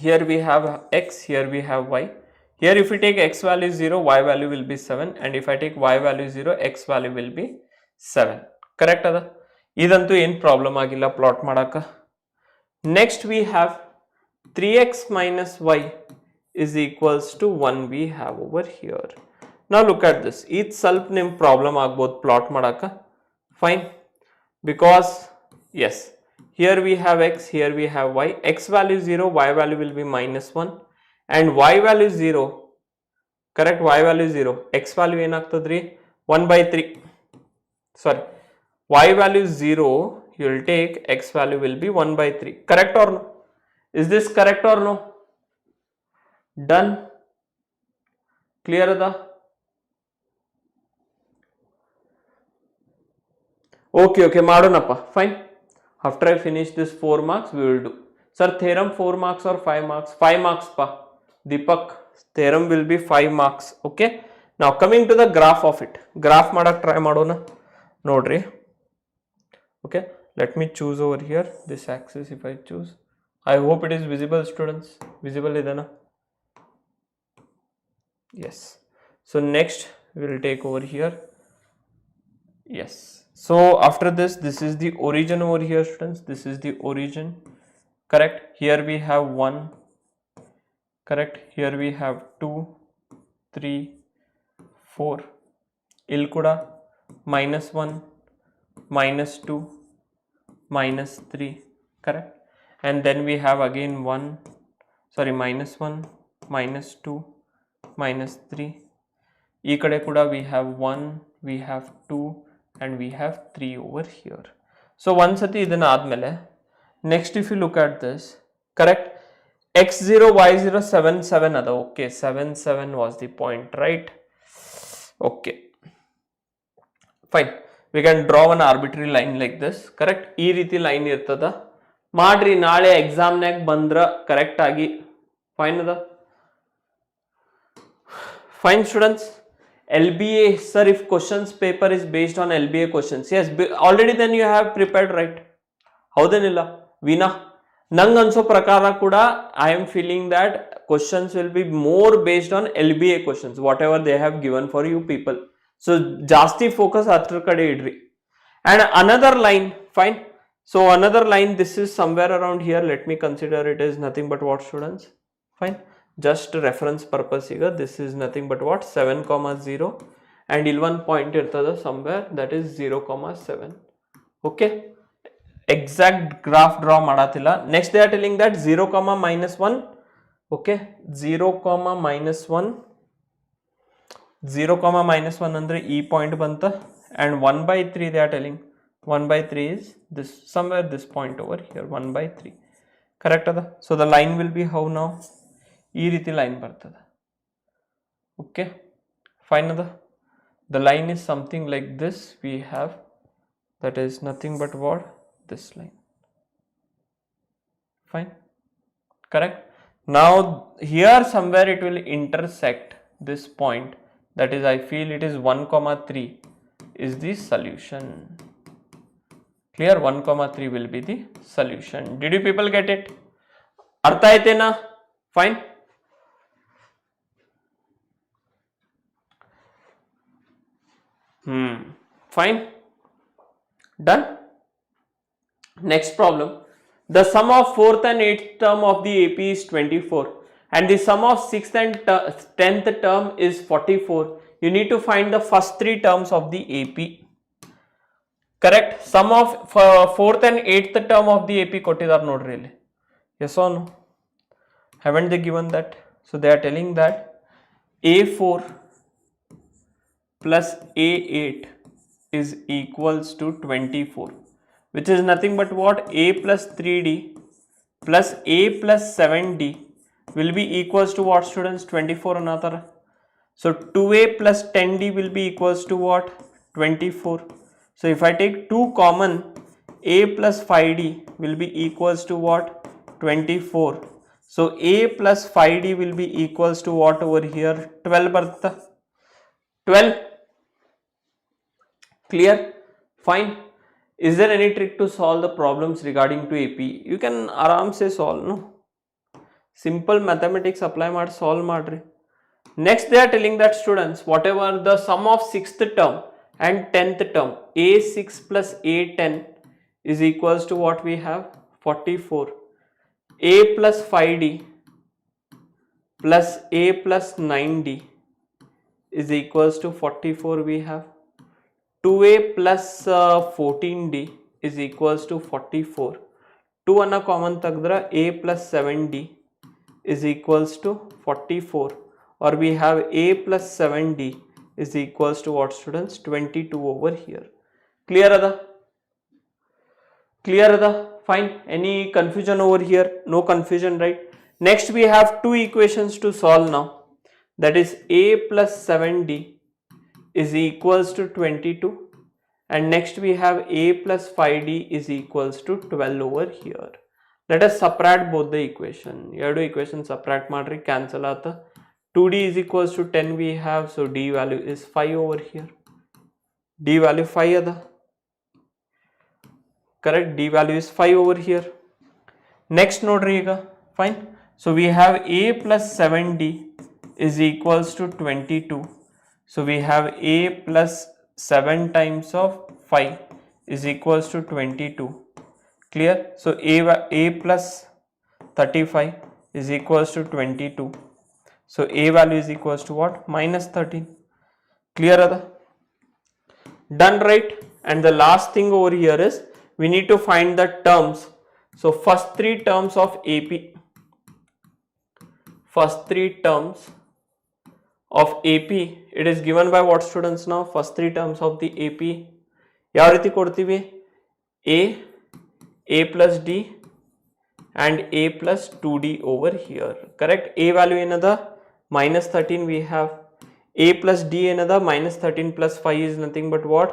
Here we have x, here we have y. Here if we take x value 0, y value will be 7, and if I take y value 0, x value will be 7. Correct ada? Idantu ಏನು problem ಆಗಿಲ್ಲ plot ಮಾಡಕ. Next we have 3x minus y is equals to 1 we have over here. Now look at this. Each ಸ್ವಲ್ಪ ನಿಮ್ problem ಆಗ್ಬೋದು plot ಮಾಡಕ. Fine. Because yes, here we have x, here we have y. X value 0, y value will be minus 1, and y value 0. Correct? Y value 0. X value ಏನಾಗ್ತದ್ರಿ? 1 by 3. Sorry. Y value 0, you will take x value will be 1 by 3. Correct or no? Is this correct or no? Done? Clear ada? Okay, madonappa. Fine. After I finish this 4 marks, we will do. Sir, theorem 4 marks or 5 marks? 5 marks pa. Deepak, theorem will be 5 marks. Okay. Now coming to the graph of it. Graph madak try madona. Nodri. Okay, let me choose over here this axis. If I choose, I hope it is visible students. Visible idana? Yes. So next we will take over here. Yes. So after this is the origin over here students. This is the origin. Correct? Here we have 1. Correct? Here we have 2, 3, 4. Il kuda minus 1, minus 2, minus 3, correct? And then we have again minus 1, minus 2, minus 3. Ee kade kuda we have 1, we have 2, and we have 3 over here. So one sati idanna admele, next if you look at this, correct? x0, y0, 7, 7 ada. Okay, 7, 7 was the point, right? Okay, fine. We can draw an arbitrary line like this. Correct? ಈ ರೀತಿ line ಇರ್ತದ. ಮಾಡ್ರಿ, ನಾಳೆ ಎಕ್ಸಾಮ್ನಾಗ ಬಂದ್ರ correct ಆಗಿ. Fine ಅದ? Fine students. LBA, sir, if questions paper is based on LBA questions, yes, already then you have prepared, right? ಹೌದೇನಿಲ್ಲ Veena? ನಂಗೆ ಅನ್ಸೋ ಪ್ರಕಾರ ಕೂಡ I am feeling that questions will be more based on LBA questions, whatever they have given for you people. So ಜಾಸ್ತಿ focus ಅದ್ರ ಕಡೆ ಇಡ್ರಿ. And another line, fine. So another line, this is somewhere around here. Let me consider it is nothing but what, students? Fine. Just reference purpose here. This is nothing but what? 7,0. And il one point irtada somewhere, that is 0,7. Okay. Exact graph draw madatilla. Next they are telling that 0, -1. Okay. 0, -1. 0, -1 andre e point banta. And 1/3 they are telling 1/3 is this, somewhere this point over here, 1/3. Correct ada? So the line will be how now? Ee riti line bartada. Okay, fine ada? The line is something like this. We have, that is nothing but what? This line. Fine, correct? Now here somewhere it will intersect this point, that is I feel it is 1,3 is the solution. Clear? 1,3 will be the solution. Did you people get it? Artha aite na? Fine. Fine. Done. Next problem. The sum of 4th and 8th term of the AP is 24 and the sum of 6th and 10th term is 44. You need to find the first 3 terms of the AP. Correct? Sum of 4th and 8th term of the AP kottidar nodri illi. Yes or no? Haven't they given that? So they are telling that A4 plus A8 is equals to 24, which is nothing but what? A plus 3D plus A plus 7D will be equals to what, students? 24 another. So 2A plus 10D will be equals to what? 24. So if I take 2 common, A plus 5D will be equals to what? 24. So A plus 5D will be equals to what over here? 12 bartha. 12. Clear? Fine. Is there any trick to solve the problems regarding to AP? You can aram se solve, no? Simple mathematics apply maad solve madri. Next they are telling that, students, whatever the sum of 6th term and 10th term, A6 plus A10 is equals to what we have? 44. A plus 5D plus A plus 9D is equals to 44 we have. 2A plus 14D is equals to 44. 2 anna common tagdra A plus 7D is equals to 44, or we have A plus 7D is equals to what, students? 22 over here. Clear ada? Clear ada? Fine. Any confusion over here? No confusion, right? Next we have 2 equations to solve now. That is A plus 7D is equals to 22, and next we have A plus 5D is equals to 12 over here. Let us subtract both the equation. Erdu equation subtract madri, cancel aata. 2D is equals to 10 we have, so D value is 5 over here. D value 5 ada. Correct? D value is 5 over here. Next nodri iga. Fine. So we have A plus 7D is equals to 22. So we have A plus 7 times of 5 is equals to 22. Clear? So A plus 35 is equals to 22. So A value is equals to what? Minus 13. Clear ada? Done, right? And the last thing over here is we need to find the terms. So first 3 terms of AP. First 3 terms of AP, it is given by what, students? Now first 3 terms of the AP yav riti kodtivi? A plus D and A plus 2D over here. Correct? A value another minus 13 we have. A plus D another minus 13 plus 5 is nothing but what?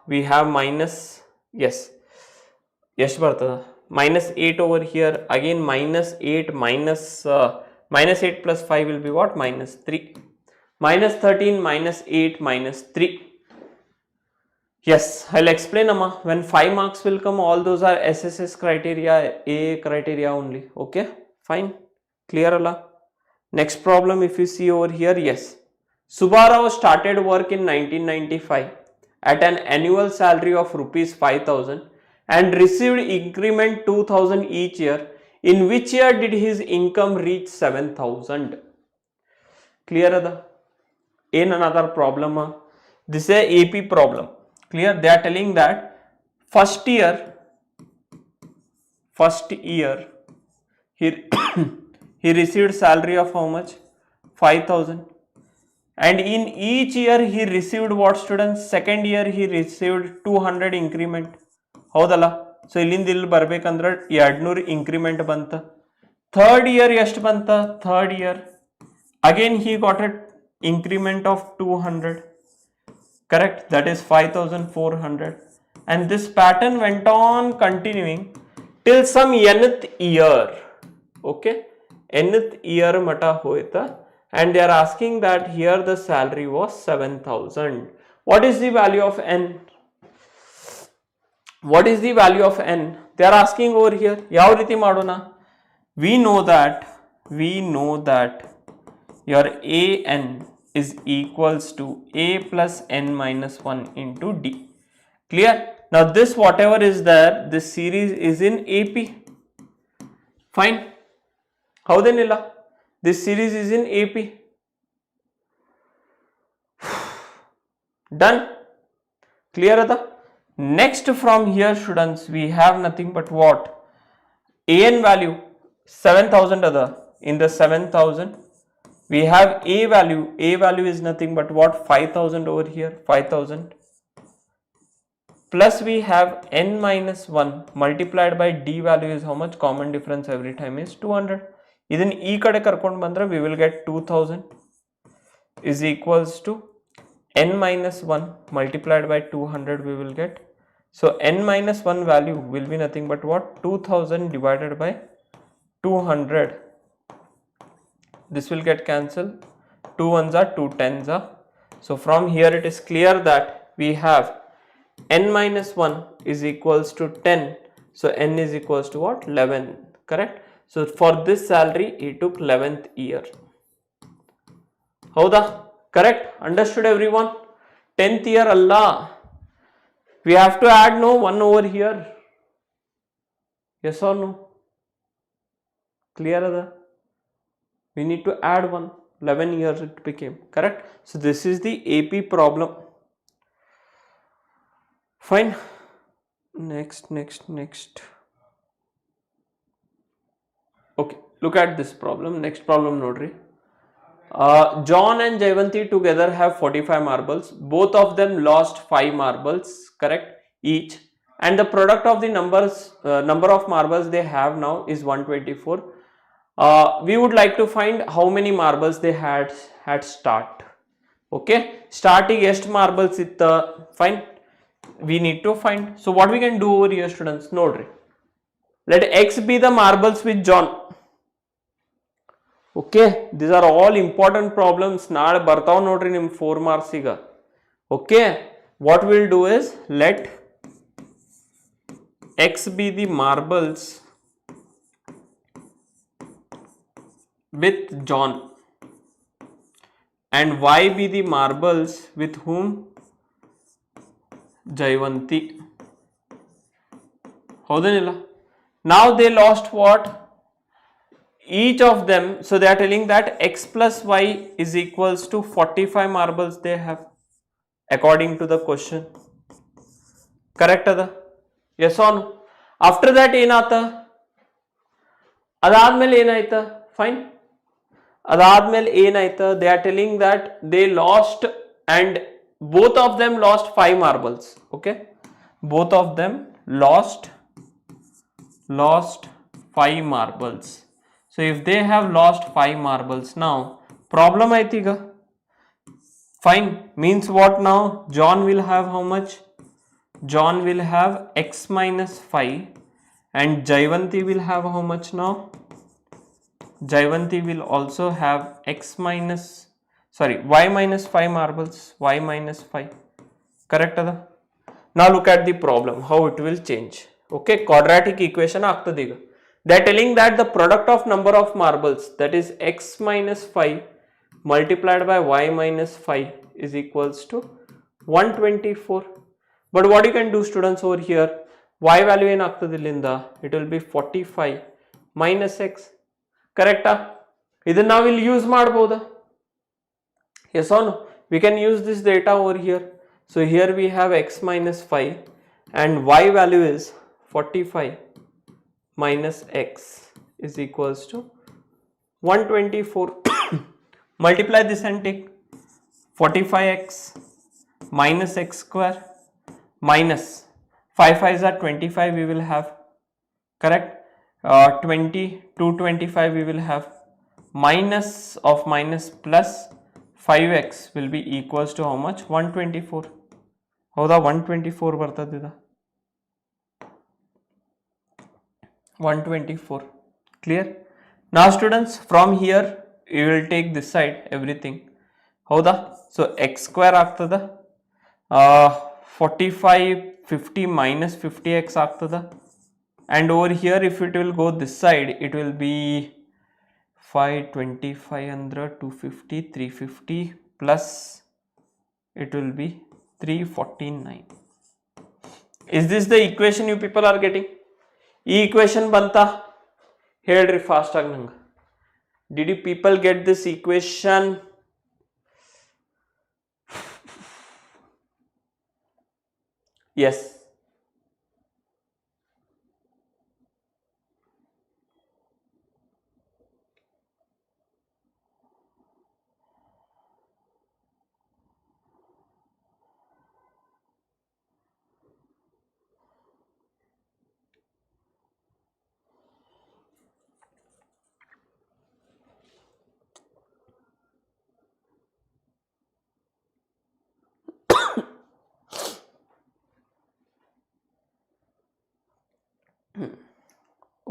We have minus, yes bartada, minus 8 over here. Again minus 8 minus 8 plus 5 will be what? Minus 3. minus 13, minus 8, minus 3. Yes, I'll explain Amma. When 5 marks will come, all those are SSS criteria, A criteria only. Okay, fine. Clear Allah? Next problem, if you see over here, yes. Subbarao started work in 1995 at an annual salary of rupees 5,000 and received increment 2,000 each year. In which year did his income reach 7,000? Clear Ada? In another problem, this is a AP problem. Clear? They are telling that first year he he received salary of how much? 5,000. And in each year he received what, students? Second year he received 200 increment. Haudala? So illinda illi barbekandre 200 increment banta. Third year ಎಷ್ಟು banta? Third year again he got a increment of 200. Correct? That is 5,400. And this pattern went on continuing till some nth year. Okay? Nth year mata hoita. And they are asking that here the salary was 7,000. What is the value of n? What is the value of n? They are asking over here. Yav riti madona? We know that your an is equals to a plus n minus 1 into d. Clear? Now this whatever is there, this series is in AP. Fine. How then illa? This series is in AP. Done. Clear Ada? Next from here, students, we have nothing but what? An value 7,000 Ada. In the 7,000 we have a value is nothing but what? 5,000 over here, 5,000, plus we have n minus 1 multiplied by d value is how much? Common difference every time is 200. Then e kade karkondu bandre we will get 2,000 is equals to n minus 1 multiplied by 200 we will get. So n minus 1 value will be nothing but what? 2,000 divided by 200. This will get cancelled. 2 ones are 2 tens are. So from here it is clear that we have n minus 1 is equals to 10. So n is equals to what? 11. Correct? So for this salary he took 11th year. Howda? Correct? Understood everyone? 10th year Allah. We have to add no 1 over here. Yes or no? Clear Ada? We need to add 1. 11 years it became. Correct? So this is the AP problem. Fine. Next. Okay. Look at this problem. Next problem nodri. John and Jayvanti together have 45 marbles. Both of them lost 5 marbles. Correct? Each. And the product of the number of marbles they have now is 124. We would like to find how many marbles they had start. Okay, starting est marbles itta. Fine, we need to find. So what we can do over here, students, nodri, let x be the marbles with John. Okay, these are all important problems. Naade bartav nodri nim 4 marks iga. Okay, what we'll do is let x be the marbles with John and y be the marbles with whom? Jayvanti. Houdanilla. Now they lost what? Each of them. So they are telling that x plus y is equals to 45 marbles they have according to the question. Correct Ada? Yes or no? After that ಏನಾತ? ಅದಾದ್ಮೇಲೆ ಏನಾಯ್ತ? Fine. ಅದಾದ್ಮೇಲೆ ಏನಾಯ್ತು? They are telling that they lost and both of them lost 5 marbles. Okay, both of them lost 5 marbles. So if they have lost 5 marbles, now problem aitiga. Fine, means what now? John will have how much? John will have x minus 5 and Jayvanti will have how much now? Jayvanti will also have x minus sorry, y minus 5 marbles, y minus 5, correct ada. Now look at the problem, how it will change. Okay, quadratic equation ಆಗ್ತದೆ ಈಗ. They are telling that the product of number of marbles, that is x minus 5 multiplied by y minus 5 is equals to 124. But what you can do students over here, y value ಏನಾಗ್ತದೆ ಇಲ್ಲಿಂದ, it will be 45 minus x, correct? ಇದನ್ನ ನಾವು ಇಲ್ಲಿ use ಮಾಡಬಹುದಾ? Yes or no? We can use this data over here. So here we have x minus 5 and y value is 45 minus x is equals to 124. Multiply this and take 45x minus x square minus 5 5s are 25 we will have, correct? 20 225 we will have, minus of minus plus 5x will be equals to how much? 124. ಹೌದಾ 124 ಬರ್ತದಿದ 124. Clear? Now students, from here you will take this side everything. ಹೌದಾ? So x square ಆಗ್ತದ 45 50 minus 50x ಆಗ್ತದ, and over here if it will go this side it will be 525 under 250 350 plus it will be 349. Is this the equation you people are getting? ಈ equation ಬಂತಾ ಹೇಳ್ರಿ fast ಆಗಿ ನಂಗೆ. Did you people get this equation? Yes.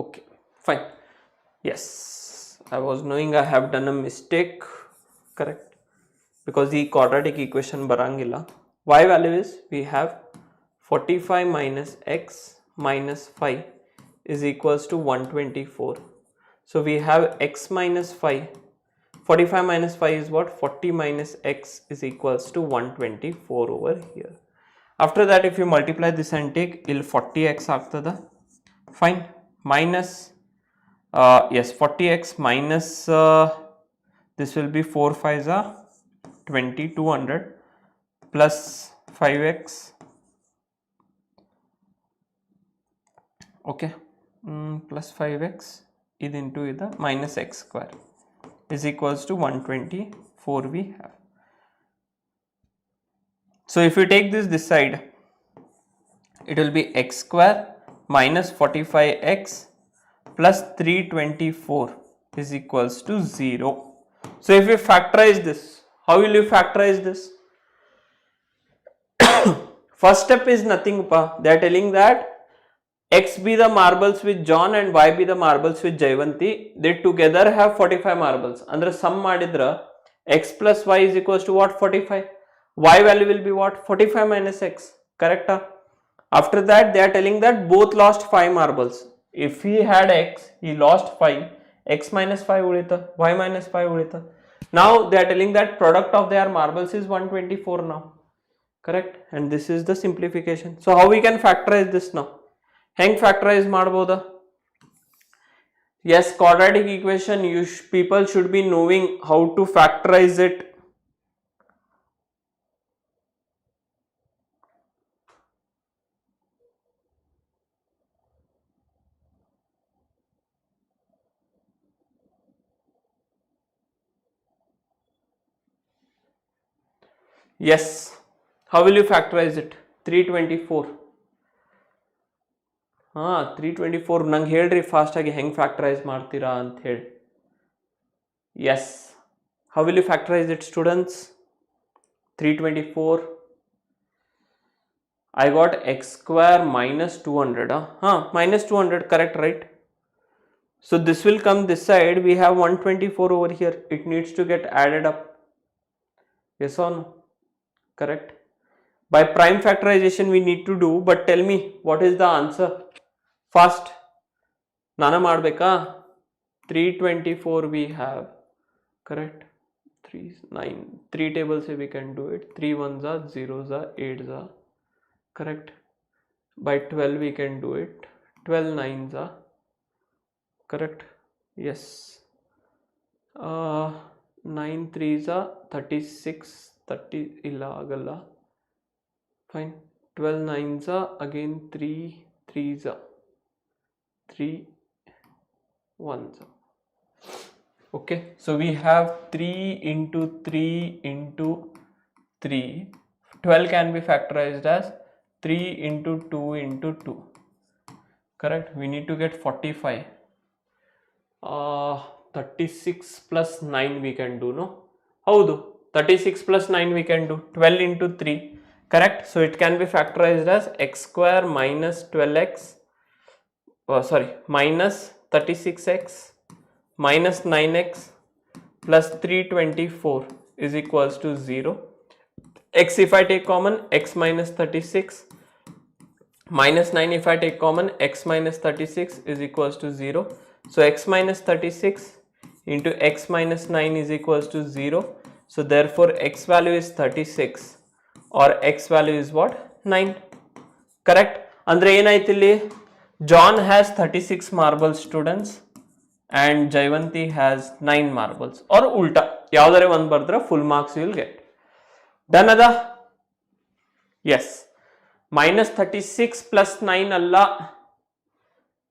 Okay, fine. Yes, I was knowing I have done a mistake, correct? Because the quadratic equation barangilla. Y value is, we have 45 minus x minus 5 is equals to 124. So we have x minus 5. 45 minus 5 is what? 40 minus x is equals to 124 over here. After that, if you multiply this and take, il 40x ಆಗ್ತದ. Fine. Minus yes, 40x minus this will be 4 5s are 2200 plus 5x, okay, plus 5x is into the minus x square is equals to 124 we have. So if you take this side, it will be x square minus 45x plus 324 is equals to 0. So if you factorize this, how will you factorize this? First step is nothing, they are telling that x be the marbles with John and y be the marbles with Jayvanti. They together have 45 marbles. Andre sum madidra x plus y is equals to what? 45. Y value will be what? 45 minus x, correct? After that, they are telling that both lost 5 marbles. If he had x, he lost 5. X minus 5 ulita, y minus 5 ulita. Now they are telling that product of their marbles is 124 now, correct? And this is the simplification. So how we can factorize this now? Heng factorize ಮಾಡಬಹುದಾ? Yes, quadratic equation, people should be knowing how to factorize it. Yes, how will you factorize it? 324. 324 ನಂಗೆ ಹೇಳ್ರಿ fast ಆಗಿ ಹೆಂಗೆ factorise ಮಾಡ್ತೀರಾ ಅಂತ ಹೇಳಿ. Yes, how will you factorize it students? 324, I got x square minus 200. Minus 200, correct, right? So this will come this side, we have 124 over here, it needs to get added up. Yes or no? Correct. By prime factorization we need to do, but tell me what is the answer first. Nana madbeka. 324 we have, correct. 3 9 3 tables we can do it. 3 ones are 0s are 8s are, correct. By 12 we can do it. 12 nines are, correct. Yes. 9 3s are 36, 30 illa agalla, fine. 12 nines are again 3 3s are 3 1s are. Okay, so we have 3 into 3 into 3. 12 can be factorized as 3 into 2 into 2, correct. We need to get 45. 36 plus 9 we can do, no? Howdu? 36 plus 9 we can do. 12 into 3, correct. So it can be factorized as x square minus 12x, minus 36x minus 9x plus 324 is equals to 0. X if I take common, x minus 36, minus 9 if I take common, x minus 36 is equals to 0. So x minus 36 into x minus 9 is equals to 0. So therefore x value is 36 or x value is what? 9, correct. Andre enayitu illi? John has 36 marbles, students, and Jaivanti has 9 marbles, or ulta yaudare one bardra full marks you will get. Done ada? Yes. Minus 36 plus 9 alla,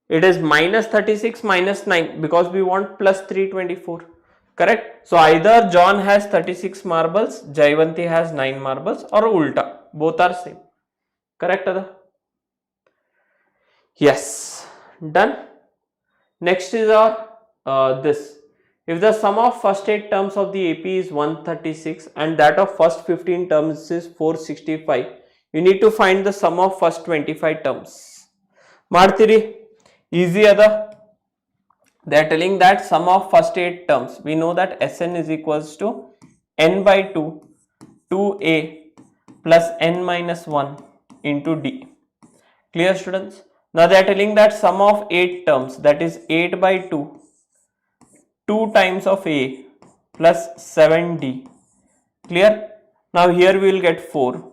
it is minus 36 minus 9 because we want plus 324, correct. So either John has 36 marbles, Jaivanti has 9 marbles, or ulta, both are same, correct ada? Yes. Done. Next is our this. If the sum of first 8 terms of the AP is 136 and that of first 15 terms is 465, you need to find the sum of first 25 terms. Martiri, easy ada. They are telling that sum of first 8 terms. We know that Sn is equals to n by 2, 2a plus n minus 1 into d. Clear, students? Now they are telling that sum of 8 terms, that is 8 by 2, 2 times of a plus 7d. Clear? Now here we will get 4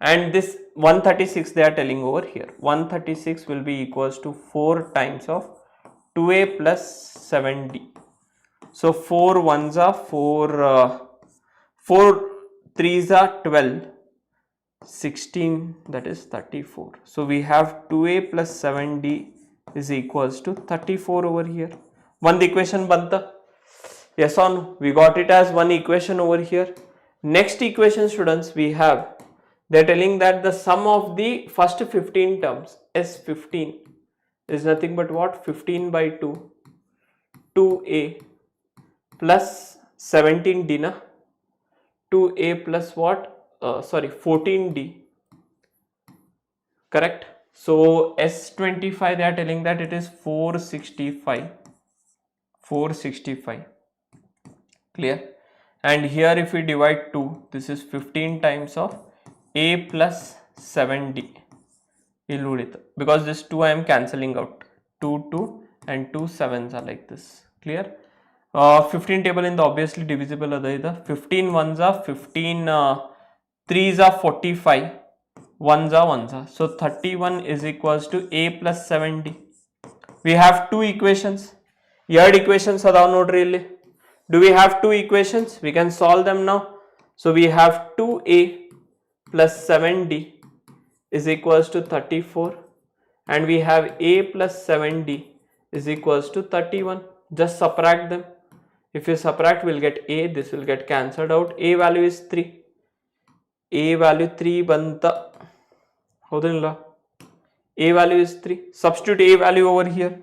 and this 136 they are telling over here. 136 will be equals to 4 times of 2a plus 7d. So 4 ones are 4, 4 threes are 12, 16, that is 34. So we have 2a plus 7d is equals to 34 over here. One equation banta. Yes or no? We got it as one equation over here. Next equation, students, we have, they are telling that the sum of the first 15 terms, S15, is nothing but what? 15 by 2, 2a plus 17d na, 2a plus what? 14d, correct. So S25 they are telling that it is 465, 465, clear. And here if we divide 2, this is 15 times of a plus 7d, because this 2 I am cancelling out, 2 2 and 2 7s are like this, clear. 15 table in the obviously divisible ada, 15 ones are 15, 3s are 45, ones are, so 31 is equals to a plus 7d. We have two equations. Third equations are nodri illi. Do we have two equations? We can solve them now. So we have 2a plus 7d is equals to 34 and we have a plus 7d is equals to 31. Just subtract them. If you subtract, we'll get a, this will get cancelled out. A value is 3. A value 3 banta. A value is 3. Substitute a value over here.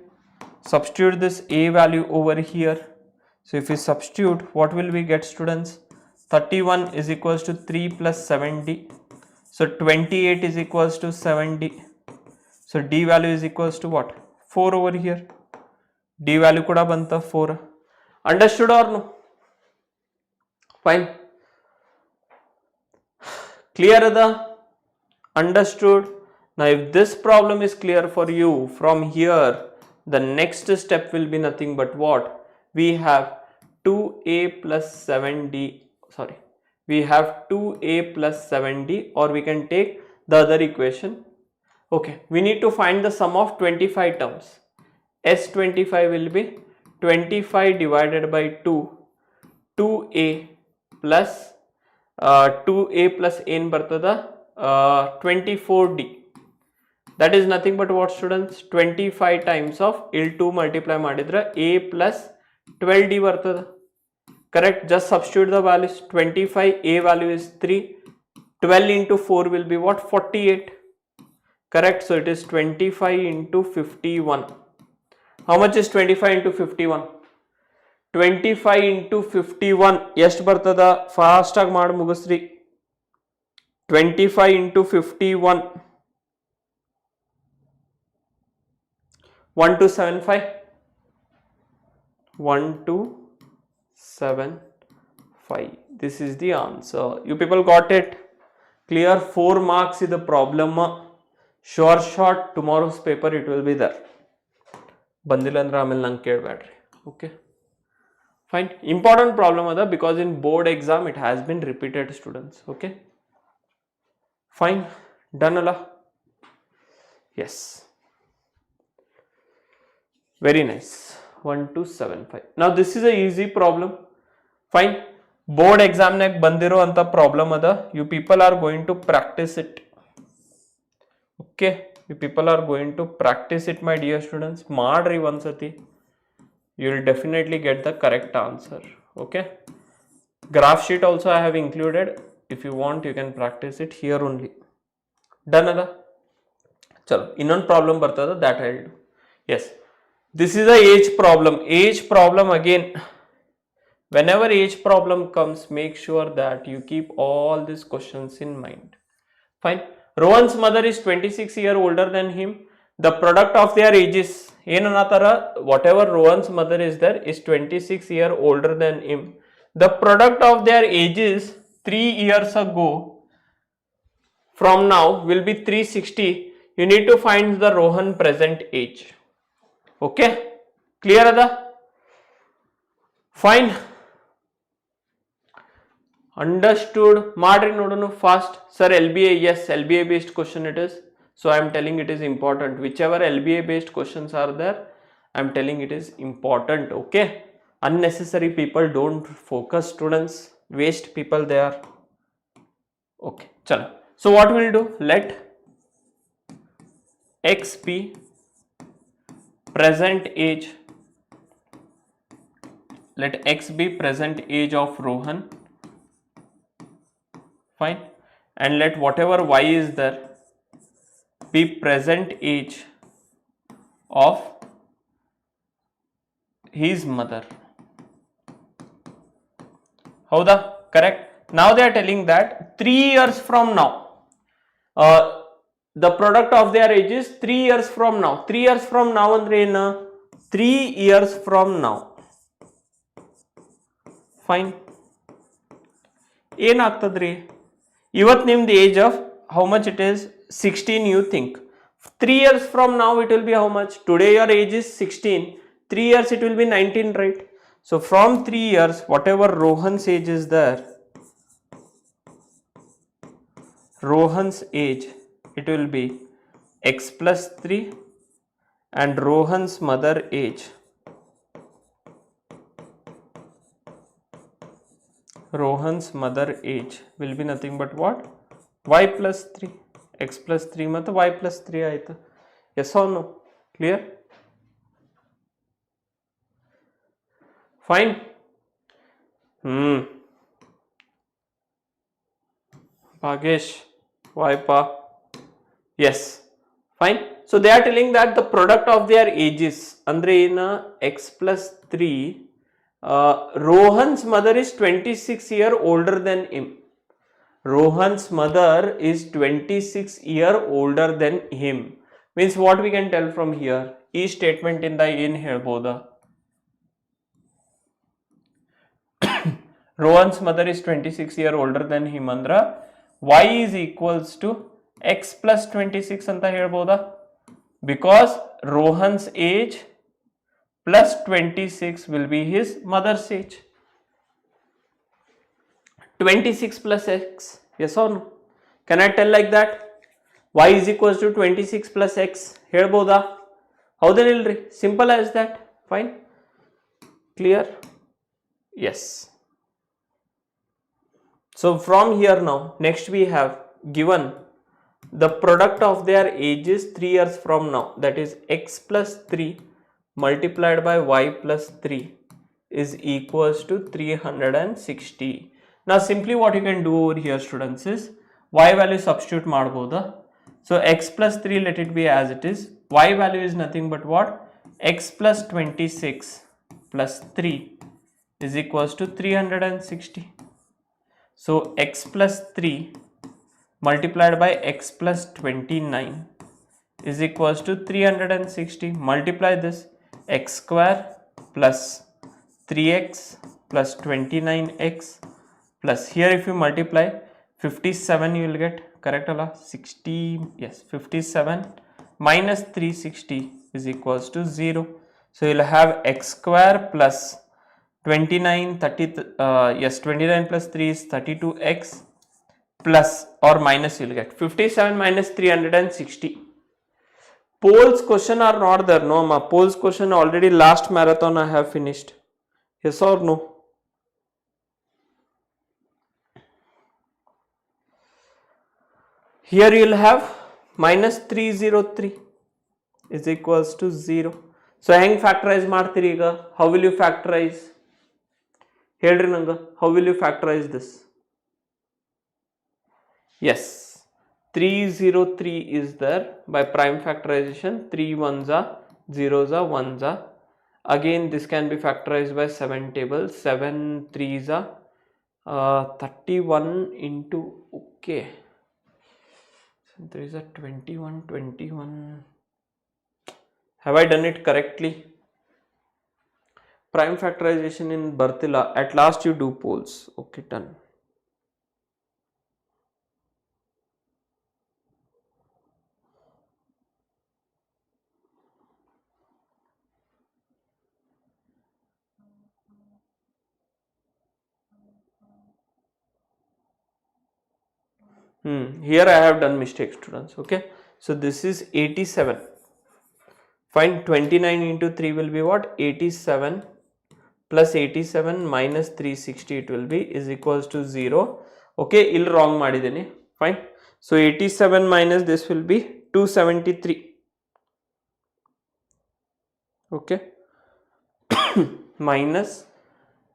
Substitute this a value over here. So if we substitute, what will we get, students? 31 is equals to 3 plus 7d. So 28 is equals to 7d. So d value is equals to what? 4 over here. D value kuda banta 4. Understood or no? Fine. Clear the understood? Now if this problem is clear for you, from here the next step will be nothing but what? We have 2a plus 7d, sorry, we have 2a plus 7d, or we can take the other equation. Okay, we need to find the sum of 25 terms. S25 will be 25 divided by 2, 2a plus 2a plus n bartada 24d. That is nothing but what, students? 25 times of L2 multiply madidra a plus 12d bartada. Correct? Just substitute the values. 25 a value is 3, 12 into 4 will be what? 48. Correct? So it is 25 into 51. How much is 25 into 51? 25 into 51 ಎಷ್ಟು ಬರ್ತದ? Fast ಆಗಿ ಮಾಡಿ ಮುಗಿಸ್ರಿ. 25 into 51 1275. 1275. This is the answer. You people got it? Clear? 4 marks is the problem. Sure shot, tomorrow's paper it will be there. ಬಂದಿಲ್ಲ ಅಂದ್ರೆ ಆಮೇಲೆ ನಂಗೆ ಕೇಳಬೇಡ್ರಿ. Okay, fine. Important problem ada because in board exam it has been repeated, students. Okay, fine. Done alla? Yes, very nice. 1275. Now this is a easy problem. Fine. Board exam nag bandiro anta problem ada. You people are going to practice it. Okay, you people are going to practice it, my dear students. Madri onesati, you will definitely get the correct answer. Okay, graph sheet also I have included. If you want, you can practice it here only. Done ada? Chalo, innond problem bartada, that I will do. Yes, this is a age problem. Age problem again. Whenever age problem comes, make sure that you keep all these questions in mind. Fine. Rohan's mother is 26 years older than him. The product of their ages, whatever Rohan's mother is there is 26 years older than him. The product of their ages 3 years ago from now will be 360. You need to find the Rohan present age. Okay, clear ada? Fine. Understood? Madri nodunu fast. Sir, LBA, yes, LBA based question it is. So I am telling it is important. Whichever LBA based questions are there, I am telling it is important. Okay, unnecessary people don't focus, students. Waste people they are. Okay, chalo. So what we'll do? Let X be present age. Let X be present age of Rohan. Fine. And let whatever Y is there be present age of his mother. Howda? Correct. Now they are telling that 3 years from now, the product of their age is 3 years from now. 3 years from now andre ena? 3 years from now. Fine. ಏನು ಆಗ್ತದ್ರಿ? ಇವತ್ತು ನಿಮ್ದು age of how much it is? 16 you think. 3 years from now it will be how much? Today your age is 16. 3 years it will be 19, right? So from 3 years, whatever Rohan's age is there, Rohan's age, it will be x plus 3, and Rohan's mother age, Rohan's mother age will be nothing but what? Y plus 3. X plus 3 ಮತ್ತು y plus 3 ಆಯಿತು. Yes or no? Clear? Fine. Bhagesh, why pa? Yes. Fine. So they are telling that the product of their ages, andre ena x plus 3, Rohan's mother is 26 years older than him. Rohan's mother is 26 years older than him. Means what we can tell from here? E statement in the in ಹೇಳ್ಬೋದಾ? Rohan's mother is 26 years older than him andra y is equals to x plus 26 ಅಂತ ಹೇಳ್ಬೋದಾ? Because Rohan's age plus 26 will be his mother's age. 26 plus x, yes or no? Can I tell like that? Y is equals to 26 plus x ಹೇಳ್ಬೋದಾ? ಹೌದೇನಿಲ್ರಿ? Simple as that. Fine. Clear? Yes. So from here now, next we have given the product of their ages 3 years from now, that is x plus 3 multiplied by y plus 3 is equals to 360. Now simply what you can do over here, students, is y value substitute ಮಾಡಬಹುದಾ? So x plus 3, let it be as it is. Y value is nothing but what? X plus 26 plus 3 is equals to 360. So x plus 3 multiplied by x plus 29 is equals to 360. Multiply this, x square plus 3x plus 29x plus, here if you multiply 57 you will get, correct alla? 60, yes, 57 minus 360 is equals to 0. So you will have x square plus 29 yes, 29 plus 3 is 32x plus or minus, you will get 57 minus 360. Poles question are not there, no ma. Poles question already last marathon I have finished, yes or no? Here you will have minus 303 is equals to 0. So hang factorize ಮಾಡ್ತೀರಿ ಈಗ? How will you factorize? ಹೇಳ್ರಿ ನಂಗೆ, how will you factorize this? Yes, 303 is there by prime factorization. 3 ones are 0s are 1s are. Again this can be factorized by 7 tables. 7 3s are 31 into, okay, there is a 21. Have I done it correctly? Prime factorization in Bartilla. At last you do poles. Okay, done. Here I have done mistake, students. Okay, so this is 87. Find 29 into 3 will be what? 87 plus 87 minus 360 it will be is equals to 0. Okay, ಇಲ್ಲಿ wrong ಮಾಡಿದ್ದೀನಿ. Fine. So 87 minus this will be 273. Okay. Minus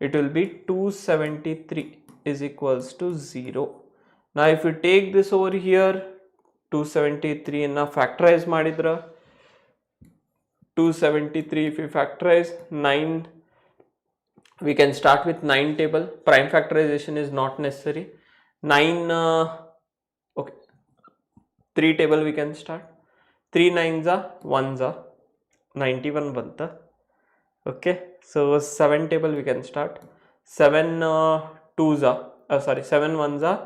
it will be 273 is equals to 0. Now if you take this over here, 273 na factorize ಮಾಡಿದ್ರ 273, if you factorize 9, we can start with 9 table. Prime factorization is not necessary. 9 okay, 3 table we can start. 3 9s are 1s are 91 banta. Okay, so 7 table we can start. 7 2s are 7 1s are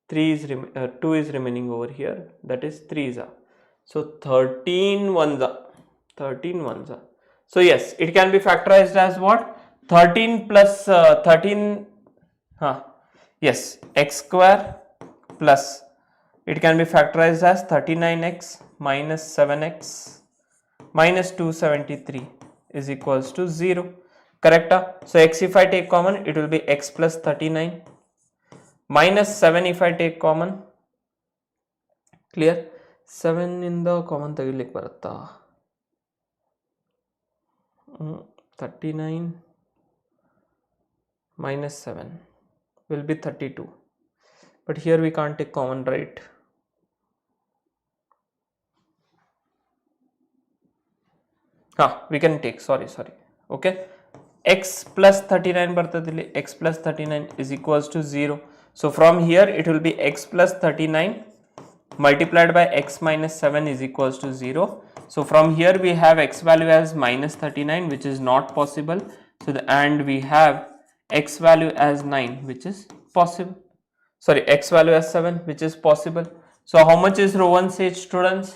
3 is 2 is remaining over here, that is 3s are. So 13 1s are 13 1s are. So yes, it can be factorized as what? 13 plus 13 yes, x square plus, it can be factorized as 39x minus 7x minus 273 is equals to 0. Correct? So x if I take common, it will be x plus 39 minus 7 if I take common. Clear? 7 in the common ತೆಗಿಲಿಕ್ಕೆ ಬರುತ್ತಾ? 39 minus 7 will be 32, but here we can't take common, right? We can take, sorry, okay, x plus 39 ಬರ್ತದಿಲ್ಲಿ, x plus 39 is equals to 0. So from here it will be x plus 39 multiplied by x minus 7 is equals to 0. So from here we have x value as minus 39, which is not possible. So and we have x value as 9, which is possible. sorry, x value as 7, which is possible. So how much is Rowan's age, students?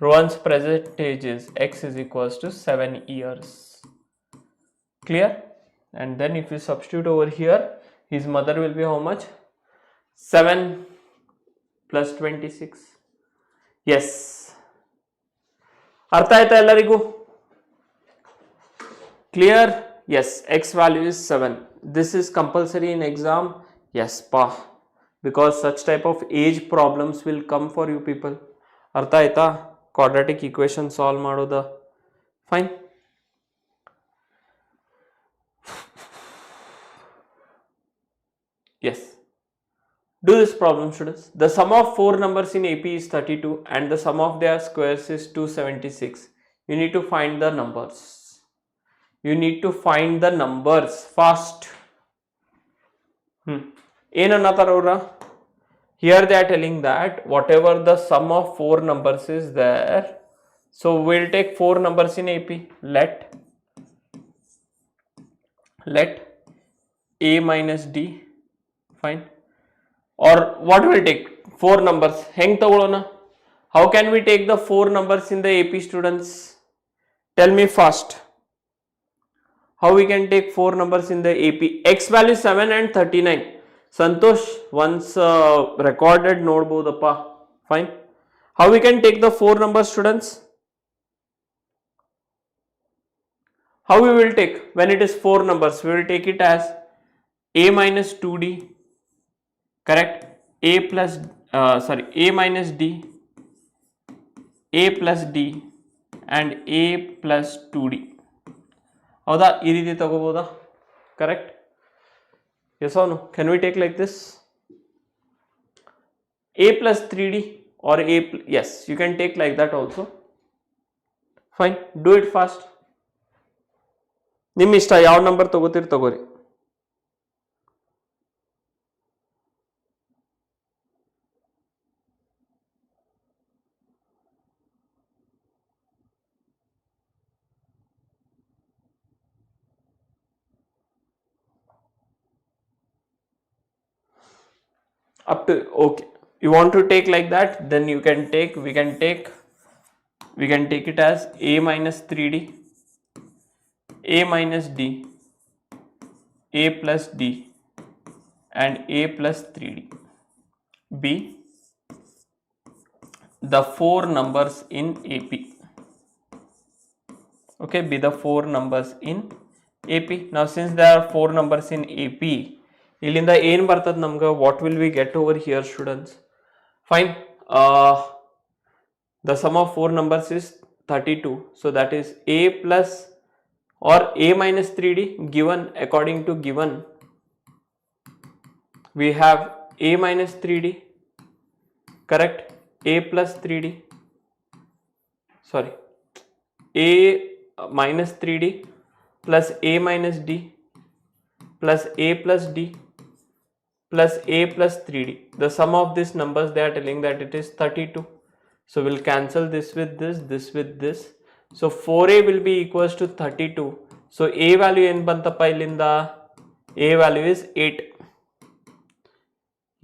Rowan's present age is x is equals to 7 years. Clear? And then if you substitute over here, his mother will be how much? 7 plus 26. Yes. ಅರ್ಥ ಆಯ್ತಾ ಎಲ್ಲರಿಗೂ? Clear? Yes, x value is 7. This is compulsory in exam. Yes, pa. Because such type of age problems will come for you people. ಅರ್ಥ ಆಯ್ತಾ? Quadratic equation solve ಮಾಡೋದ. Fine. Yes. Do this problem, students. The sum of 4 numbers in AP is 32 and the sum of their squares is 276. You need to find the numbers. You need to find the numbers fast. Here they are telling that whatever the sum of 4 numbers is there. So we'll take 4 numbers in AP. Let A minus D. Fine. Or what will take 4 numbers? Heng tagolona. How can we take the 4 numbers in the AP, students? Tell me fast. How we can take 4 numbers in the AP? X value 7 and 39. Santosh, once recorded nodbodappa. Fine. How we can take the 4 numbers, students? How we will take when it is 4 numbers? We will take it as A minus 2D. Correct? A minus D, A plus D and A plus 2D. ಹೌದಾ? ಈ ರೀತಿ ತಗೋಬೋದಾ? Correct? Yes or no? Can we take like this? A plus 3D or yes, you can take like that also. Fine. Do it fast. ನಿಮ್ಮ ಇಷ್ಟ, ಯಾವ number ತಗೋತೀರಿ ತಗೋರಿ. Up to, okay, you want to take like that, then you can take, we can take it as A minus 3D, A minus D, A plus D and A plus 3D. B, the 4 numbers in AP. Okay, be the 4 numbers in AP. Now since there are 4 numbers in AP, ಇಲ್ಲಿಂದ ಏನು ಬರ್ತದೆ ನಮ್ಗೆ? What will we get over here, students? Fine. The sum of 4 numbers is 32. So that is A plus or A minus 3D given according to given. We have A minus 3D. Correct? A plus 3D. Sorry. A minus 3D plus A minus D plus A plus D plus A plus 3D. The sum of these numbers, they are telling that it is 32. So we'll cancel this with this with this. So 4A will be equals to 32. So A value en bantappa illinda? A value is 8.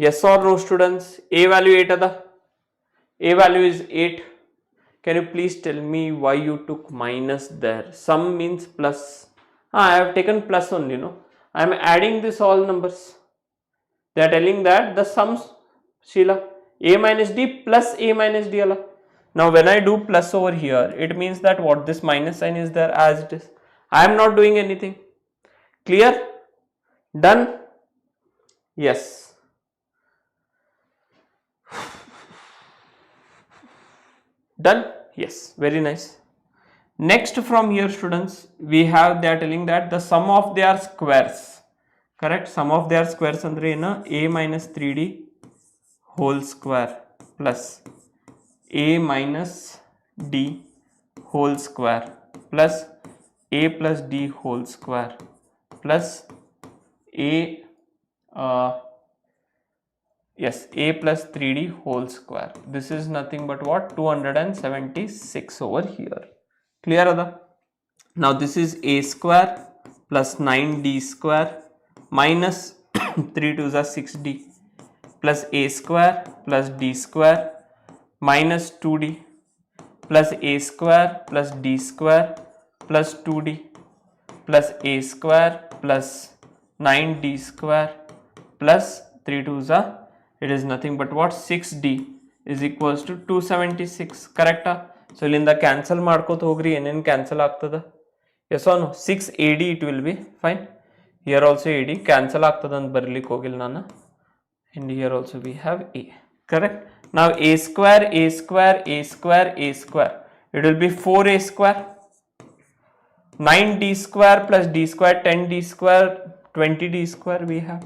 Yes or no, students? A value 8 ada? A value is 8. Can you please tell me why you took minus there? Sum means plus. I have taken plus only, no? I am adding this all numbers. They are telling that the sums, Sheila, A minus D plus A minus D ala. Now when I do plus over here, it means that what, this minus sign is there as it is. I am not doing anything. Clear? Done? Yes. Done? Yes. Very nice. Next from here, students, we have, they are telling that the sum of their squares. Correct? Sum of their squares andre ena? A minus 3D whole square plus A minus D whole square plus A plus D whole square plus A plus 3D whole square. This is nothing but what? 276 over here. Clear ada? Now this is A square plus 9D square minus 3 2s are 6D plus a square plus d square minus 2d plus a square plus d square plus 2d plus a square plus 9d square plus 3 2s are, it is nothing but what, 6d is equals to 276. Correct? So ಇಲ್ಲಿಂದ cancel ಮಾಡ್ಕೋತ ಹೋಗ್ರಿ, ಏನೇನು cancel ಆಗ್ತದ? Yes or no? 6ad it will be fine. Here also ad cancel ಆಗ್ತದ ಅಂತ ಬರಲಿಕ್ಕೆ ಹೋಗಿಲ್ಲ ನಾನು. And here also we have a. Correct? Now a square, a square, a square, a square. It will be 4a square. 9d square plus d square, 10d square, 20d square we have.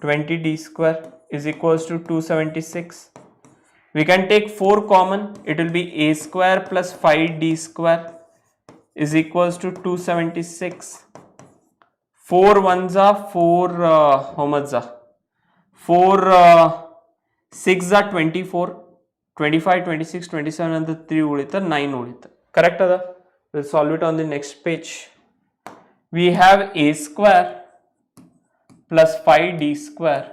20d square is equals to 276. We can take 4 common. It will be a square plus 5d square is equals to 276. 4 ones are 4, how much are? 4 6 are 24, 25, 26, 27 and the 3 ulita, 9 ulita. Correct? We'll solve it on the next page. We have a square plus 5d square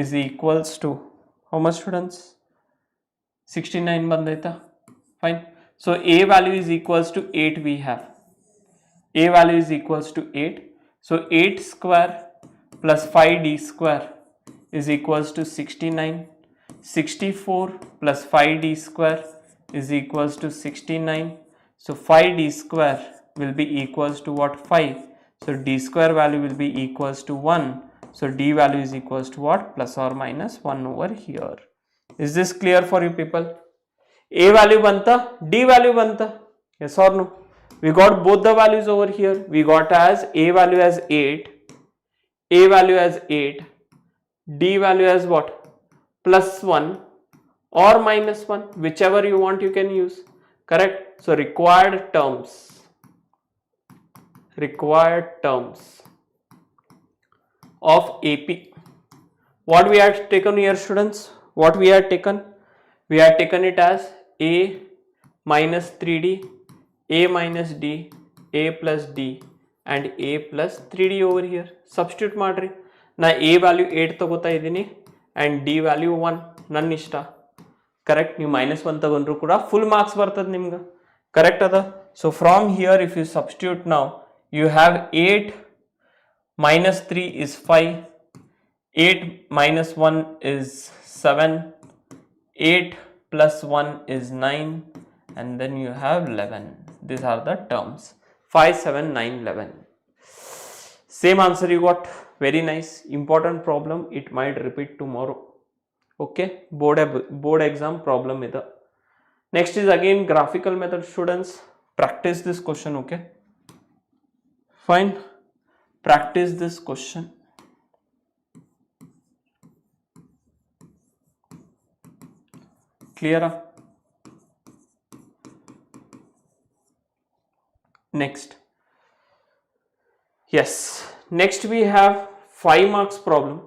is equals to how much, students? 69 bandaita. Fine. So a value is equals to 8 we have. A value is equals to 8. So 8 square plus 5d square is equals to 69. 64 plus 5d square is equals to 69. So 5d square will be equals to what? 5. So d square value will be equals to 1. So d value is equals to what? Plus or minus 1 over here. Is this clear for you people? A value banta, d value banta. Yes or no? We got both the values over here. We got as a value as 8, a value as 8, d value as what? Plus 1 or minus 1, whichever you want you can use. Correct? So required terms of AP. What we have taken here, students? What we have taken? We have taken it as a minus 3d, a minus d, a plus d and a plus 3d over here. Substitute madri. Na a value 8 tagota idini and d value 1. Nan ishta. Correct? You minus 1 tagondru kuda full marks bartad nimga. Correct ada? So from here if you substitute now, you have 8 minus 3 is 5, 8 minus 1 is 7, 8 plus 1 is 9 and then you have 11. These are the terms. 5, 7, 9, 11. Same answer you got. Very nice. Important problem. It might repeat tomorrow. Okay. Board exam problem ida. Next is again graphical method, students. Practice this question. Okay. Fine. Practice this question. Clear? Next. Yes. Next we have 5 marks problem.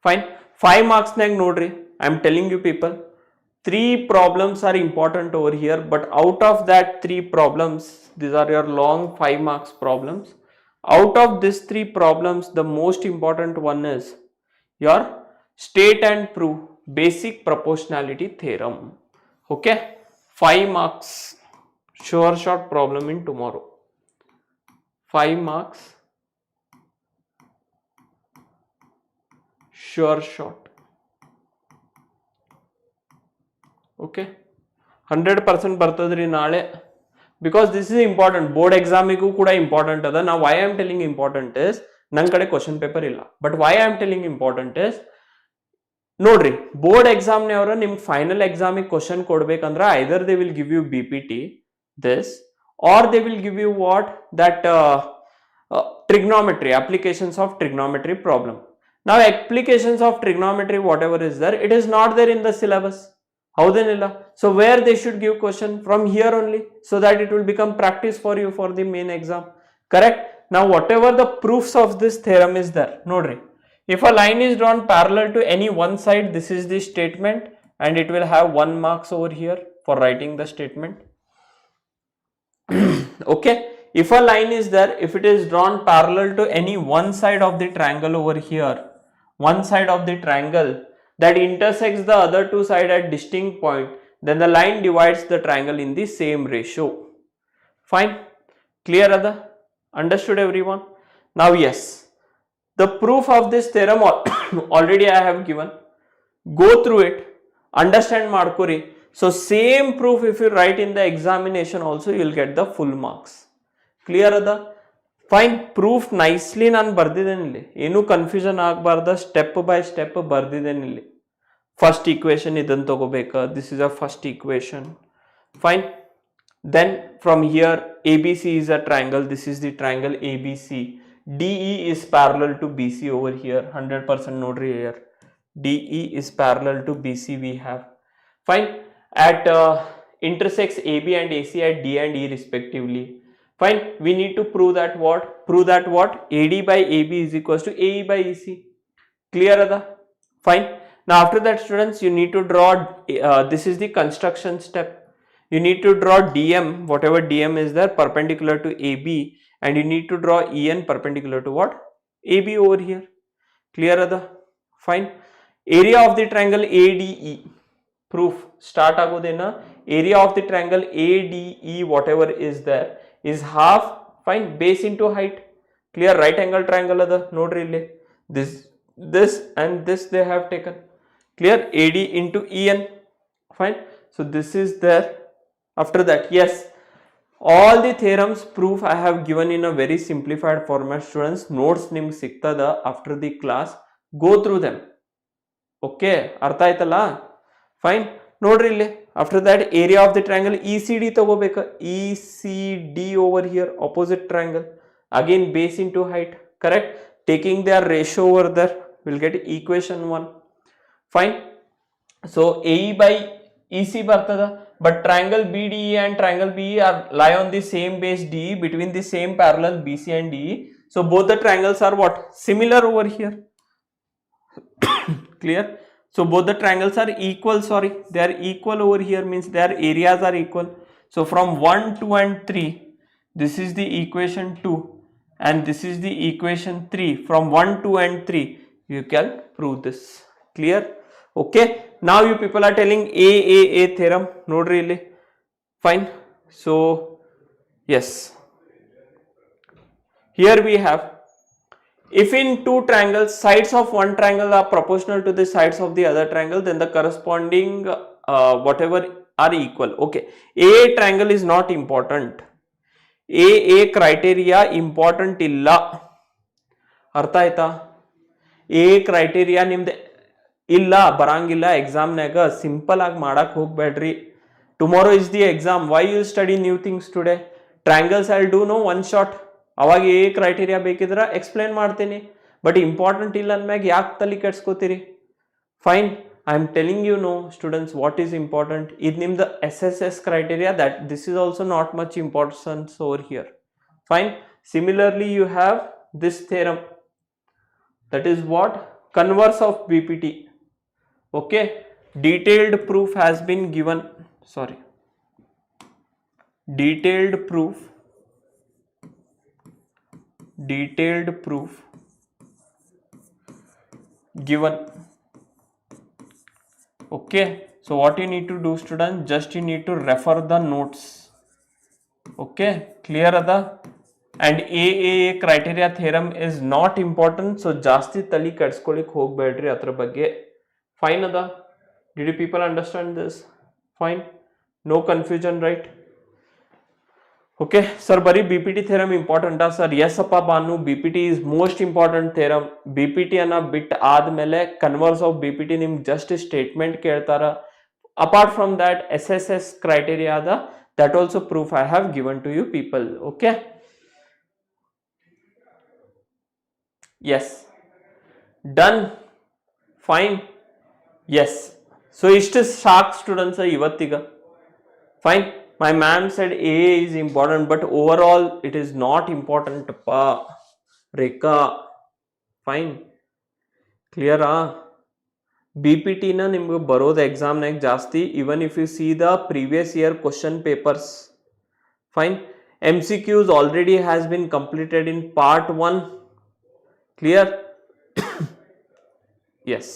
Fine. 5 marks nag nodri. I am telling you people, 3 problems are important over here, but out of that 3 problems, these are your long 5 marks problems. Out of these 3 problems, the most important one is your state and prove basic proportionality theorem. Okay. 5 marks. Sure shot problem in tomorrow. 5 marks. Sure shot. Okay. 100% ಬರ್ತದ್ರಿ ನಾಳೆ. Because this is important. Board exam ಇಗೂ ಕೂಡ important ಅದ. Now why I am telling important is, ನನ್ನ ಕಡೆ question paper ಇಲ್ಲ. But why I am telling important is, ನೋಡ್ರಿ board ಎಕ್ಸಾಮ್ನವರ ನಿಮ್ಗೆ ಫೈನಲ್ ಎಕ್ಸಾಮಿಗೆ ಕ್ವಶನ್ ಕೊಡ್ಬೇಕಂದ್ರೆ either they will give you BPT this or they will give you what, that trigonometry, applications of trigonometry problem. Now applications of trigonometry, whatever is there, it is not there in the syllabus. Howdenilla? So where they should give question? From here only, so that it will become practice for you for the main exam. Correct? Now whatever the proofs of this theorem is there, nodri. If a line is drawn parallel to any one side, this is the statement and it will have 1 marks over here for writing the statement. Okay. If a line is there, if it is drawn parallel to any one side of the triangle over here, one side of the triangle that intersects the other two sides at distinct point, then the line divides the triangle in the same ratio. Fine. Clear, Ada? Understood, everyone? Now, yes, the proof of this theorem already I have given. Go through it, understand Markuri. So, same proof if you write in the examination also, you will get the full marks. Clear, Ada? Fine. Proof nicely ನಾನು ಬರ್ದಿದ್ದೇನೆ ಇಲ್ಲಿ, ಏನು confusion ಆಗಬಾರ್ದ, step by step ಬರ್ದಿದ್ದೇನೆ ಇಲ್ಲಿ. First equation ಇದನ್ನು ತಗೋಬೇಕು, this is a first equation. Fine. Then from here ABC is a triangle, this is the triangle ABC. DE is parallel to BC over here, 100% nodri here. DE is parallel to BC we have. Fine. At intersects AB and AC at D and E respectively. Fine. We need to prove that what? Prove that what? AD by AB is equals to AE by EC. Clear, Ada? Fine. Now after that, students, you need to draw, this is the construction step. You need to draw DM, whatever DM is there, perpendicular to AB, and you need to draw EN perpendicular to what? AB over here. Clear, Ada? Fine. Area of the triangle ADE. Proof. Start agodena. Area of the triangle ADE, whatever is there, is half. Fine. Base into height. Clear. Right angle triangle Ada. Nodri ille. This and this they have taken. Clear. AD into EN. Fine. So this is there. After that, yes, all the theorems proof I have given in a very simplified format. Students, notes nimge sigtada after the class. Go through them. Okay, artha aitalla? Fine. Nodri ille. After that, area of the triangle ECD tagobeka. ECD over here, opposite triangle. Again, base into height. Correct. Taking their ratio over there, we'll get equation 1. Fine. So AE by EC bartada. But triangle BDE and triangle BE are lie on the same base DE between the same parallel BC and DE. So both the triangles are what? Similar over here. Clear? So both the triangles are equal. Sorry, they are equal over here, means their areas are equal. So from 1, 2 and 3, this is the equation 2 and this is the equation 3. From 1, 2 and 3, you can prove this. Clear? Okay. Now you people are telling A theorem. Not really. Fine. So yes, here we have, if in two triangles sides of one triangle are proportional to the sides of the other triangle, then the corresponding whatever are equal. Okay, A triangle is not important. A criteria important illa. ಅರ್ಥ ಆಯ್ತಾ? A criteria ನಿಮ್ದೆ ಇಲ್ಲ, ಬರಂಗಿಲ್ಲ ಎಕ್ಸಾಮ್ನಾಗ. Simple ಆಗಿ ಮಾಡಕ್ ಹೋಗ್ಬೇಡ್ರಿ. Tomorrow is the exam. Why you study new things today? Triangles I do know one shot. ಅವಾಗ a criteria ಬೇಕಿದ್ರೆ explain ಮಾಡ್ತೀನಿ. ಬಟ್ ಇಂಪಾರ್ಟೆಂಟ್ ಇಲ್ಲ ಅಂದ್ಮ್ಯಾಗ ಯಾಕೆ ತಲೆ ಕೆಡ್ಸ್ಕೋತೀರಿ? Fine. I am telling you no students what is important. ಇದು ನಿಮ್ದು SSS criteria, that this is also not much importance over here. Fine. Similarly, you have this theorem, that is what? Converse of BPT. Okay, detailed proof has been given. Sorry, detailed proof given. Okay, so what you need to do, students, just you need to refer the notes. Okay, clear ada? And A criteria theorem is not important, so ಜಾಸ್ತಿ ತಲೆ ಕೆಡ್ಸ್ಕೊಳ್ಳಿಕ್ ಹೋಗ್ಬೇಡ್ರಿ ಅದ್ರ ಬಗ್ಗೆ. Fine ಅದ? Did you people understand this? Fine. No confusion, right? Okay, sir, bari BPT theorem important ಆ sir? Yes appa Banu, BPT is most important theorem. BPT ಅನ್ನ ಬಿಟ್ಟು ಆದ್ಮೇಲೆ ಕನ್ವರ್ಸ್ ಆಫ್ BPT ನಿಮ್ಗೆ ಜಸ್ಟ್ ಸ್ಟೇಟ್ಮೆಂಟ್ ಕೇಳ್ತಾರ. Apart from that, SSS criteria ada, that also proof I have given to you people. Okay. Yes, done. Fine. Yes. So ಇಷ್ಟು ಸಾಕು students ಇವತ್ತಿಗ. Fine. My ma'am said A is important, but overall it is not important pa Rekha. Fine. Clear ah? BPT na ನಿಮ್ಗೆ ಬರೋದು ಎಕ್ಸಾಮ್ನಾಗ ಜಾಸ್ತಿ. even if you see the previous year question papers. Fine. MCQs already has been completed in part 1. Clear? Yes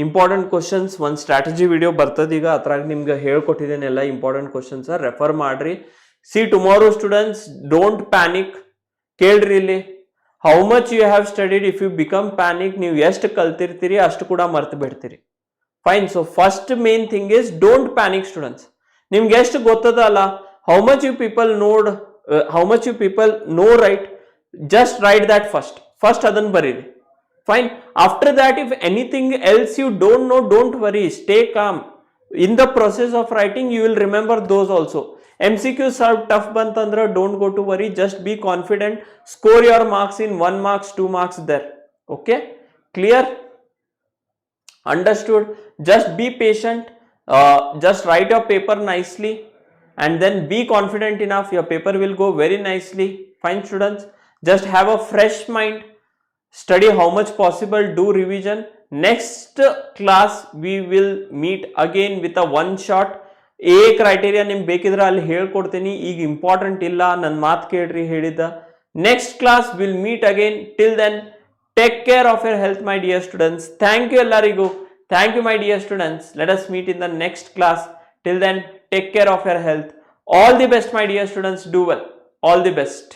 important questions ಒಂದು strategy video ಬರ್ತದೆ ಈಗ, ಅದ್ರಾಗ ನಿಮ್ಗೆ ಹೇಳ್ಕೊಟ್ಟಿದ್ದೇನೆ ಎಲ್ಲ ಇಂಪಾರ್ಟೆಂಟ್ ಕ್ವಶನ್ಸ್, ರೆಫರ್ ಮಾಡ್ರಿ. See tomorrow students, don't panic. ಕೇಳ್ರಿ ಇಲ್ಲಿ, how much you have studied, if you become panic, ನೀವು ಎಷ್ಟು ಕಲ್ತಿರ್ತೀರಿ ಅಷ್ಟು ಕೂಡ ಮರ್ತು ಬಿಡ್ತೀರಿ. Fine. So first main thing is don't panic students. ನಿಮ್ಗೆ ಎಷ್ಟು ಗೊತ್ತದ ಅಲ್ಲ, how much you people know right, just write that first ಅದನ್ನು ಬರೀರಿ. Fine. After that, if anything else you don't know, don't worry. Stay calm. In the process of writing, you will remember those also. MCQ serve tough bantandra, don't go to worry. Just be confident. Score your marks in 1 marks, 2 marks there. Okay? Clear? Understood? Just be patient. Just write your paper nicely. And then be confident enough. Your paper will go very nicely. Fine, students. Just have a fresh mind. Study how much possible, do revision. Next class we will meet again with a one shot. criteria ನಿಮ್ಗೆ ಬೇಕಿದ್ರೆ ಅಲ್ಲಿ ಹೇಳ್ಕೊಡ್ತೀನಿ, ಈಗ important ಇಲ್ಲ, ನನ್ನ ಮಾತು ಕೇಳ್ರಿ ಹೇಳಿದ. Next class will meet again. Till then take care of your health my dear students. Thank you ಎಲ್ಲರಿಗೂ. Thank you my dear students. Let us meet in the next class. Till then take care of your health. All the best my dear students. Do well. All the best.